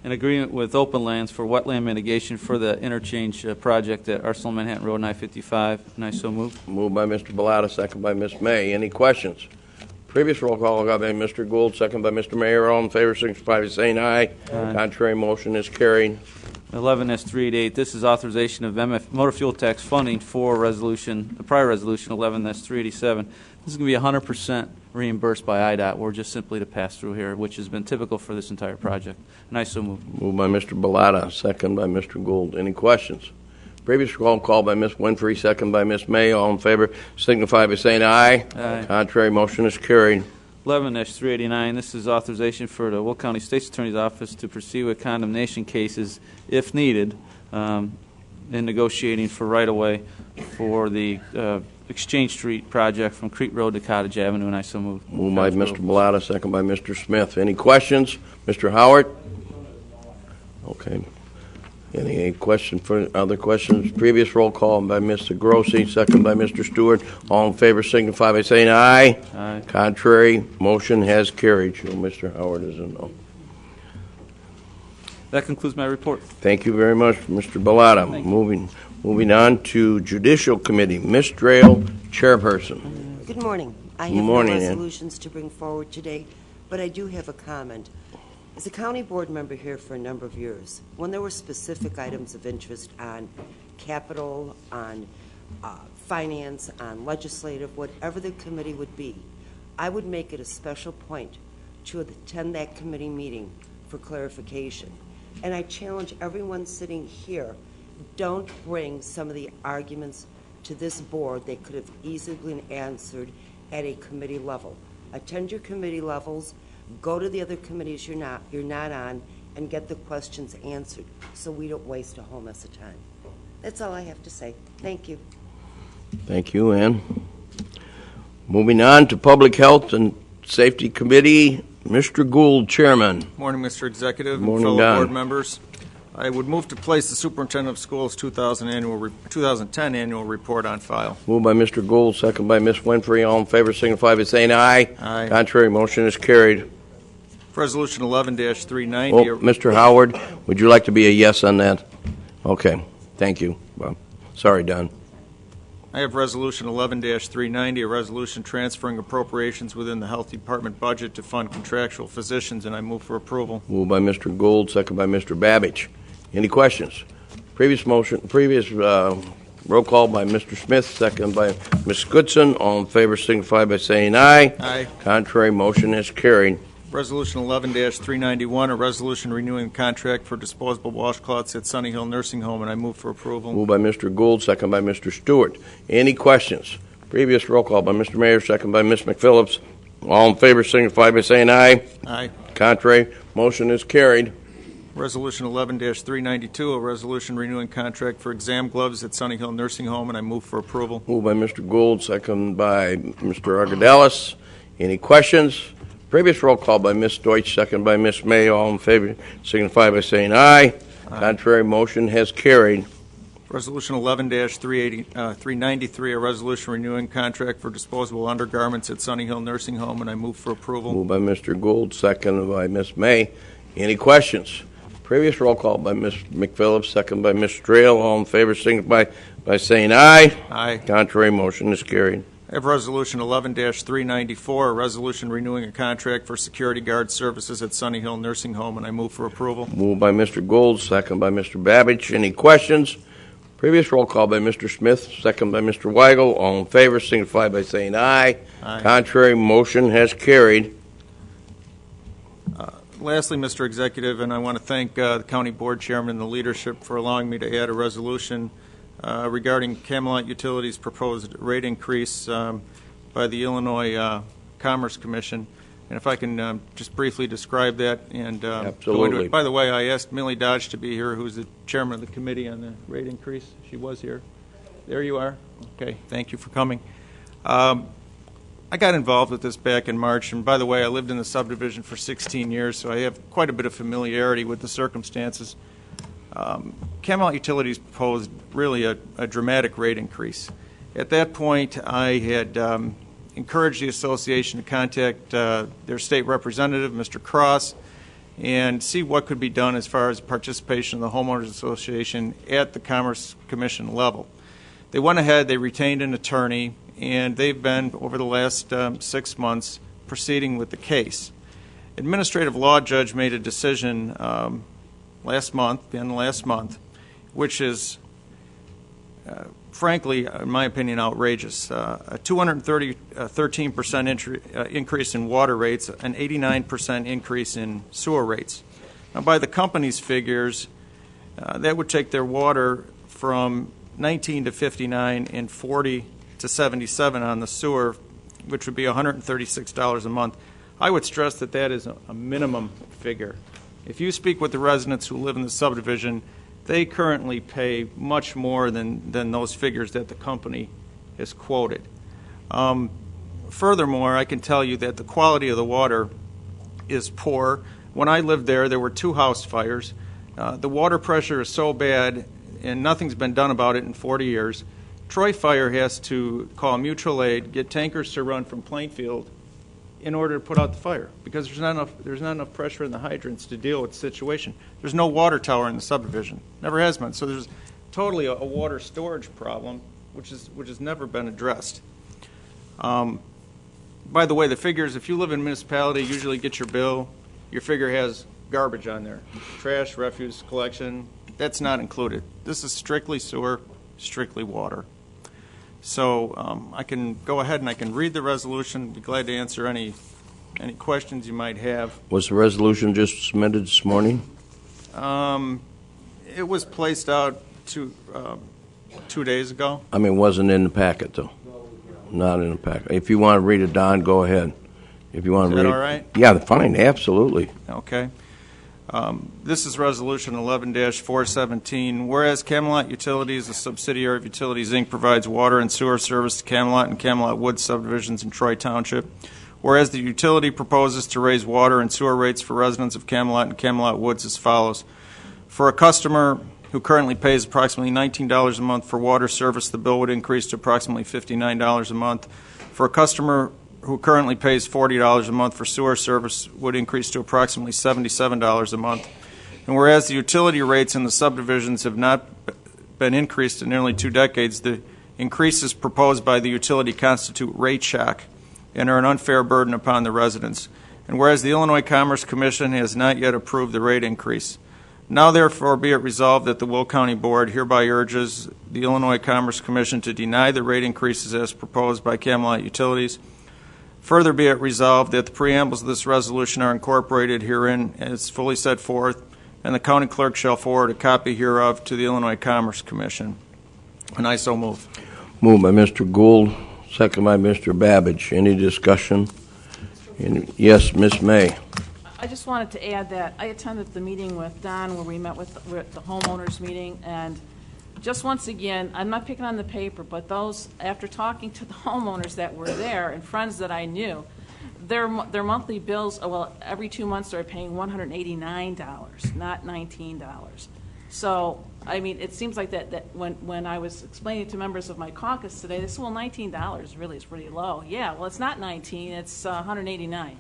agreement with Open Lands for wetland mitigation for the interchange project at Arsenal Manhattan Road and I-55, and I so move. Moved by Mr. Bellotta, second by Ms. May. Any questions? Previous roll call by Mr. Gould, second by Mr. Mayor. All in favor signify by saying aye. Aye. Contrary, motion is carried. 11-388, this is authorization of motor fuel tax funding for the prior resolution, 11-387. This is going to be 100% reimbursed by IDOT. We're just simply to pass through here, which has been typical for this entire project. And I so move. Moved by Mr. Bellotta, second by Mr. Gould. Any questions? Previous roll call by Ms. Winfrey, second by Ms. May. All in favor signify by saying aye. Aye. Contrary, motion is carried. 11-389, this is authorization for the Will County State's Attorney's Office to proceed with condemnation cases, if needed, in negotiating for right-of-way for the Exchange Street project from Creek Road to Cottage Avenue, and I so move. Moved by Mr. Bellotta, second by Mr. Smith. Any questions? Mr. Howard? Okay. Any other questions? Previous roll call by Mr. Grossi, second by Mr. Stewart. All in favor signify by saying aye. Aye. Contrary, motion has carried. Show Mr. Howard is a no. That concludes my report. Thank you very much, Mr. Bellotta. Moving on to Judicial Committee. Ms. Trail, Chairperson. Good morning. I Good have morning, no Ann. resolutions to bring forward today, but I do have a comment. As a county board member here for a number of years, when there were specific items of interest on capital, on finance, on legislative, whatever the committee would be, I would make it a special point to attend that committee meeting for clarification. And I challenge everyone sitting here, don't bring some of the arguments to this board that could have easily been answered at a committee level. Attend your committee levels, go to the other committees you're not on, and get the questions answered so we don't waste a whole mess of time. That's all I have to say. Thank you. Thank you, Ann. Moving on to Public Health and Safety Committee, Mr. Gould, Chairman. Morning, Mr. Executive Morning, and fellow Don. board members. I would move to place the Superintendent of Schools 2010 annual report on file. Moved by Mr. Gould, second by Ms. Winfrey. All in favor signify by saying aye. Aye. Contrary, motion is carried. Resolution 11-390. Oh, Mr. Howard, would you like to be a yes on that? Okay, thank you. Well, sorry, Don. I have Resolution 11-390, a resolution transferring appropriations within the Health Department budget to fund contractual physicians, and I move for approval. Moved by Mr. Gould, second by Mr. Babbage. Any questions? Previous roll call by Mr. Smith, second by Ms. Goodson. All in favor signify by saying aye. Aye. Contrary, motion is carried. Resolution 11-391, a resolution renewing the contract for disposable washcloths at Sunny Hill Nursing Home, and I move for approval. Moved by Mr. Gould, second by Mr. Stewart. Any questions? Previous roll call by Mr. Mayor, second by Ms. McPhillips. All in favor signify by saying aye. Aye. Contrary, motion is carried. Resolution 11-392, a resolution renewing contract for exam gloves at Sunny Hill Nursing Home, and I move for approval. Moved by Mr. Gould, second by Mr. Argadelis. Any questions? Previous roll call by Ms. Deutsch, second by Ms. May. All in favor signify by saying aye. Contrary, motion has carried. Resolution 11-393, a resolution renewing contract for disposable undergarments at Sunny Hill Nursing Home, and I move for approval. Moved by Mr. Gould, second by Ms. May. Any questions? Previous roll call by Ms. McPhillips, second by Ms. Strahl. All in favor signify by saying aye. Aye. Contrary, motion is carried. I have Resolution 11-394, a resolution renewing a contract for security guard services at Sunny Hill Nursing Home, and I move for approval. Moved by Mr. Gould, second by Mr. Babbage. Any questions? Previous roll call by Mr. Smith, second by Mr. Weigel. All in favor signify by saying aye. Aye. Contrary, motion has carried. Lastly, Mr. Executive, and I want to thank the County Board Chairman and the leadership for allowing me to add a resolution regarding Camelot Utilities' proposed rate increase by the Illinois Commerce Commission. And if I can just briefly describe that and go into Absolutely. it. By the way, I asked Millie Dodge to be here, who's the chairman of the committee on the rate increase. She was here. There you are. Okay, thank you for coming. I got involved with this back in March, and by the way, I lived in the subdivision for 16 years, so I have quite a bit of familiarity with the circumstances. Camelot Utilities proposed really a dramatic rate increase. At that point, I had encouraged the association to contact their state representative, Mr. Cross, and see what could be done as far as participation in the Homeowners Association at the Commerce Commission level. They went ahead, they retained an attorney, and they've been, over the last 6 months, proceeding with the case. Administrative law judge made a decision last month, which is, frankly, in my opinion, outrageous. A 213% increase in water rates, an 89% increase in sewer rates. Now, by the company's figures, that would take their water from 19 to 59 and 40 to 77 on the sewer, which would be $136 a month. I would stress that that is a minimum figure. If you speak with the residents who live in the subdivision, they currently pay much more than those figures that the company has quoted. Furthermore, I can tell you that the quality of the water is poor. When I lived there, there were 2 house fires. The water pressure is so bad, and nothing's been done about it in 40 years. Troy Fire has to call mutual aid, get tankers to run from Plainfield in order to put out the fire because there's not enough pressure in the hydrants to deal with the situation. There's no water tower in the subdivision, never has been. So there's totally a water storage problem, which has never been addressed. By the way, the figures, if you live in a municipality, you usually get your bill. Your figure has garbage on there, trash, refuse collection. That's not included. This is strictly sewer, strictly water. So I can go ahead and I can read the resolution. Be glad to answer any questions you might have. Was the resolution just submitted this morning? It was placed out 2 days ago. I mean, it wasn't in the packet, though. Not in the packet. If you want to read it, Don, go ahead. If you want to read Is it. that all right? Yeah, fine, absolutely. Okay. This is Resolution 11-417. Whereas Camelot Utilities, a subsidiary of Utilities, Inc., provides water and sewer service to Camelot and Camelot Woods subdivisions in Troy Township. Whereas the utility proposes to raise water and sewer rates for residents of Camelot and Camelot Woods as follows. For a customer who currently pays approximately $19 a month for water service, the bill would increase to approximately $59 a month. For a customer who currently pays $40 a month for sewer service would increase to approximately $77 a month. And whereas the utility rates in the subdivisions have not been increased in nearly 2 decades, the increases proposed by the utility constitute rate shock and are an unfair burden upon the residents. And whereas the Illinois Commerce Commission has not yet approved the rate increase, Now therefore be it resolved that the Will County Board hereby urges the Illinois Commerce Commission to deny the rate increases as proposed by Camelot Utilities. Further be it resolved that the preambles of this resolution are incorporated herein as fully set forth, and the county clerk shall forward a copy hereof to the Illinois Commerce Commission. And I so move. Moved by Mr. Gould, second by Mr. Babbage. Any discussion? Yes, Ms. May. I just wanted to add that I attended the meeting with Don where we met with the homeowners meeting, and just once again, I'm not picking on the paper, but those, after talking to the homeowners that were there and friends that I knew, their monthly bills, well, every 2 months they're paying $189, not $19. So, I mean, it seems like that when I was explaining to members of my caucus today, they said, well, $19 really is pretty low. Yeah, well, it's not 19, it's 189.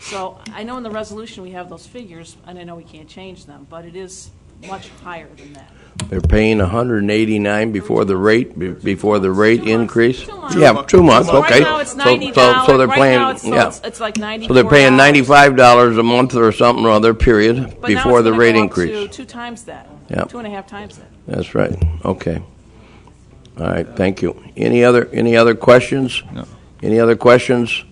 So I know in the resolution we have those figures, and I know we can't change them, but it is much higher than that. They're paying 189 before the rate increase. 2 months. Yeah, 2 months. So okay. Right now it's $90. So they're right paying. now it's like $94. So they're paying $95 a month or something or other period But before the now it's rate gonna go up increase. to 2 times that. Yeah. 2.5 times that. That's right. Okay. All right. Thank you. Any other questions? No. Any other questions?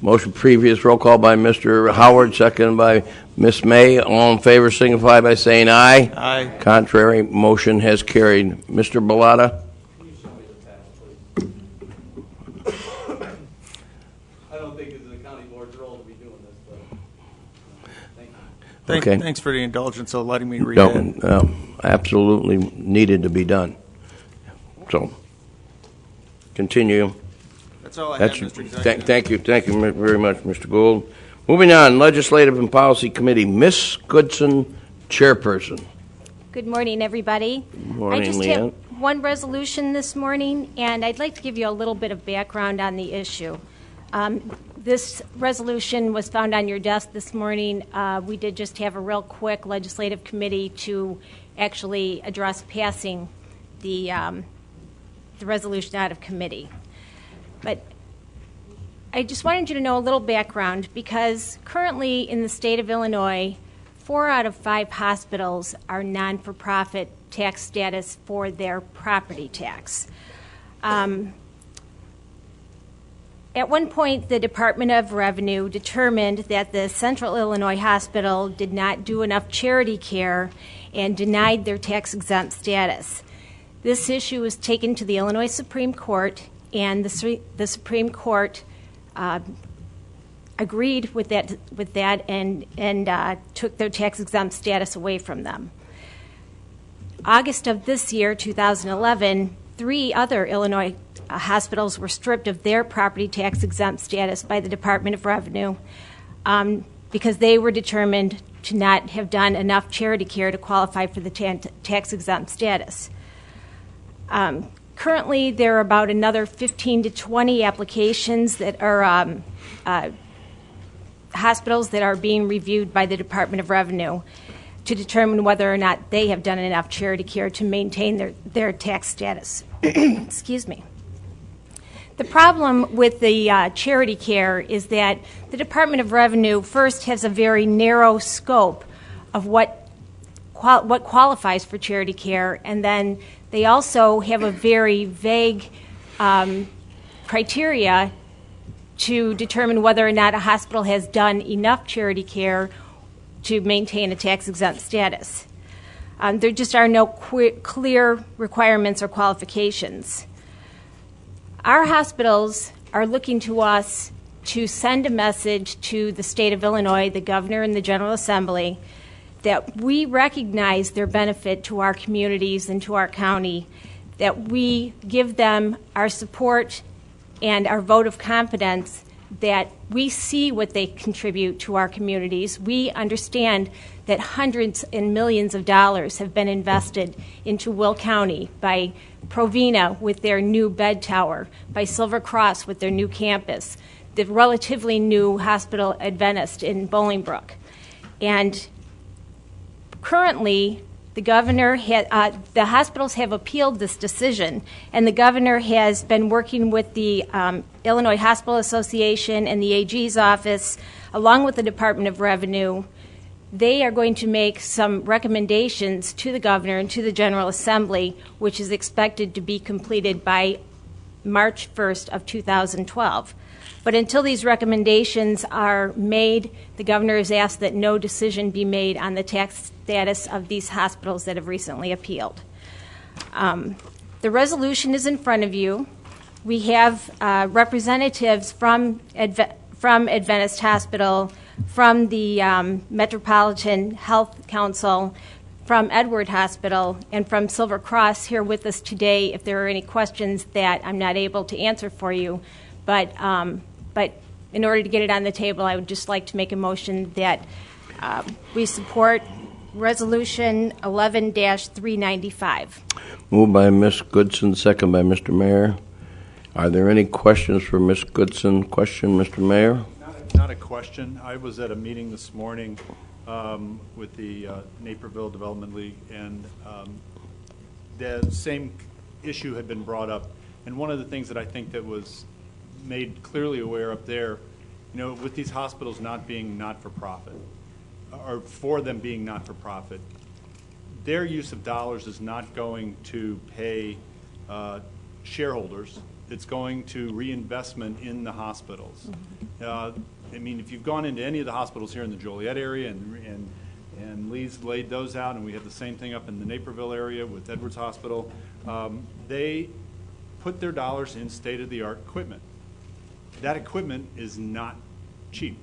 Motion previous roll call by Mr. Howard, second by Ms. May. All in favor signify by saying aye. Aye. Contrary, motion has carried. Mr. Bellotta? I don't think it's the county board's role to be doing this, but thank you. Okay. Thanks for the indulgence of letting me read that. No, absolutely needed to be done. So, continue. That's all I have, Mr. Executive. Thank you very much, Mr. Gould. Moving on, Legislative and Policy Committee, Ms. Goodson, Chairperson. Good morning, everybody. Good morning, I just Leanne. have one resolution this morning, and I'd like to give you a little bit of background on the issue. This resolution was found on your desk this morning. We did just have a real quick legislative committee to actually address passing the resolution out of committee. But I just wanted you to know a little background because currently in the state of Illinois, 4 out of 5 hospitals are non-for-profit tax status for their property tax. At one point, the Department of Revenue determined that the Central Illinois Hospital did not do enough charity care and denied their tax-exempt status. This issue was taken to the Illinois Supreme Court, and the Supreme Court agreed with that and took their tax-exempt status away from them. August of this year, 2011, 3 other Illinois hospitals were stripped of their property tax-exempt status by the Department of Revenue because they were determined to not have done enough charity care to qualify for the tax-exempt status. Currently, there are about another 15 to 20 applications that are hospitals that are being reviewed by the Department of Revenue to determine whether or not they have done enough charity care to maintain their tax status. Excuse me. The problem with the charity care is that the Department of Revenue first has a very narrow scope of what qualifies for charity care, and then they also have a very vague criteria to determine whether or not a hospital has done enough charity care to maintain a tax-exempt status. There just are no clear requirements or qualifications. Our hospitals are looking to us to send a message to the state of Illinois, the governor and the General Assembly, that we recognize their benefit to our communities and to our county, that we give them our support and our vote of confidence, that we see what they contribute to our communities. We understand that hundreds and millions of dollars have been invested into Will County by Provena with their new bed tower, by Silver Cross with their new campus, the relatively new hospital Adventist in Bolingbrook. And currently, the hospitals have appealed this decision, and the governor has been working with the Illinois Hospital Association and the AG's office, along with the Department of Revenue. they are going to make some recommendations to the governor and to the General Assembly, which is expected to be completed by March 1st of 2012. But until these recommendations are made, the governor has asked that no decision be made on the tax status of these hospitals that have recently appealed. The resolution is in front of you. We have representatives from Adventist Hospital, from the Metropolitan Health Council, from Edward Hospital, and from Silver Cross here with us today if there are any questions that I'm not able to answer for you. But in order to get it on the table, I would just like to make a motion that we support Resolution 11-395. Moved by Ms. Goodson, second by Mr. Mayor. Are there any questions for Ms. Goodson? Question, Mr. Mayor? Not a question. I was at a meeting this morning with the Naperville Development League, and the same issue had been brought up. And one of the things that I think that was made clearly aware up there, with these hospitals not being not-for-profit, or for them being not-for-profit, their use of dollars is not going to pay shareholders. It's going to reinvestment in the hospitals. If you've gone into any of the hospitals here in the Joliet area, and Lee's laid those out, and we have the same thing up in the Naperville area with Edwards Hospital, they put their dollars in state-of-the-art equipment. That equipment is not cheap.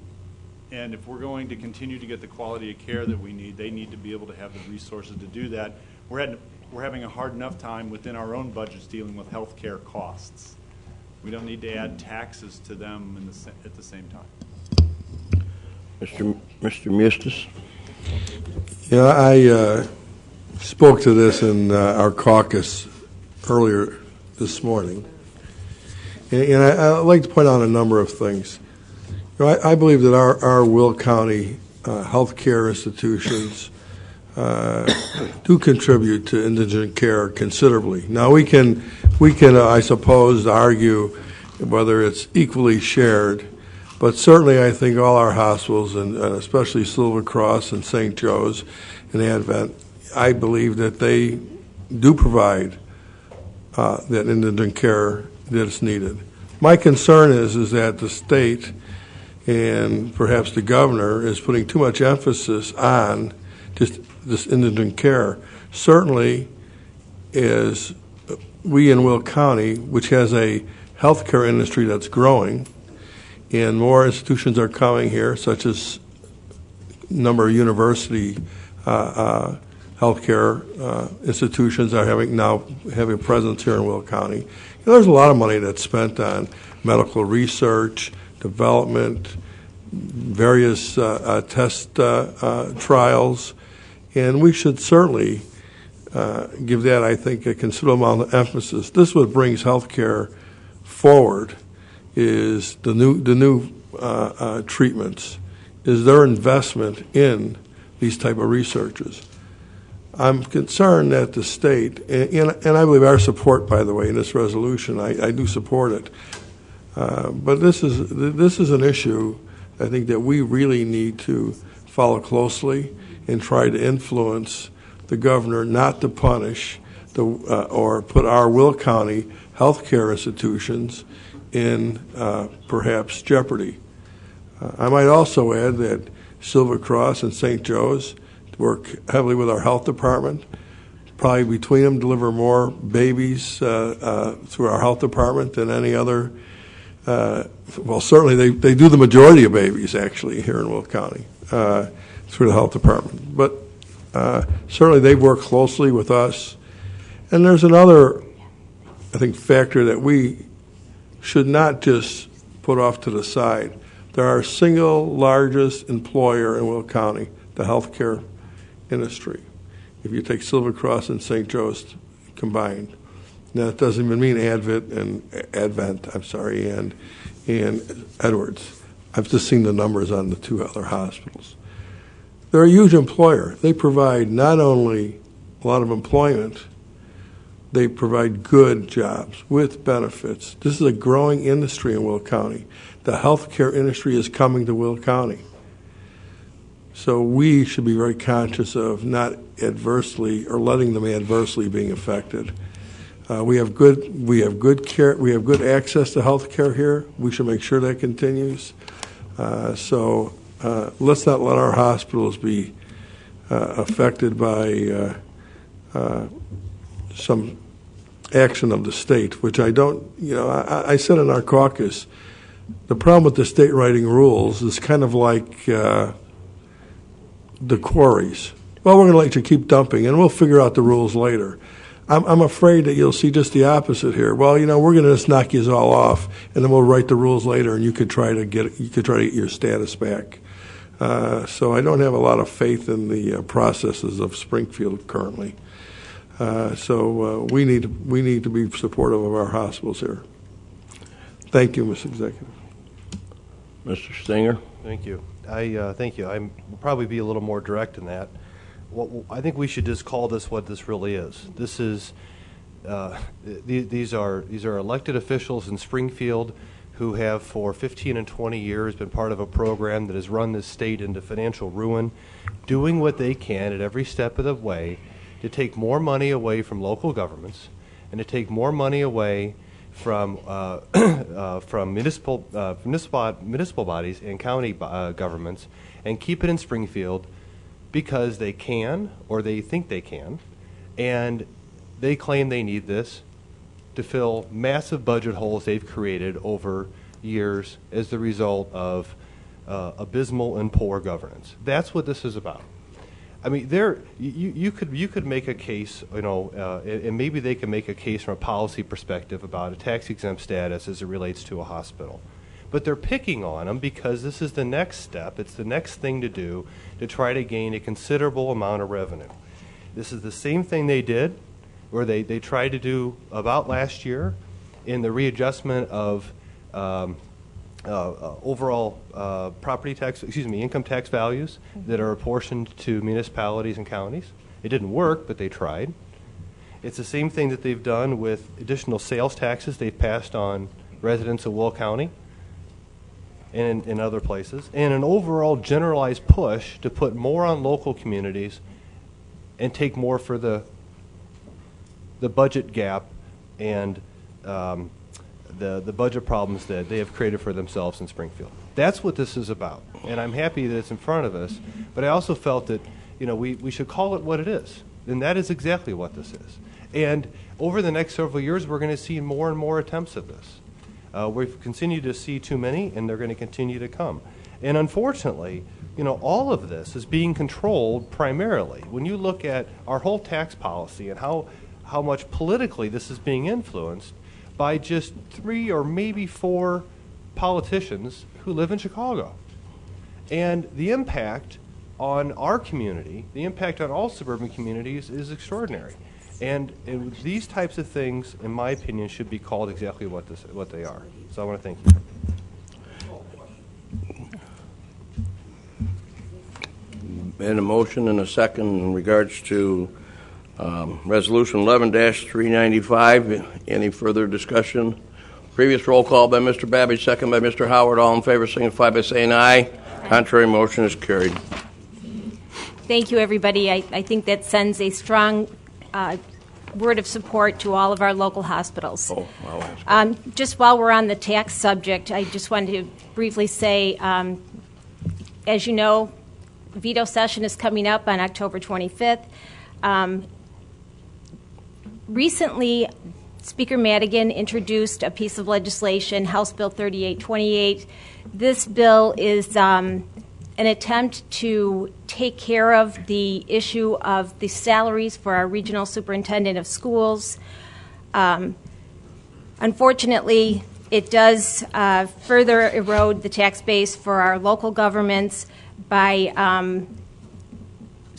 And if we're going to continue to get the quality of care that we need, they need to be able to have the resources to do that. We're having a hard enough time within our own budgets dealing with health care costs. We don't need to add taxes to them at the same time. Mr. Mustis? I spoke to this in our caucus earlier this morning. And I'd like to point out a number of things. I believe that our Will County health care institutions do contribute to indigent care considerably. Now we can I suppose argue whether it's equally shared, but certainly I think all our hospitals, and especially Silver Cross and St. Joe's and Advent, I believe that they do provide that indigent care that's needed. My concern is that the state and perhaps the governor is putting too much emphasis on just this indigent care. Certainly, as we in Will County, which has a healthcare industry that's growing, and more institutions are coming here, such as a number of university healthcare institutions are having a presence here in Will County. There's a lot of money that's spent on medical research, development, various test trials, and we should certainly give that, I think, a considerable amount of emphasis. This is what brings healthcare forward, is the new treatments, is their investment in these type of researchers. I'm concerned that the state, and I believe our support, by the way, in this resolution, I do support it, but this is an issue I think that we really need to follow closely and try to influence the governor not to punish or put our Will County healthcare institutions in perhaps jeopardy. I might also add that Silver Cross and St. Joe's work heavily with our health department. Probably between them deliver more babies through our health department than any other. Well, certainly they do the majority of babies actually here in Will County through the health department. But certainly they work closely with us. And there's another, I think, factor that we should not just put off to the side. They're our single largest employer in Will County, the healthcare industry, if you take Silver Cross and St. Joe's combined. Now, it doesn't even mean Advent, and Edwards. I've just seen the numbers on the two other hospitals. They're a huge employer. They provide not only a lot of employment, they provide good jobs with benefits. This is a growing industry in Will County. The healthcare industry is coming to Will County. So we should be very conscious of not adversely or letting them adversely being affected. We have good care. We have good access to health care here. We should make sure that continues. So let's not let our hospitals be affected by some action of the state, which I don't. I said in our caucus, the problem with the state writing rules is kind of like the quarries. Well, we're going to let you keep dumping, and we'll figure out the rules later. I'm afraid that you'll see just the opposite here. Well, we're going to just knock you all off, and then we'll write the rules later, and you could try to get your status back. So I don't have a lot of faith in the processes of Springfield currently. So we need to be supportive of our hospitals here. Thank you, Mr. Executive. Mr. Stinger. Thank you. Thank you. I'll probably be a little more direct in that. I think we should just call this what this really is. This is these are elected officials in Springfield who have for 15 and 20 years been part of a program that has run this state into financial ruin, doing what they can at every step of the way to take more money away from local governments and to take more money away from municipal bodies and county governments and keep it in Springfield because they can or they think they can, and they claim they need this to fill massive budget holes they've created over years as the result of abysmal and poor governance. That's what this is about. I mean, you could make a case, and maybe they can make a case from a policy perspective about a tax-exempt status as it relates to a hospital. But they're picking on them because this is the next step. It's the next thing to do to try to gain a considerable amount of revenue. This is the same thing they did, where they tried to do about last year in the readjustment of overall income tax values that are apportioned to municipalities and counties. It didn't work, but they tried. It's the same thing that they've done with additional sales taxes they've passed on residents of Will County and in other places, and an overall generalized push to put more on local communities and take more for the budget gap and the budget problems that they have created for themselves in Springfield. That's what this is about, and I'm happy that it's in front of us, but I also felt that we should call it what it is, and that is exactly what this is. And over the next several years, we're going to see more and more attempts of this. We've continued to see too many, and they're going to continue to come. And unfortunately, all of this is being controlled primarily. When you look at our whole tax policy and how much politically this is being influenced by just 3 or maybe 4 politicians who live in Chicago. And the impact on our community, the impact on all suburban communities is extraordinary. And these types of things, in my opinion, should be called exactly what they are. So I want to thank you. And a motion and a second in regards to Resolution 11-395. Any further discussion? Previous roll call by Mr. Babbage, second by Mr. Howard. All in favor signify by saying aye. Contrary motion is carried. Thank you, everybody. I think that sends a strong word of support to all of our local hospitals. Just while we're on the tax subject, I just wanted to briefly say, as you know, veto session is coming up on October 25th. Recently, Speaker Madigan introduced a piece of legislation, House Bill 3828. This bill is an attempt to take care of the issue of the salaries for our regional superintendent of schools. Unfortunately, it does further erode the tax base for our local governments by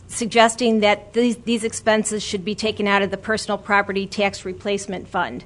suggesting that these expenses should be taken out of the personal property tax replacement fund.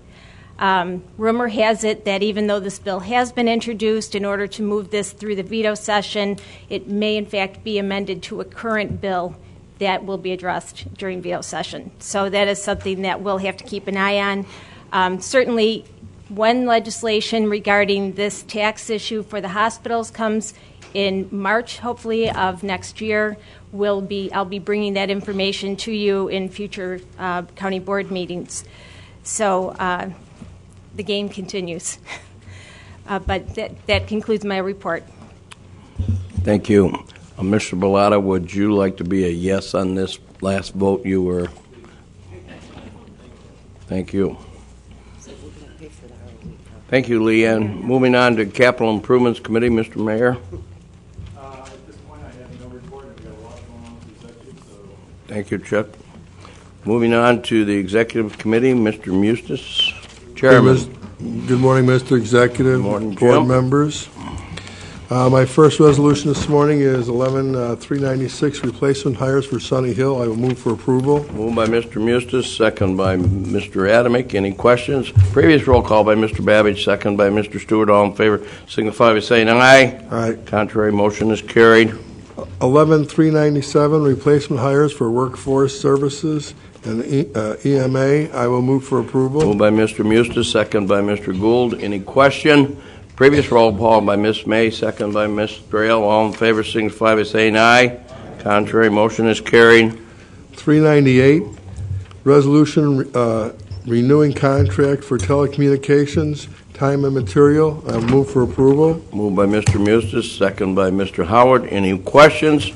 Rumor has it that even though this bill has been introduced, in order to move this through the veto session, it may in fact be amended to a current bill that will be addressed during veto session. So that is something that we'll have to keep an eye on. Certainly, when legislation regarding this tax issue for the hospitals comes in March, hopefully, of next year. I'll be bringing that information to you in future county board meetings. So the game continues. But that concludes my report. Thank you. Mr. Bellotta, would you like to be a yes on this last vote you were? Thank you. Thank you, Leanne. Moving on to Capital Improvements Committee, Mr. Mayor. At this point, I have no report. We've got a lot going on with the executive, so. Thank you, Chuck. Moving on to the Executive Committee, Mr. Mustis, Chairman. Good morning, Mr. Executive, morning, board Jim. members. My first resolution this morning is 11-396, replacement hires for Sunny Hill. I will move for approval. Moved by Mr. Mustis, second by Mr. Adamick. Any questions? Previous roll call by Mr. Babbage, second by Mr. Stewart. All in favor signify by saying aye. Aye. Contrary, motion is carried. 11-397, replacement hires for Workforce Services and EMA. I will move for approval. Moved by Mr. Mustis, second by Mr. Gould. Any question? Previous roll call by Ms. May, second by Ms. Strail. All in favor signify by saying aye. Contrary, motion is carried. 398, resolution renewing contract for telecommunications, time and material. I will move for approval. Moved by Mr. Mustis, second by Mr. Howard. Any questions?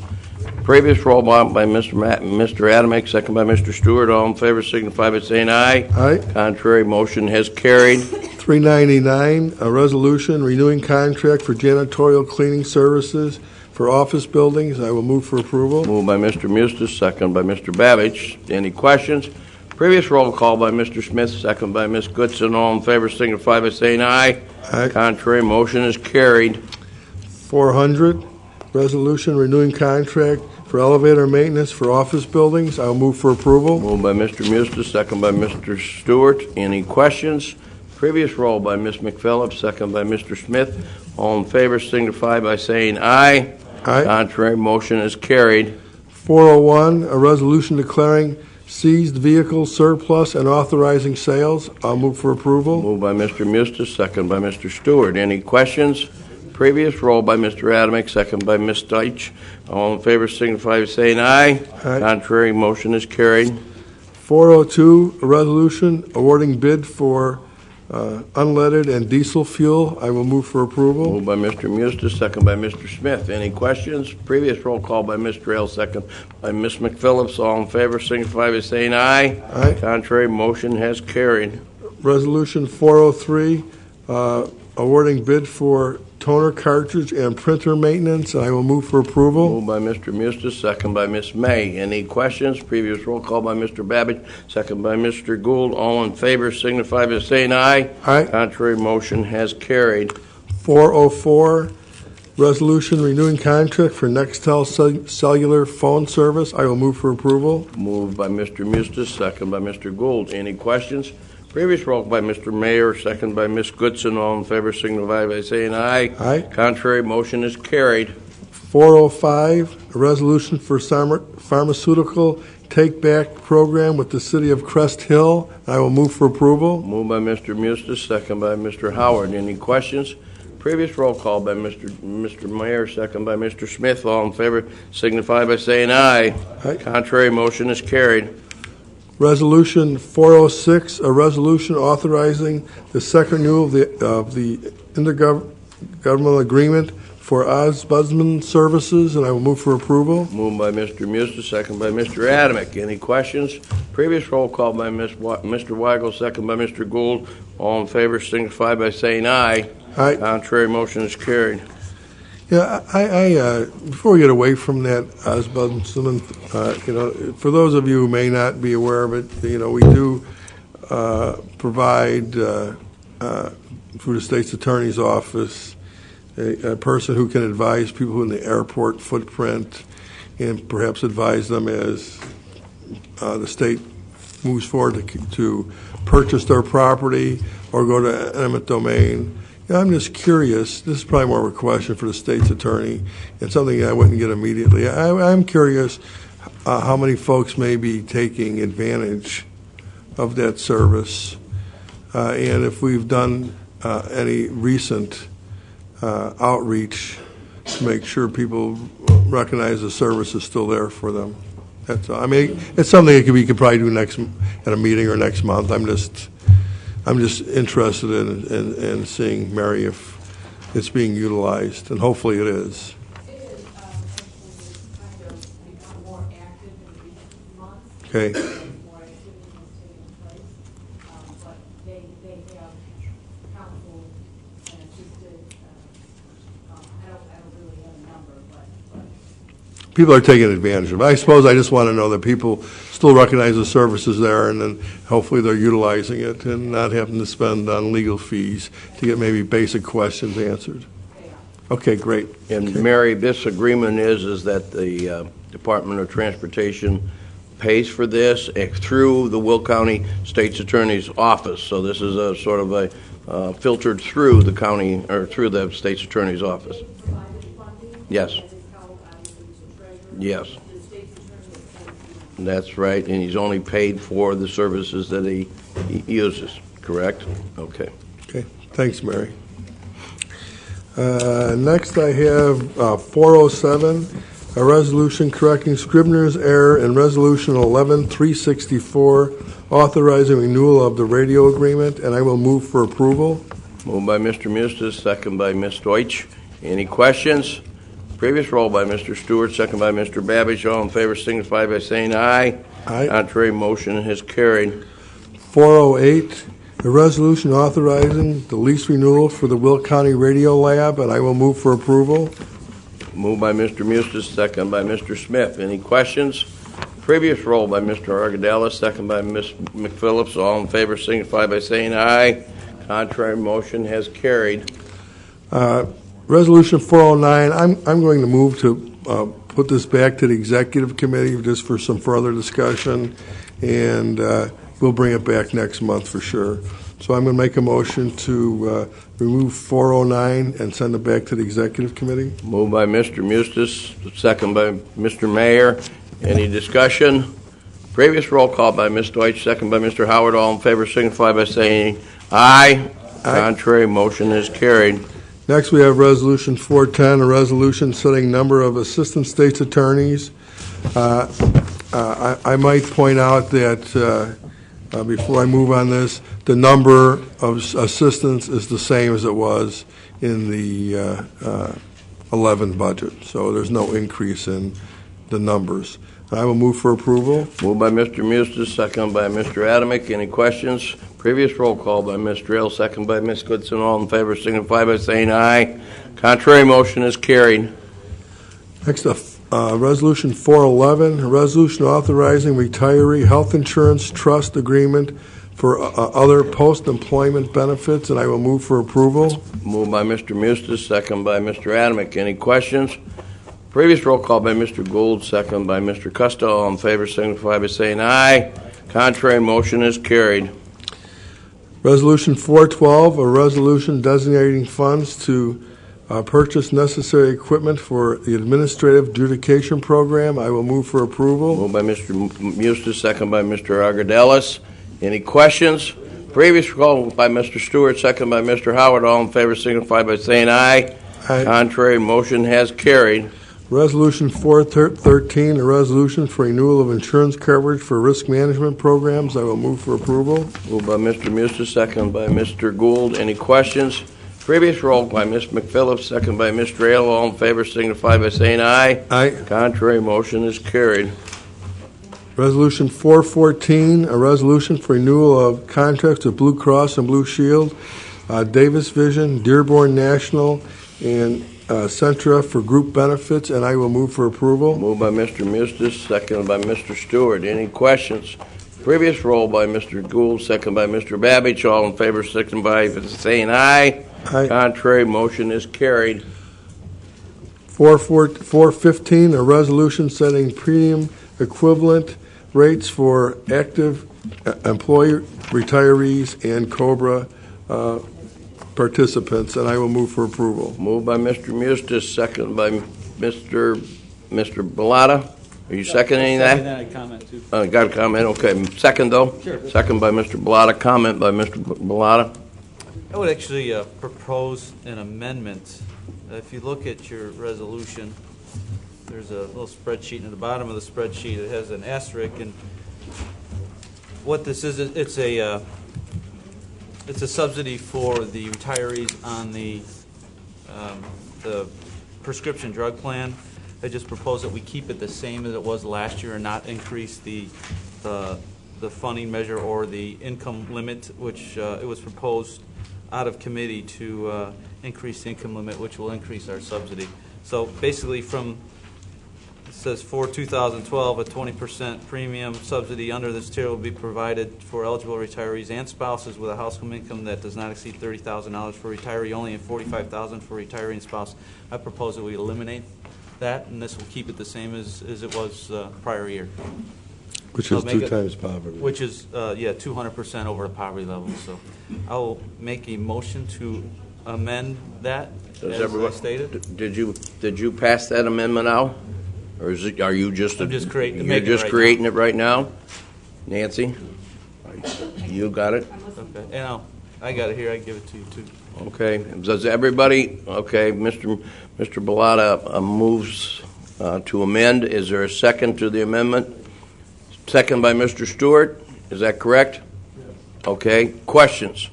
Previous roll call by Mr. Adamick, second by Mr. Stewart. All in favor signify by saying aye. Aye. Contrary, motion has carried. 399, a resolution renewing contract for janitorial cleaning services for office buildings. I will move for approval. Moved by Mr. Mustis, second by Mr. Babbage. Any questions? Previous roll call by Mr. Smith, second by Ms. Goodson. All in favor signify by saying aye. Aye. Contrary, motion is carried. 400, resolution renewing contract for elevator maintenance for office buildings. I will move for approval. Moved by Mr. Mustis, second by Mr. Stewart. Any questions? Previous roll by Ms. McPhillips, second by Mr. Smith. All in favor signify by saying aye. Aye. Contrary, motion is carried. 401, a resolution declaring seized vehicle surplus and authorizing sales. I'll move for approval. Moved by Mr. Mustis, second by Mr. Stewart. Any questions? Previous roll by Mr. Adamick, second by Ms. Deitch. All in favor signify by saying aye. Aye. Contrary, motion is carried. 402, a resolution awarding bid for unleaded and diesel fuel. I will move for approval. Moved by Mr. Mustis, second by Mr. Smith. Any questions? Previous roll call by Mr. Rail, second by Ms. McPhillips. All in favor signify by saying aye. Aye. Contrary, motion has carried. Resolution 403, awarding bid for toner cartridge and printer maintenance. I will move for approval. Moved by Mr. Mustis, second by Ms. May. Any questions? Previous roll call by Mr. Babbage, second by Mr. Gould. All in favor signify by saying aye. Aye. Contrary, motion has carried. 404, resolution renewing contract for Nextel cellular phone service. I will move for approval. Moved by Mr. Mustis, second by Mr. Gould. Any questions? Previous roll by Mr. Mayor, second by Ms. Goodson. All in favor signify by saying aye. Aye. Contrary, motion is carried. 405, a resolution for pharmaceutical take-back program with the city of Crest Hill. I will move for approval. Moved by Mr. Mustis, second by Mr. Howard. Any questions? Previous roll call by Mr. Mayor, second by Mr. Smith. All in favor signify by saying aye. Aye. Contrary, motion is carried. Resolution 406, a resolution authorizing the second renewal of the intergovernmental agreement for Osbusman Services, and I will move for approval. Moved by Mr. Mustis, second by Mr. Adamick. Any questions? Previous roll call by Mr. Weigel, second by Mr. Gould. All in favor signify by saying aye. Aye. Contrary, motion is carried. Yeah, I before we get away from that Osbusman, for those of you who may not be aware of it, we do provide through the state's attorney's office a person who can advise people in the airport footprint and perhaps advise them as the state moves forward to purchase their property or go to eminent domain. I'm just curious. This is probably more of a question for the state's attorney and something I wouldn't get immediately. I'm curious how many folks may be taking advantage of that service and if we've done any recent outreach to make sure people recognize the service is still there for them. That's all. I mean, it's something that we could probably do at a meeting or next month. I'm just interested in seeing, Mary, if it's being utilized, and hopefully it is. Okay. People are taking advantage of it. I suppose I just want to know that people still recognize the services there, and then hopefully they're utilizing it and not having to spend on legal fees to get maybe basic questions answered. Okay, great. And okay. Mary, this agreement is that the Department of Transportation pays for this through the Will County State's Attorney's Office. So this is a sort of a filtered through the county or through the State's Attorney's Office. Yes. Yes. That's right, and he's only paid for the services that he uses, correct? Okay. Okay, thanks, Mary. Next I have 407, a resolution correcting Scribner's error in Resolution 11-364, authorizing renewal of the radio agreement, and I will move for approval. Moved by Mr. Mustis, second by Ms. Deutsch. Any questions? Previous roll by Mr. Stewart, second by Mr. Babbage. All in favor signify by saying aye. Aye. Contrary motion is carried. 408, a resolution authorizing the lease renewal for the Will County Radio Lab, and I will move for approval. Moved by Mr. Mustis, second by Mr. Smith. Any questions? Previous roll by Mr. Argadelis, second by Ms. McPhillips. All in favor signify by saying aye. Contrary motion has carried. Resolution 409, I'm going to move to put this back to the Executive Committee just for some further discussion, and we'll bring it back next month for sure. So I'm going to make a motion to remove 409 and send it back to the Executive Committee. Moved by Mr. Mustis, second by Mr. Mayor. Any discussion? Previous roll call by Ms. Deutsch, second by Mr. Howard. All in favor signify by saying aye. Aye. Contrary motion is carried. Next, we have Resolution 410, a resolution setting number of assistant state's attorneys. I might point out that before I move on this, the number of assistants is the same as it was in the 11 budget, so there's no increase in the numbers. I will move for approval. Moved by Mr. Mustis, second by Mr. Adamick. Any questions? Previous roll call by Ms. Drill, second by Ms. Goodson. All in favor signify by saying aye. Contrary motion is carried. Next up, Resolution 411, a resolution authorizing retiree health insurance trust agreement for other post-employment benefits, and I will move for approval. Moved by Mr. Mustis, second by Mr. Adamick. Any questions? Previous roll call by Mr. Gould, second by Mr. Costello. All in favor signify by saying aye. Contrary motion is carried. Resolution 412, a resolution designating funds to purchase necessary equipment for the administrative adjudication program. I will move for approval. Moved by Mr. Mustis, second by Mr. Argadelis. Any questions? Previous call by Mr. Stewart, second by Mr. Howard. All in favor signify by saying aye. Aye. Contrary motion has carried. Resolution 413, a resolution for renewal of insurance coverage for risk management programs. I will move for approval. Moved by Mr. Mustis, second by Mr. Gould. Any questions? Previous roll by Ms. McPhillips, second by Mr. Ale. All in favor signify by saying aye. Aye. Contrary motion is carried. Resolution 414, a resolution for renewal of contracts with Blue Cross and Blue Shield, Davis Vision, Dearborn National, and Centra for group benefits, and I will move for approval. Moved by Mr. Mustis, second by Mr. Stewart. Any questions? Previous roll by Mr. Gould, second by Mr. Babbage. All in favor signify by saying aye. Aye. Contrary motion is carried. 415, a resolution setting premium equivalent rates for active employee retirees and COBRA participants, and I will move for approval. Moved by Mr. Mustis, second by Mr. Bellotta. Are you seconding that? Second that, I comment too. Got a comment? Okay. Second, though? Sure. Second by Mr. Bellotta. Comment by Mr. Bellotta. I would actually propose an amendment if you look at your resolution, there's a little spreadsheet, and at the bottom of the spreadsheet it has an asterisk, and what this is, it's a subsidy for the retirees on the prescription drug plan. I just propose that we keep it the same as it was last year and not increase the funding measure or the income limit, which it was proposed out of committee to increase the income limit, which will increase our subsidy. So basically it says for 2012, a 20% premium subsidy under this tier will be provided for eligible retirees and spouses with a household income that does not exceed $30,000 for retiree only and $45,000 for retiree and spouse. I propose that we eliminate that, and this will keep it the same as it was prior year. Which is 2 times poverty. Which is, 200% over the poverty level. So I will make a motion to amend that as I stated. Did you pass that amendment out? Or are you just... I'm just creating it right now? Nancy? You got it? Okay. And I got it here. I can give it to you, too. Okay. Does everybody... Okay. Mr. Bellotta moves to amend. Is there a second to the amendment? Second by Mr. Stewart. Is that correct? Yes. Okay. Questions?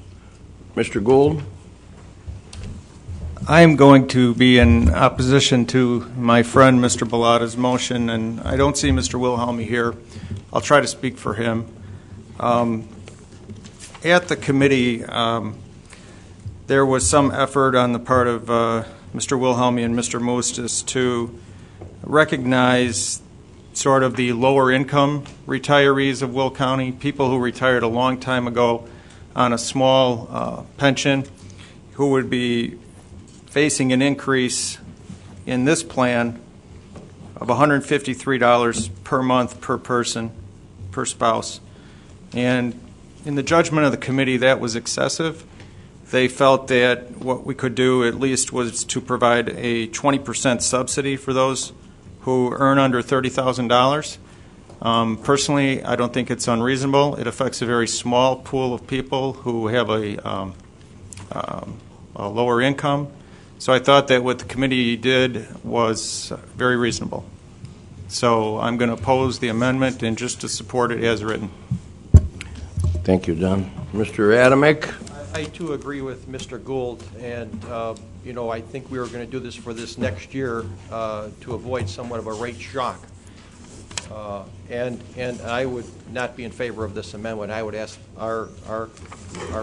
Mr. Gould? I am going to be in opposition to my friend Mr. Bellotta's motion, and I don't see Mr. Wilhelmy here. I'll try to speak for him. At the committee, there was some effort on the part of Mr. Wilhelmy and Mr. Moostis to recognize sort of the lower income retirees of Will County, people who retired a long time ago on a small pension, who would be facing an increase in this plan of $153 per month per person, per spouse. And in the judgment of the committee, that was excessive. They felt that what we could do at least was to provide a 20% subsidy for those who earn under $30,000. Personally, I don't think it's unreasonable. It affects a very small pool of people who have a lower income. So I thought that what the committee did was very reasonable. So I'm going to oppose the amendment and just to support it as written. Thank you, Don. Mr. Adamick? I too agree with Mr. Gould, and I think we were going to do this for this next year to avoid somewhat of a rate shock. And I would not be in favor of this amendment. I would ask our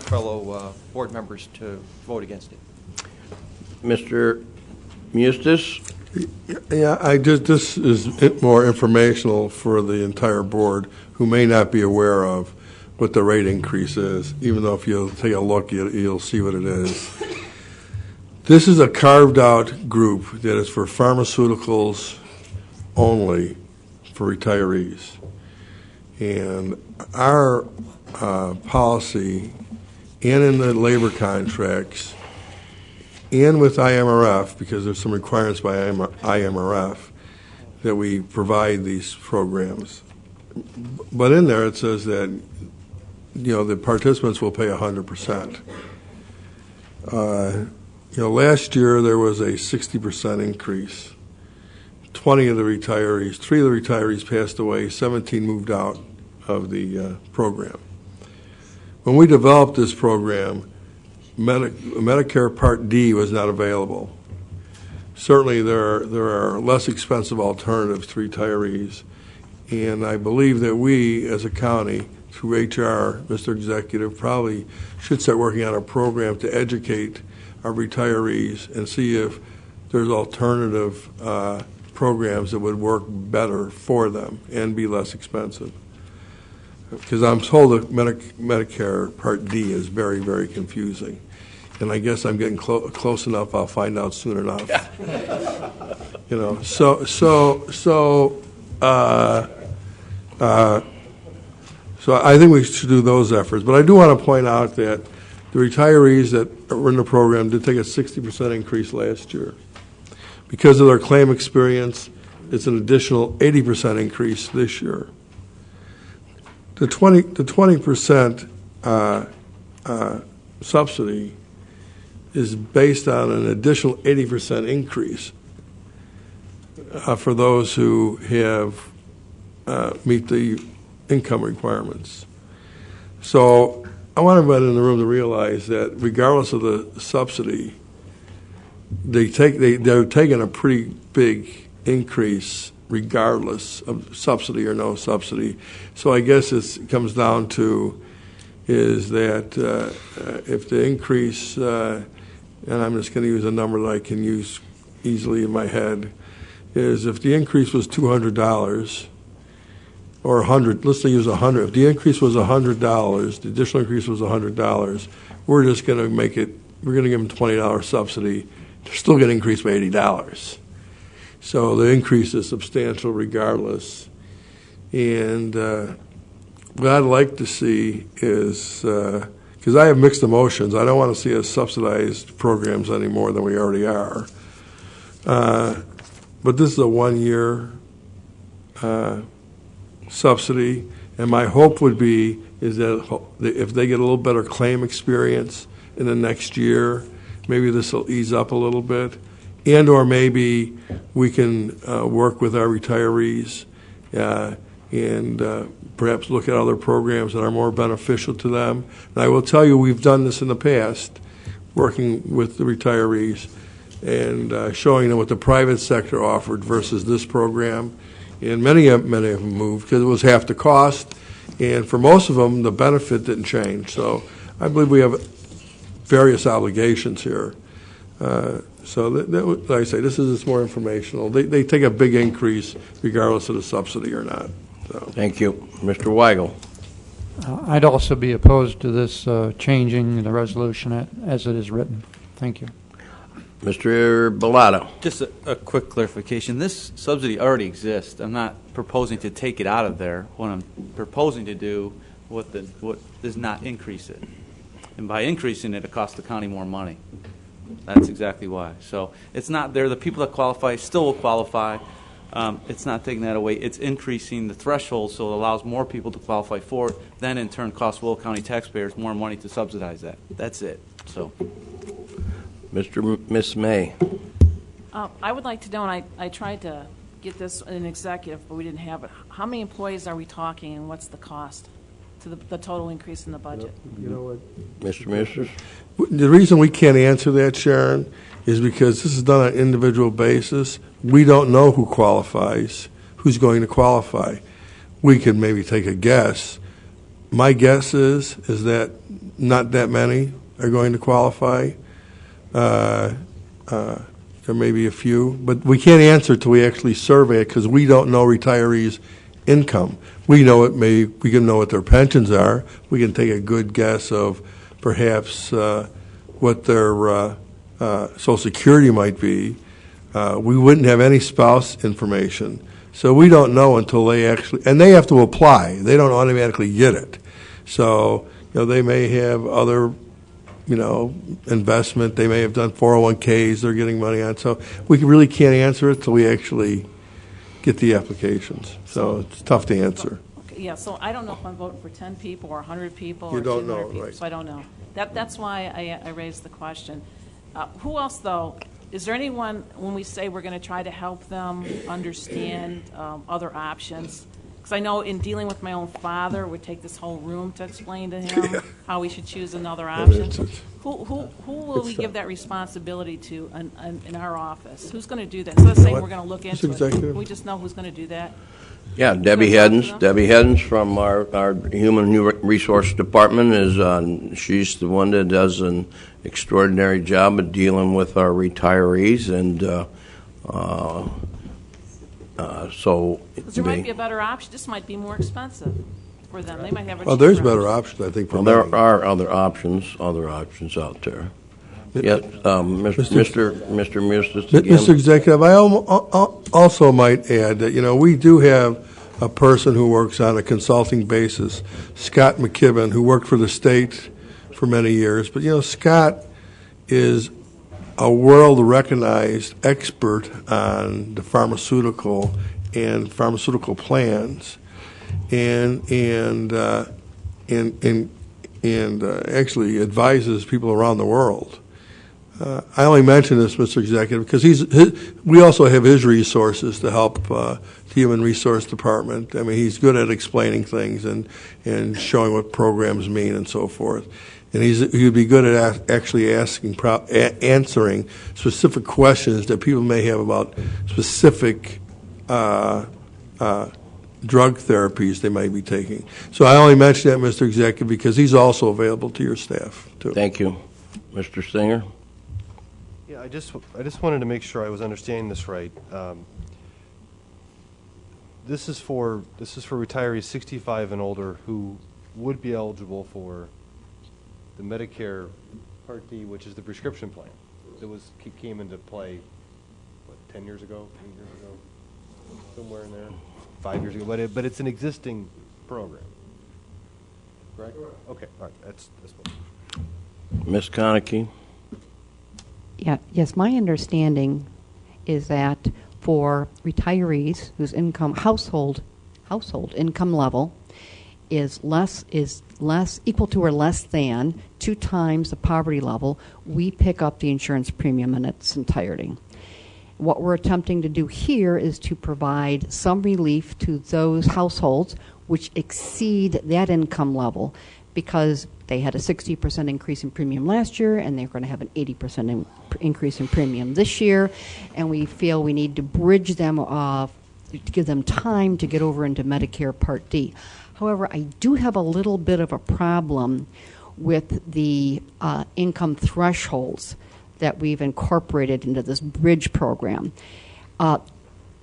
fellow board members to vote against it. Mr. Mustis? Yeah, this is more informational for the entire board who may not be aware of what the rate increase is, even though if you'll take a look, you'll see what it is. This is a carved-out group that is for pharmaceuticals only for retirees. And our policy, and in the labor contracts, and with IMRF, because there's some requirements by IMRF, that we provide these programs. But in there it says that the participants will pay 100%. Last year there was a 60% increase. 3 of the retirees passed away, 17 moved out of the program. When we developed this program, Medicare Part D was not available. Certainly there are less expensive alternatives to retirees, and I believe that we as a county, through HR, Mr. Executive, probably should start working on a program to educate our retirees and see if there's alternative programs that would work better for them and be less expensive. Because I'm told that Medicare Part D is very, very confusing. And I guess I'm getting close enough, I'll find out soon enough. So I think we should do those efforts. But I do want to point out that the retirees that were in the program did take a 60% increase last year. Because of their claim experience, it's an additional 80% increase this year. The 20% subsidy is based on an additional 80% increase for those who have meet the income requirements. So I want everybody in the room to realize that regardless of the subsidy, they're taking a pretty big increase regardless of subsidy or no subsidy. So I guess it comes down to is that if the increase, and I'm just going to use a number that I can use easily in my head, is if the increase was $200 or 100, let's say use 100. If the increase was $100, the additional increase was $100, we're just going to make it, we're going to give them $20 subsidy. They're still going to increase by $80. So the increase is substantial regardless. And what I'd like to see is, because I have mixed emotions, I don't want to see us subsidize programs any more than we already are. But this is a 1-year subsidy, and my hope would be is that if they get a little better claim experience in the next year, maybe this will ease up a little bit, and or maybe we can work with our retirees and perhaps look at other programs that are more beneficial to them. And I will tell you, we've done this in the past, working with the retirees and showing them what the private sector offered versus this program. And many of them moved because it was half the cost, and for most of them, the benefit didn't change. So I believe we have various obligations here. So like I say, this is more informational. They take a big increase regardless of the subsidy or not. So. Thank you. Mr. Weigel. I'd also be opposed to this changing the resolution as it is written. Thank you. Mr. Bellato. Just a quick clarification. This subsidy already exists. I'm not proposing to take it out of there. What I'm proposing to do what does not increase it. And by increasing it, it costs the county more money. That's exactly why. So it's not there. The people that qualify still will qualify. It's not taking that away. It's increasing the threshold so it allows more people to qualify for it. Then, in turn, costs Will County taxpayers more money to subsidize that. That's it. So, Miss May. I would like to know, and I tried to get this in executive, but we didn't have it. How many employees are we talking, and what's the cost to the total increase in the budget? You know what? Mr. Minister? The reason we can't answer that, Sharon, is because this is done on an individual basis. We don't know who qualifies, who's going to qualify. We can maybe take a guess. My guess is that not that many are going to qualify. There may be a few, but we can't answer till we actually survey it because we don't know retirees' income. We know we can know what their pensions are. We can take a good guess of perhaps what their Social Security might be. We wouldn't have any spouse information. So we don't know until they actually, and they have to apply. They don't automatically get it. So, they may have other, investment. They may have done 401ks they're getting money on. So we really can't answer it till we actually get the applications. So it's tough to answer. Okay, yeah, so I don't know if I'm voting for 10 people or 100 people You or don't 200 know, people, right. so I don't know. That's why I raised the question. Who else, though? Is there anyone, when we say we're going to try to help them understand other options? Because I know in dealing with my own father, it would take this whole room to explain to him how we should choose another option. Who will we give that responsibility to in our office? Who's going to do that? Instead of saying we're going to look into it, can we just know who's going to do that? Yeah, Debbie Heddens. Debbie Heddens from our Human Resource Department is she's the one that does an extraordinary job of dealing with our retirees, and so there might be a better option. This might be more expensive for them. They might have a Well, there's cheaper better option. options, I think. well, there are other options out there. Yes, Mr. Mustis again. Mr. Executive, I also might add that, we do have a person who works on a consulting basis, Scott McKibben, who worked for the state for many years. But, Scott is a world-recognized expert on the pharmaceutical and pharmaceutical plans, and actually advises people around the world I only mention this, Mr. Executive, because we also have his resources to help the Human Resource Department. I mean, he's good at explaining things and showing what programs mean and so forth. And he'd be good at actually answering specific questions that people may have about specific drug therapies they might be taking. So I only mention that, Mr. Executive, because he's also available to your staff, too. Thank you. Mr. Singer? Yeah, I just wanted to make sure I was understanding this right. This is for retirees 65 and older who would be eligible for the Medicare Part D, which is the prescription plan that came into play, what, 10 years ago, 8 years ago, somewhere in there, 5 years ago. But it's an existing program, correct? Okay, all right, that's what. Ms. Konecki? Yeah, yes, my understanding is that for retirees whose household income level is equal to or less than 2 times the poverty level, we pick up the insurance premium in its entirety. What we're attempting to do here is to provide some relief to those households which exceed that income level, because they had a 60% increase in premium last year, and they're going to have an 80% increase in premium this year, and we feel we need to bridge them off, to give them time to get over into Medicare Part D. However, I do have a little bit of a problem with the income thresholds that we've incorporated into this bridge program.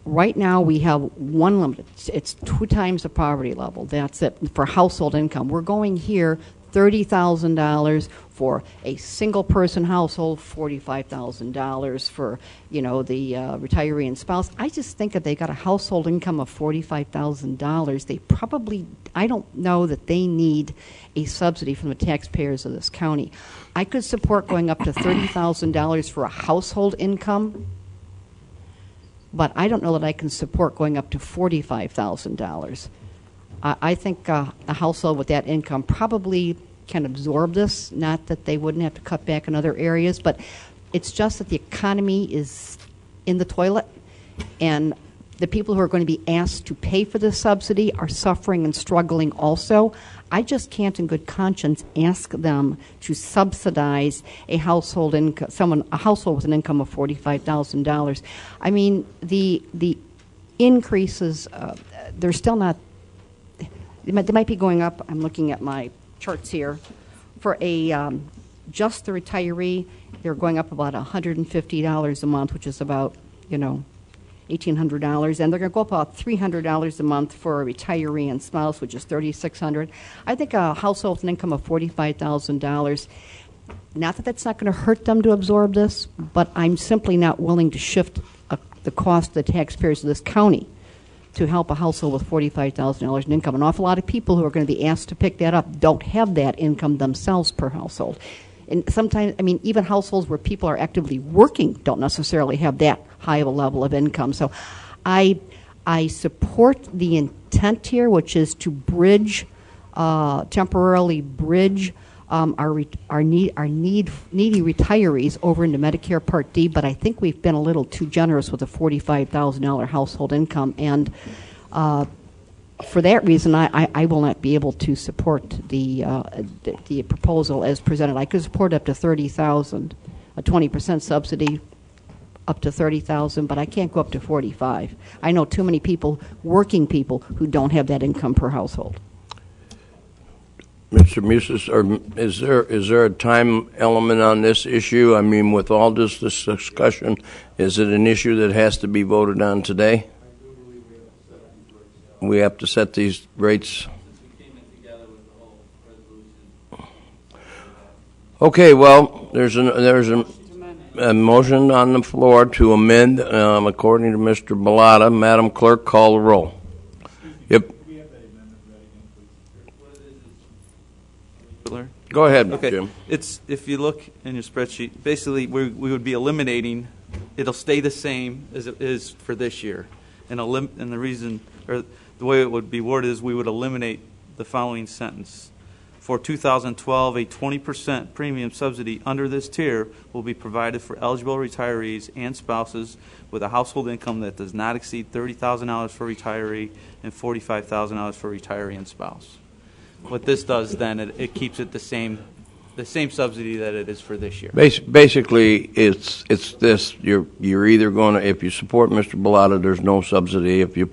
Right now, we have one limit. It's 2 times the poverty level. That's it for household income. We're going here $30,000 for a single-person household, $45,000 for, the retiree and spouse. I just think if they got a household income of $45,000, they probably, I don't know that they need a subsidy from the taxpayers of this county. I could support going up to $30,000 for a household income, but I don't know that I can support going up to $45,000. I think a household with that income probably can absorb this, not that they wouldn't have to cut back in other areas, but it's just that the economy is in the toilet, and the people who are going to be asked to pay for this subsidy are suffering and struggling also. I just can't in good conscience ask them to subsidize a household income, a household with an income of $45,000. I mean, the increases, they're still not, they might be going up. I'm looking at my charts here. For just the retiree, they're going up about $150 a month, which is about, $1,800, and they're going to go up about $300 a month for a retiree and spouse, which is $3,600. I think a household with an income of $45,000, not that that's not going to hurt them to absorb this, but I'm simply not willing to shift the cost to the taxpayers of this county to help a household with $45,000 in income. An awful lot of people who are going to be asked to pick that up don't have that income themselves per household. And sometimes, even households where people are actively working don't necessarily have that high of a level of income. So I support the intent here, which is to temporarily bridge our needy retirees over into Medicare Part D, but I think we've been a little too generous with a $45,000 household income, and for that reason, I will not be able to support the proposal as presented. I could support up to $30,000, a 20% subsidy up to $30,000, but I can't go up to $45,000. I know too many people, working people, who don't have that income per household. Mr. Musis, is there a time element on this issue? I mean, with all this discussion, is it an issue that has to be voted on today? We have to set these rates. Okay, well, there's a motion on the floor to amend, according to Mr. Bellotta. Madam Clerk, call the roll. Yep. Go ahead, okay. Jim. It's, if you look in your spreadsheet, basically we would be eliminating, it'll stay the same as it is for this year. And the reason, or the way it would be worded is we would eliminate the following sentence. For 2012, a 20% premium subsidy under this tier will be provided for eligible retirees and spouses with a household income that does not exceed $30,000 for retiree and $45,000 for retiree and spouse. What this does then, it keeps it the same subsidy that it is for this year. Basically, it's this. You're either going to, if you support Mr. Bellata, there's no subsidy. If you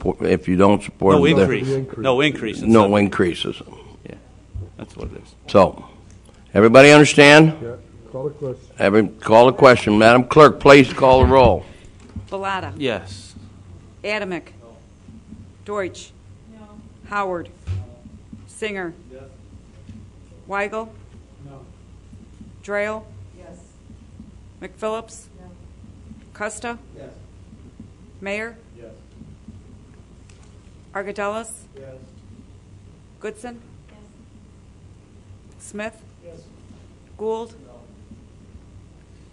don't support No him, increase. No increase. In no subsidy. increases. Yeah, that's what it is. So, everybody understand? Yeah, call the question. Call the question. Madam Clerk, please call the roll. Bellata. Yes. Adamick. Deutsch. Howard. Singer. Weigel. Drayle. McPhillips. Costa. Mayor. Argadelis. Goodson. Smith. Gould.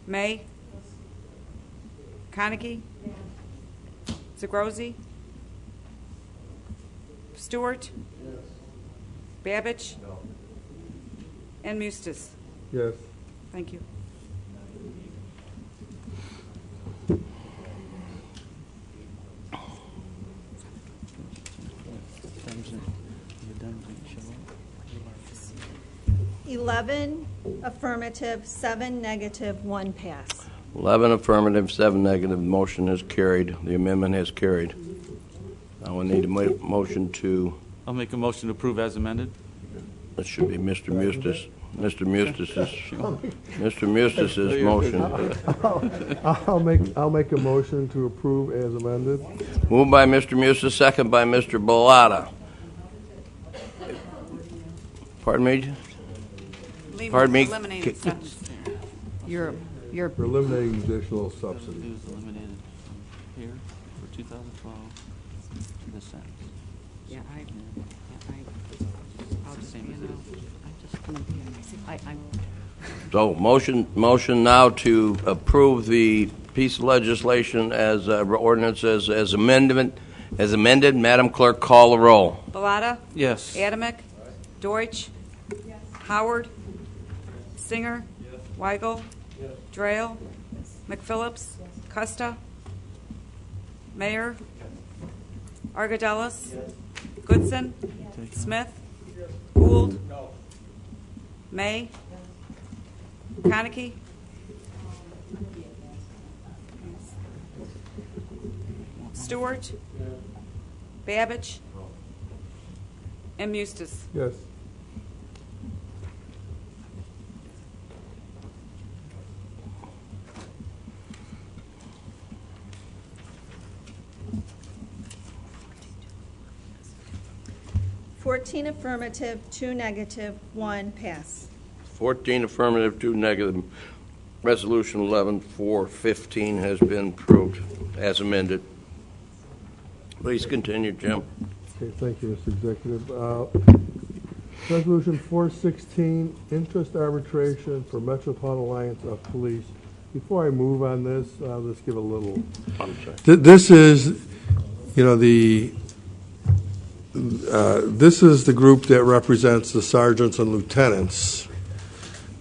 May. Conagy. Zagrozi. Stewart. Babbage. And Mustis. Yes. Thank you. Eleven affirmative, 7 negative, 1 pass. 11 affirmative, 7 negative. Motion is carried. The amendment has carried. Now we need a motion to. I'll make a motion to approve as amended. That should be Mr. Mustis. Mr. Mustis's motion. I'll make a motion to approve as amended. Moved by Mr. Mustis, second by Mr. Bellata. Pardon me? Pardon me? Eliminated sentence. You're We're eliminating additional subsidies. It was eliminated from here for 2012 to this sentence. Yeah, I'll just, you know, I'm just going to be, So motion now to approve the piece of legislation as ordinance as amended. Madam Clerk, call the roll. Bellata. Yes. Adamick. Deutsch. Howard. Singer. Weigel. Drayle. McPhillips. Costa. Mayor. Argadelis. Goodson. Smith. Gould. May. Conagy. Stewart. Babbage. And Mustis. Yes. Fourteen affirmative, 2 negative, 1 pass. 14 affirmative, 2 negative. Resolution 11-415 has been approved as amended. Please continue, Jim. Okay, thank you, Mr. Executive. Resolution 416, interest arbitration for Metropolitan Alliance of Police. Before I move on this, let's give a little. This is, this is the group that represents the sergeants and lieutenants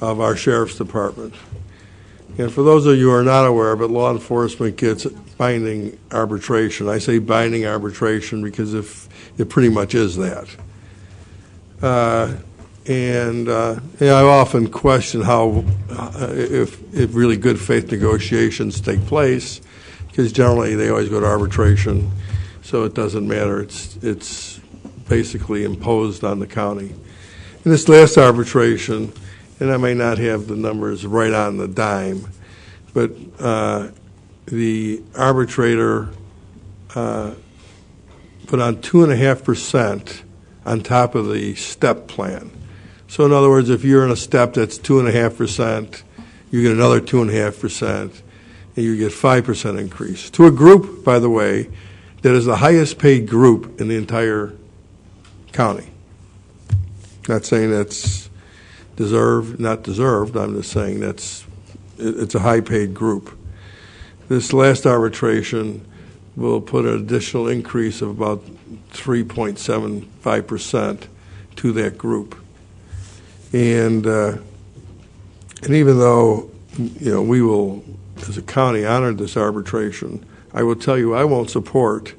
of our sheriff's department. And for those of you who are not aware, but law enforcement gets binding arbitration. I say binding arbitration because if it pretty much is that. I've often questioned how, if really good faith negotiations take place, because generally they always go to arbitration, so it doesn't matter. It's basically imposed on the county. In this last arbitration, and I may not have the numbers right on the dime, but the arbitrator put on 2.5% on top of the step plan. So in other words, if you're in a step that's 2.5%, you get another 2.5%, and you get 5% increase. To a group, by the way, that is the highest paid group in the entire county. Not saying that's not deserved, I'm just saying it's a high paid group. This last arbitration will put an additional increase of about 3.75% to that group. And even though, we will, as a county, honor this arbitration, I will tell you I won't support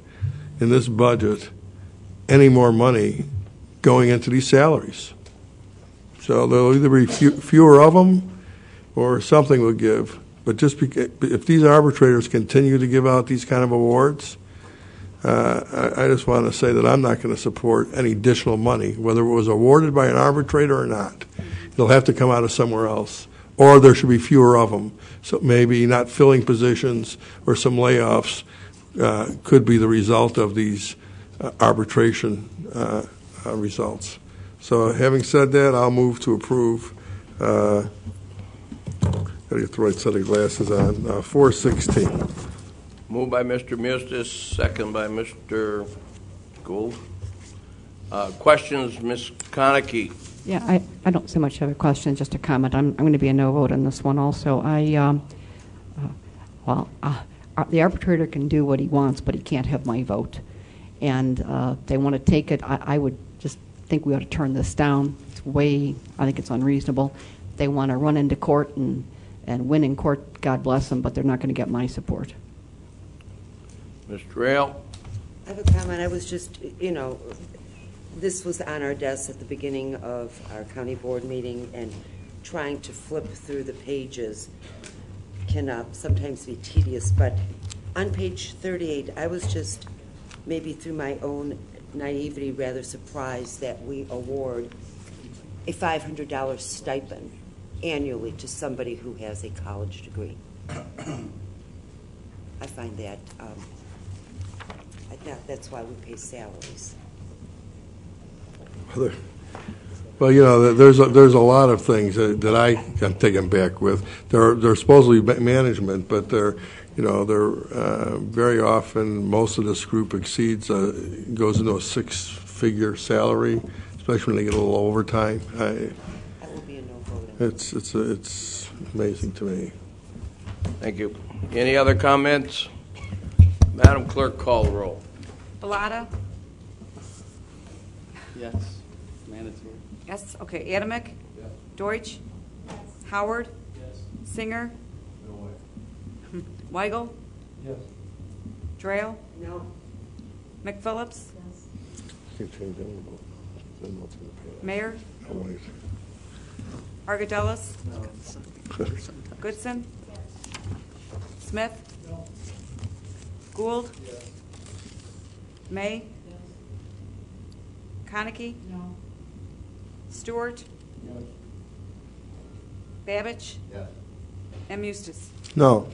in this budget any more money going into these salaries. So there'll either be fewer of them or something will give. But if these arbitrators continue to give out these kind of awards, I just want to say that I'm not going to support any additional money, whether it was awarded by an arbitrator or not. It'll have to come out of somewhere else, or there should be fewer of them. So maybe not filling positions or some layoffs could be the result of these arbitration results. So having said that, I'll move to approve. Got to get the right set of glasses on. 416. Moved by Mr. Mustis, second by Mr. Gould. Questions, Ms. Konecki? Yeah, I don't so much have a question, just a comment. I'm going to be a no vote on this one also. The arbitrator can do what he wants, but he can't have my vote. And they want to take it. I would just think we ought to turn this down. I think it's unreasonable. They want to run into court and win in court, God bless them, but they're not going to get my support. Mr. Rail? I have a comment. I was just, this was on our desk at the beginning of our county board meeting, and trying to flip through the pages can sometimes be tedious. But on page 38, I was just, maybe through my own naivety, rather surprised that we award a $500 stipend annually to somebody who has a college degree. I find that that's why we pay salaries. Well, there's a lot of things that I'm taken back with. They're supposedly management, but they're very often, most of this group goes into a six-figure salary, especially when they get a little overtime. That will be a no vote. It's amazing to me. Thank you. Any other comments? Madam Clerk, call the roll. Bellotta? Yes. Mandatory. Yes. Okay. Adamick? Yes. Deutsch? Yes. Howard? Yes. Singer? No way. Weigel? Yes. Drayle? No. McPhillips? Yes. Mayor? No way. Argadelis? No. Goodson? Yes. Smith? No. Gould? Yes. May? Yes. Konecki? No. Stewart? Yes. Babich? Yes. And Mustis. No.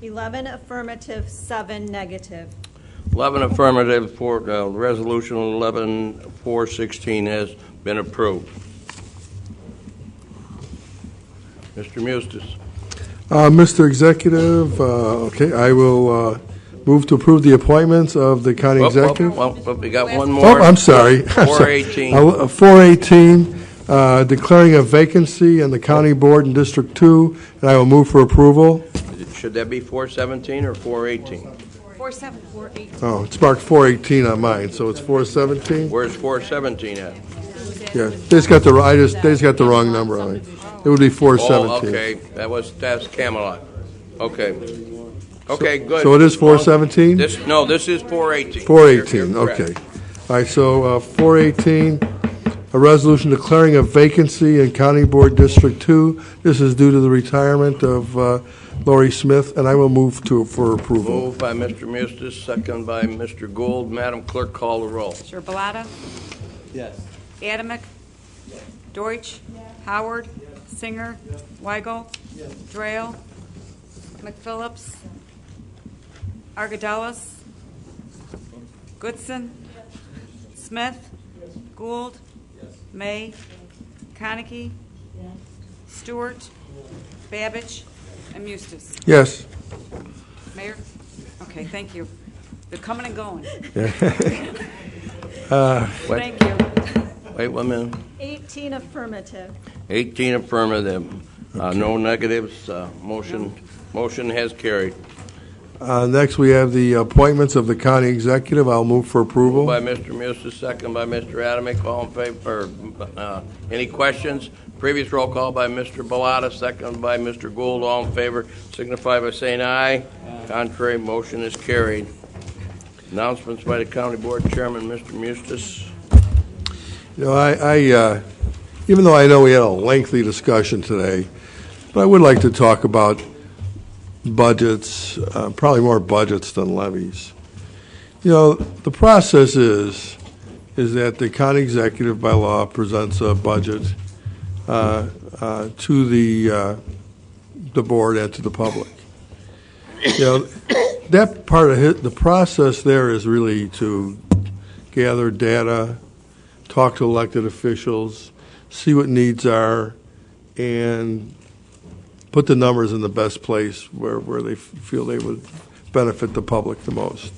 $11 affirmative, 7 negative. 11 affirmative for Resolution 11-416 has been approved. Mr. Mustis. Mr. Executive, I will move to approve the appointments of the county executive. We got one more. Oh, I'm sorry. 418. 418, declaring a vacancy in the county board in District 2, and I will move for approval. Should that be 417 or 418? 4748. Oh, it's marked 418 on mine, so it's 417? Where's 417 at? Yeah, they just got the wrong number on it. It would be 417. Oh, okay. That's Camelot. Okay. Okay, good. So it is 417? This is 418. 418, You're correct. okay. All right, so 418, a resolution declaring a vacancy in County Board District 2. This is due to the retirement of Lori Smith, and I will move for approval. Moved by Mr. Mustis, second by Mr. Gould. Madam Clerk, call the roll. Sure. Bellotta? Yes. Adamick? Yes. Deutsch? Yes. Howard? Yes. Singer? Yes. Weigel? Yes. Drayle? McPhillips? Argadelis? Goodson? Yes. Smith? Yes. Gould? Yes. May? Konecki? Yes. Stewart? Yes. Babich? And Mustis. Yes. Mayor? Okay, thank you. They're coming and going. Thank you. Wait 1 minute. 18 affirmative. 18 affirmative, no negatives. Motion Motion has carried. Next, we have the appointments of the county executive. I'll move for approval. Moved by Mr. Mustis, second by Mr. Adamick. All in favor, any questions? Previous roll call by Mr. Bellotta, second by Mr. Gould. All in favor signify by saying aye. Contrary, motion is carried. Announcements by the County Board Chairman, Mr. Mustis. You know, I even though I know we had a lengthy discussion today, but I would like to talk about budgets, probably more budgets than levies. You know, the process is that the county executive by law presents a budget to the board and to the public. You know, that part of the process there is really to gather data, talk to elected officials, see what needs are, and put the numbers in the best place where they feel they would benefit the public the most.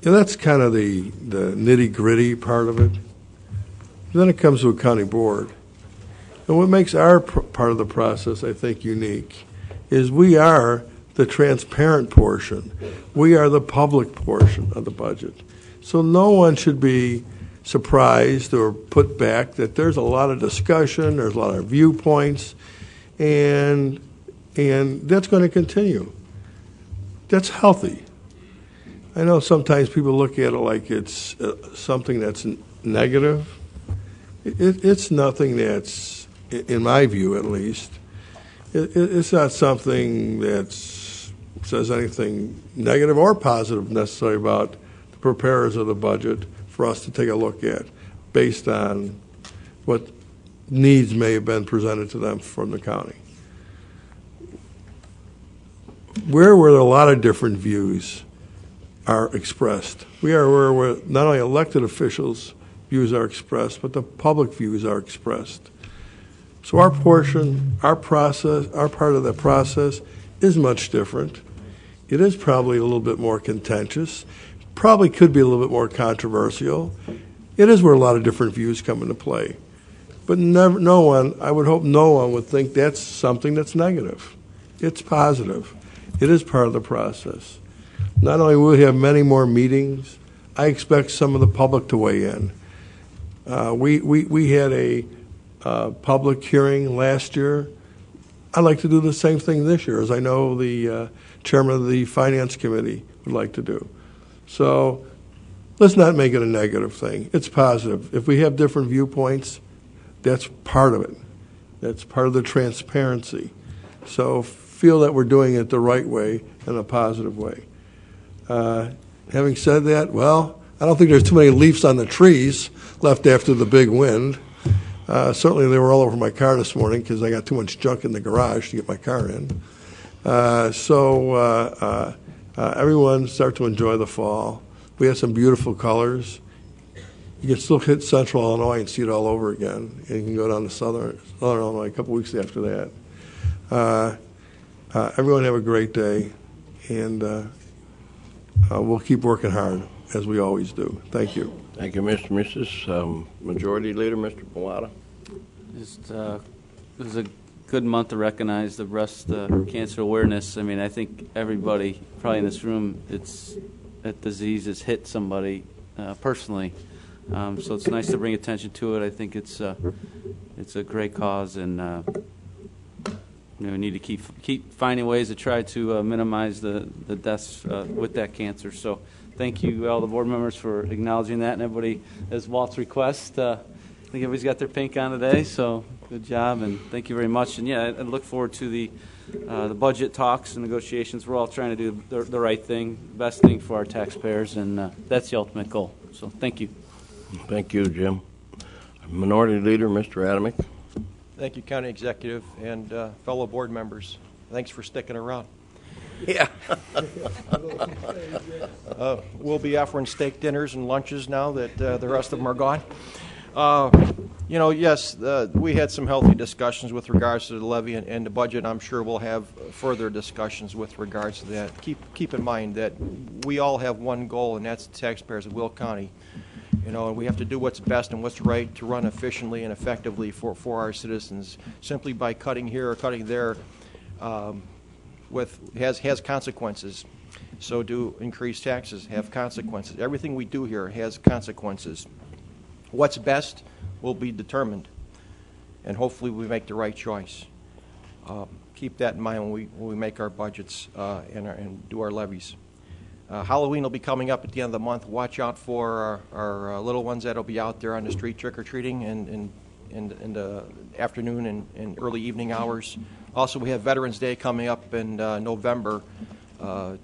And that's kind of the nitty-gritty part of it. Then it comes to a county board. And what makes our part of the process, I think, unique is we are the transparent portion. We are the public portion of the budget. So no one should be surprised or put back that there's a lot of discussion, there's a lot of viewpoints, and that's going to continue. That's healthy. I know sometimes people look at it like it's something that's negative. It's nothing that's, in my view at least, it's not something that says anything negative or positive necessarily about the preparers of the budget for us to take a look at based on what needs may have been presented to them from the county. Where a lot of different views are expressed. We are where not only elected officials' views are expressed, but the public views are expressed. So our portion, our process, our part of the process is much different. It is probably a little bit more contentious, probably could be a little bit more controversial. It is where a lot of different views come into play. But no one, I would hope no one would think that's something that's negative. It's positive. It is part of the process. Not only will we have many more meetings, I expect some of the public to weigh in. We had a public hearing last year. I'd like to do the same thing this year, as I know the chairman of the Finance Committee would like to do. So let's not make it a negative thing. It's positive. If we have different viewpoints, that's part of it. That's part of the transparency. So feel that we're doing it the right way in a positive way. Having said that, well, I don't think there's too many leaves on the trees left after the big wind. Certainly they were all over my car this morning because I got too much junk in the garage to get my car in. Everyone start to enjoy the fall. We had some beautiful colors. You can still hit central Illinois and see it all over again. And you can go down to southern Illinois a couple weeks after that. Everyone have a great day, and we'll keep working hard, as we always do. Thank you. Thank you, Mr. Mrs. Majority Leader, Mr. Bellotta. Just, it was a good month to recognize the breast cancer awareness. I mean, I think everybody probably in this room, that disease has hit somebody personally. So it's nice to bring attention to it. I think it's a great cause, and we need to keep finding ways to try to minimize the deaths with that cancer. So thank you, all the board members, for acknowledging that. And everybody, as Walt's request, I think everybody's got their pink on today. So good job, and thank you very much. And yeah, I look forward to the budget talks and negotiations. We're all trying to do the right thing, the best thing for our taxpayers, and that's the ultimate goal. So thank you. Thank you, Jim. Minority Leader, Mr. Adamick. Thank you, County Executive, and fellow board members. Thanks for sticking around. Yeah. We'll be offering steak dinners and lunches now that the rest of them are gone. Yes, we had some healthy discussions with regards to the levy and the budget. I'm sure we'll have further discussions with regards to that. Keep in mind that we all have one goal, and that's the taxpayers of Will County. and we have to do what's best and what's right to run efficiently and effectively for our citizens. Simply by cutting here or cutting there has consequences. So do increased taxes have consequences. Everything we do here has consequences. What's best will be determined, and hopefully we make the right choice. Keep that in mind when we make our budgets and do our levies. Halloween will be coming up at the end of the month. Watch out for our little ones that will be out there on the street trick-or-treating in the afternoon and early evening hours. Also, we have Veterans Day coming up in November.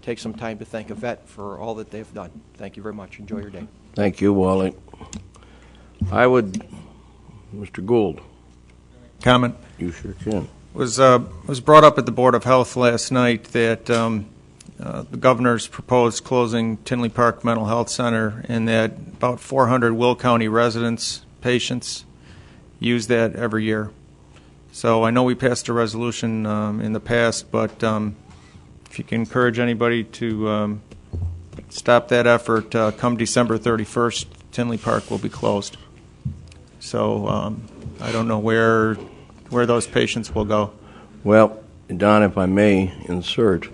Take some time to thank a vet for all that they've done. Thank you very much. Enjoy your day. Thank you, Wally. Mr. Gould. Comment? You sure can. Was brought up at the Board of Health last night that the governor's proposed closing Tinley Park Mental Health Center, and that about 400 Will County residents, patients, use that every year. So I know we passed a resolution in the past, but if you can encourage anybody to stop that effort, come December 31st, Tinley Park will be closed. So I don't know where those patients will go. Well, Don, if I may insert,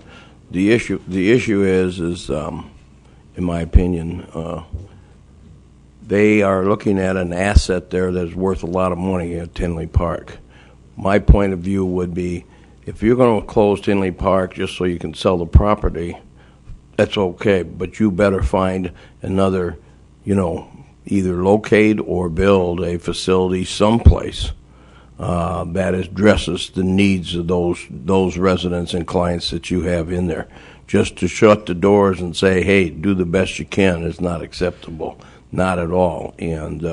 the issue is in my opinion, they are looking at an asset there that's worth a lot of money at Tinley Park. My point of view would be, if you're going to close Tinley Park just so you can sell the property, that's okay, but you better find another, either locate or build a facility someplace that addresses the needs of those residents and clients that you have in there. Just to shut the doors and say, hey, do the best you can is not acceptable, not at all. And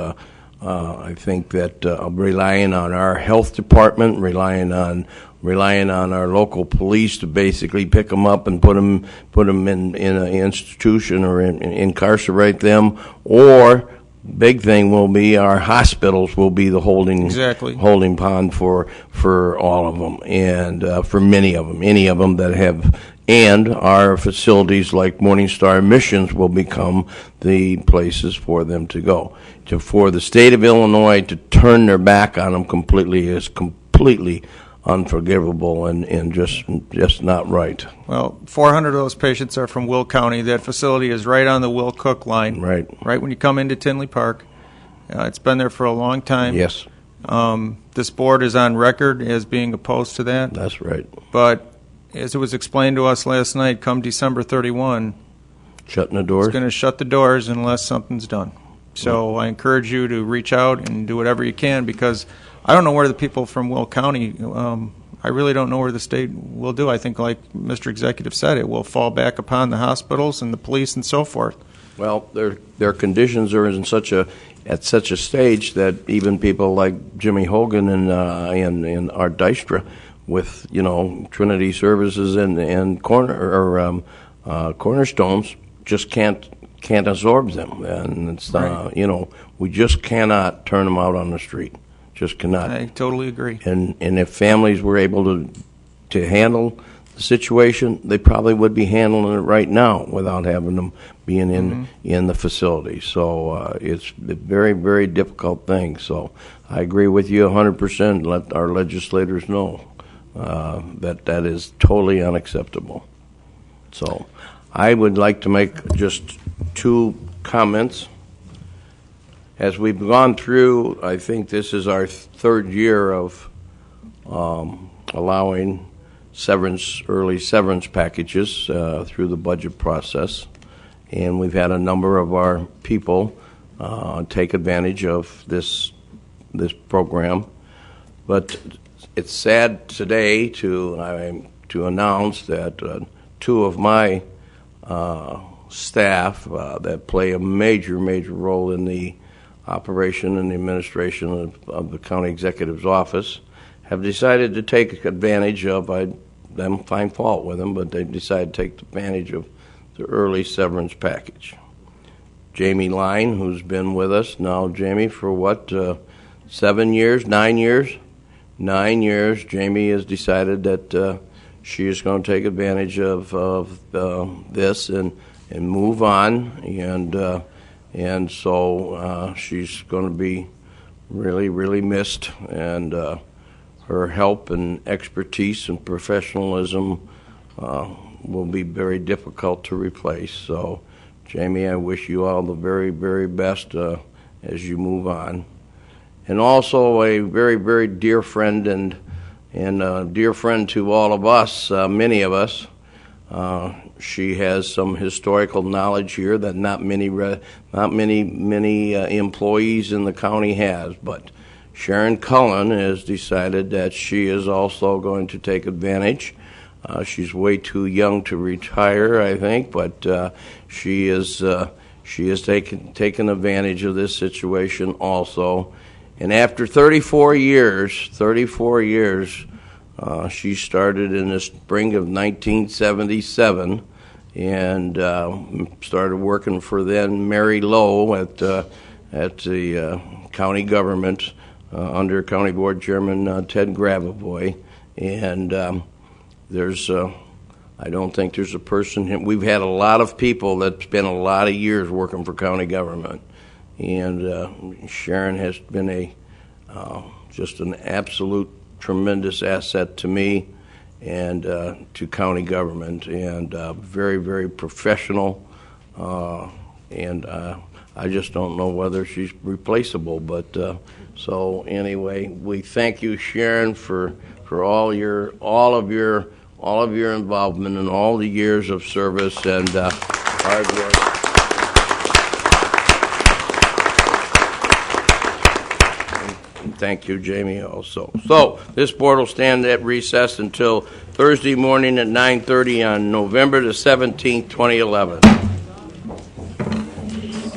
I think that relying on our health department, relying on our local police to basically pick them up and put them in an institution or incarcerate them, or big thing will be our hospitals will be the holding pond for all of them, and for many of them, any of them that have, and our facilities like Morning Star Missions will become the places for them to go. For the state of Illinois to turn their back on them completely is completely unforgivable and just not right. Well, 400 of those patients are from Will County. That facility is right on the Will Cook line. Right when you come into Tinley Park. It's been there for a long time. Yes. This board is on record as being opposed to that. That's right. But as it was explained to us last night, come December 31, shutting the doors. It's going to shut the doors unless something's done. So I encourage you to reach out and do whatever you can, because I don't know where the people from Will County, I really don't know where the state will do. I think, like Mr. Executive said, it will fall back upon the hospitals and the police and so forth. Well, their conditions are at such a stage that even people like Jimmy Hogan and Art Dystra, with Trinity Services and Cornerstones, just can't absorb them, and it's we just cannot turn them out on the street. Just cannot. I totally agree. And if families were able to handle the situation, they probably would be handling it right now without having them being in the facility. So it's a very, very difficult thing. So I agree with you 100%. Let our legislators know that is totally unacceptable. So I would like to make just two comments. As we've gone through, I think this is our third year of allowing early severance packages through the budget process, and we've had a number of our people take advantage of this program. But it's sad today to announce that two of my staff that play a major role in the operation and the administration of the county executive's office have decided to take advantage of, them find fault with them, but they decided to take advantage of the early severance package. Jamie Line, who's been with us now, Jamie, for what, 7 years, 9 years? 9 years, Jamie has decided that she is going to take advantage of this and move on, and so she's going to be really, really missed, and her help and expertise and professionalism will be very difficult to replace. So, Jamie, I wish you all the very, very best as you move on. And also a very, very dear friend and a dear friend to all of us, many of us. She has some historical knowledge here that not many employees in the county has, but Sharon Cullen has decided that she is also going to take advantage. She's way too young to retire, I think, but she has taken advantage of this situation also. And after 34 years, she started in the spring of 1977 and started working for then Mary Lowe at the county government under County Board Chairman Ted Grabavoy. And I don't think there's a person. We've had a lot of people that spent a lot of years working for county government, and Sharon has been just an absolute tremendous asset to me and to county government, and very, very professional. And I just don't know whether she's replaceable. But so anyway, we thank you, Sharon, for all of your involvement and all the years of service and hard work. And thank you, Jamie, also. So this board will stand at recess until Thursday morning at 9:30 on November the 17th, 2011.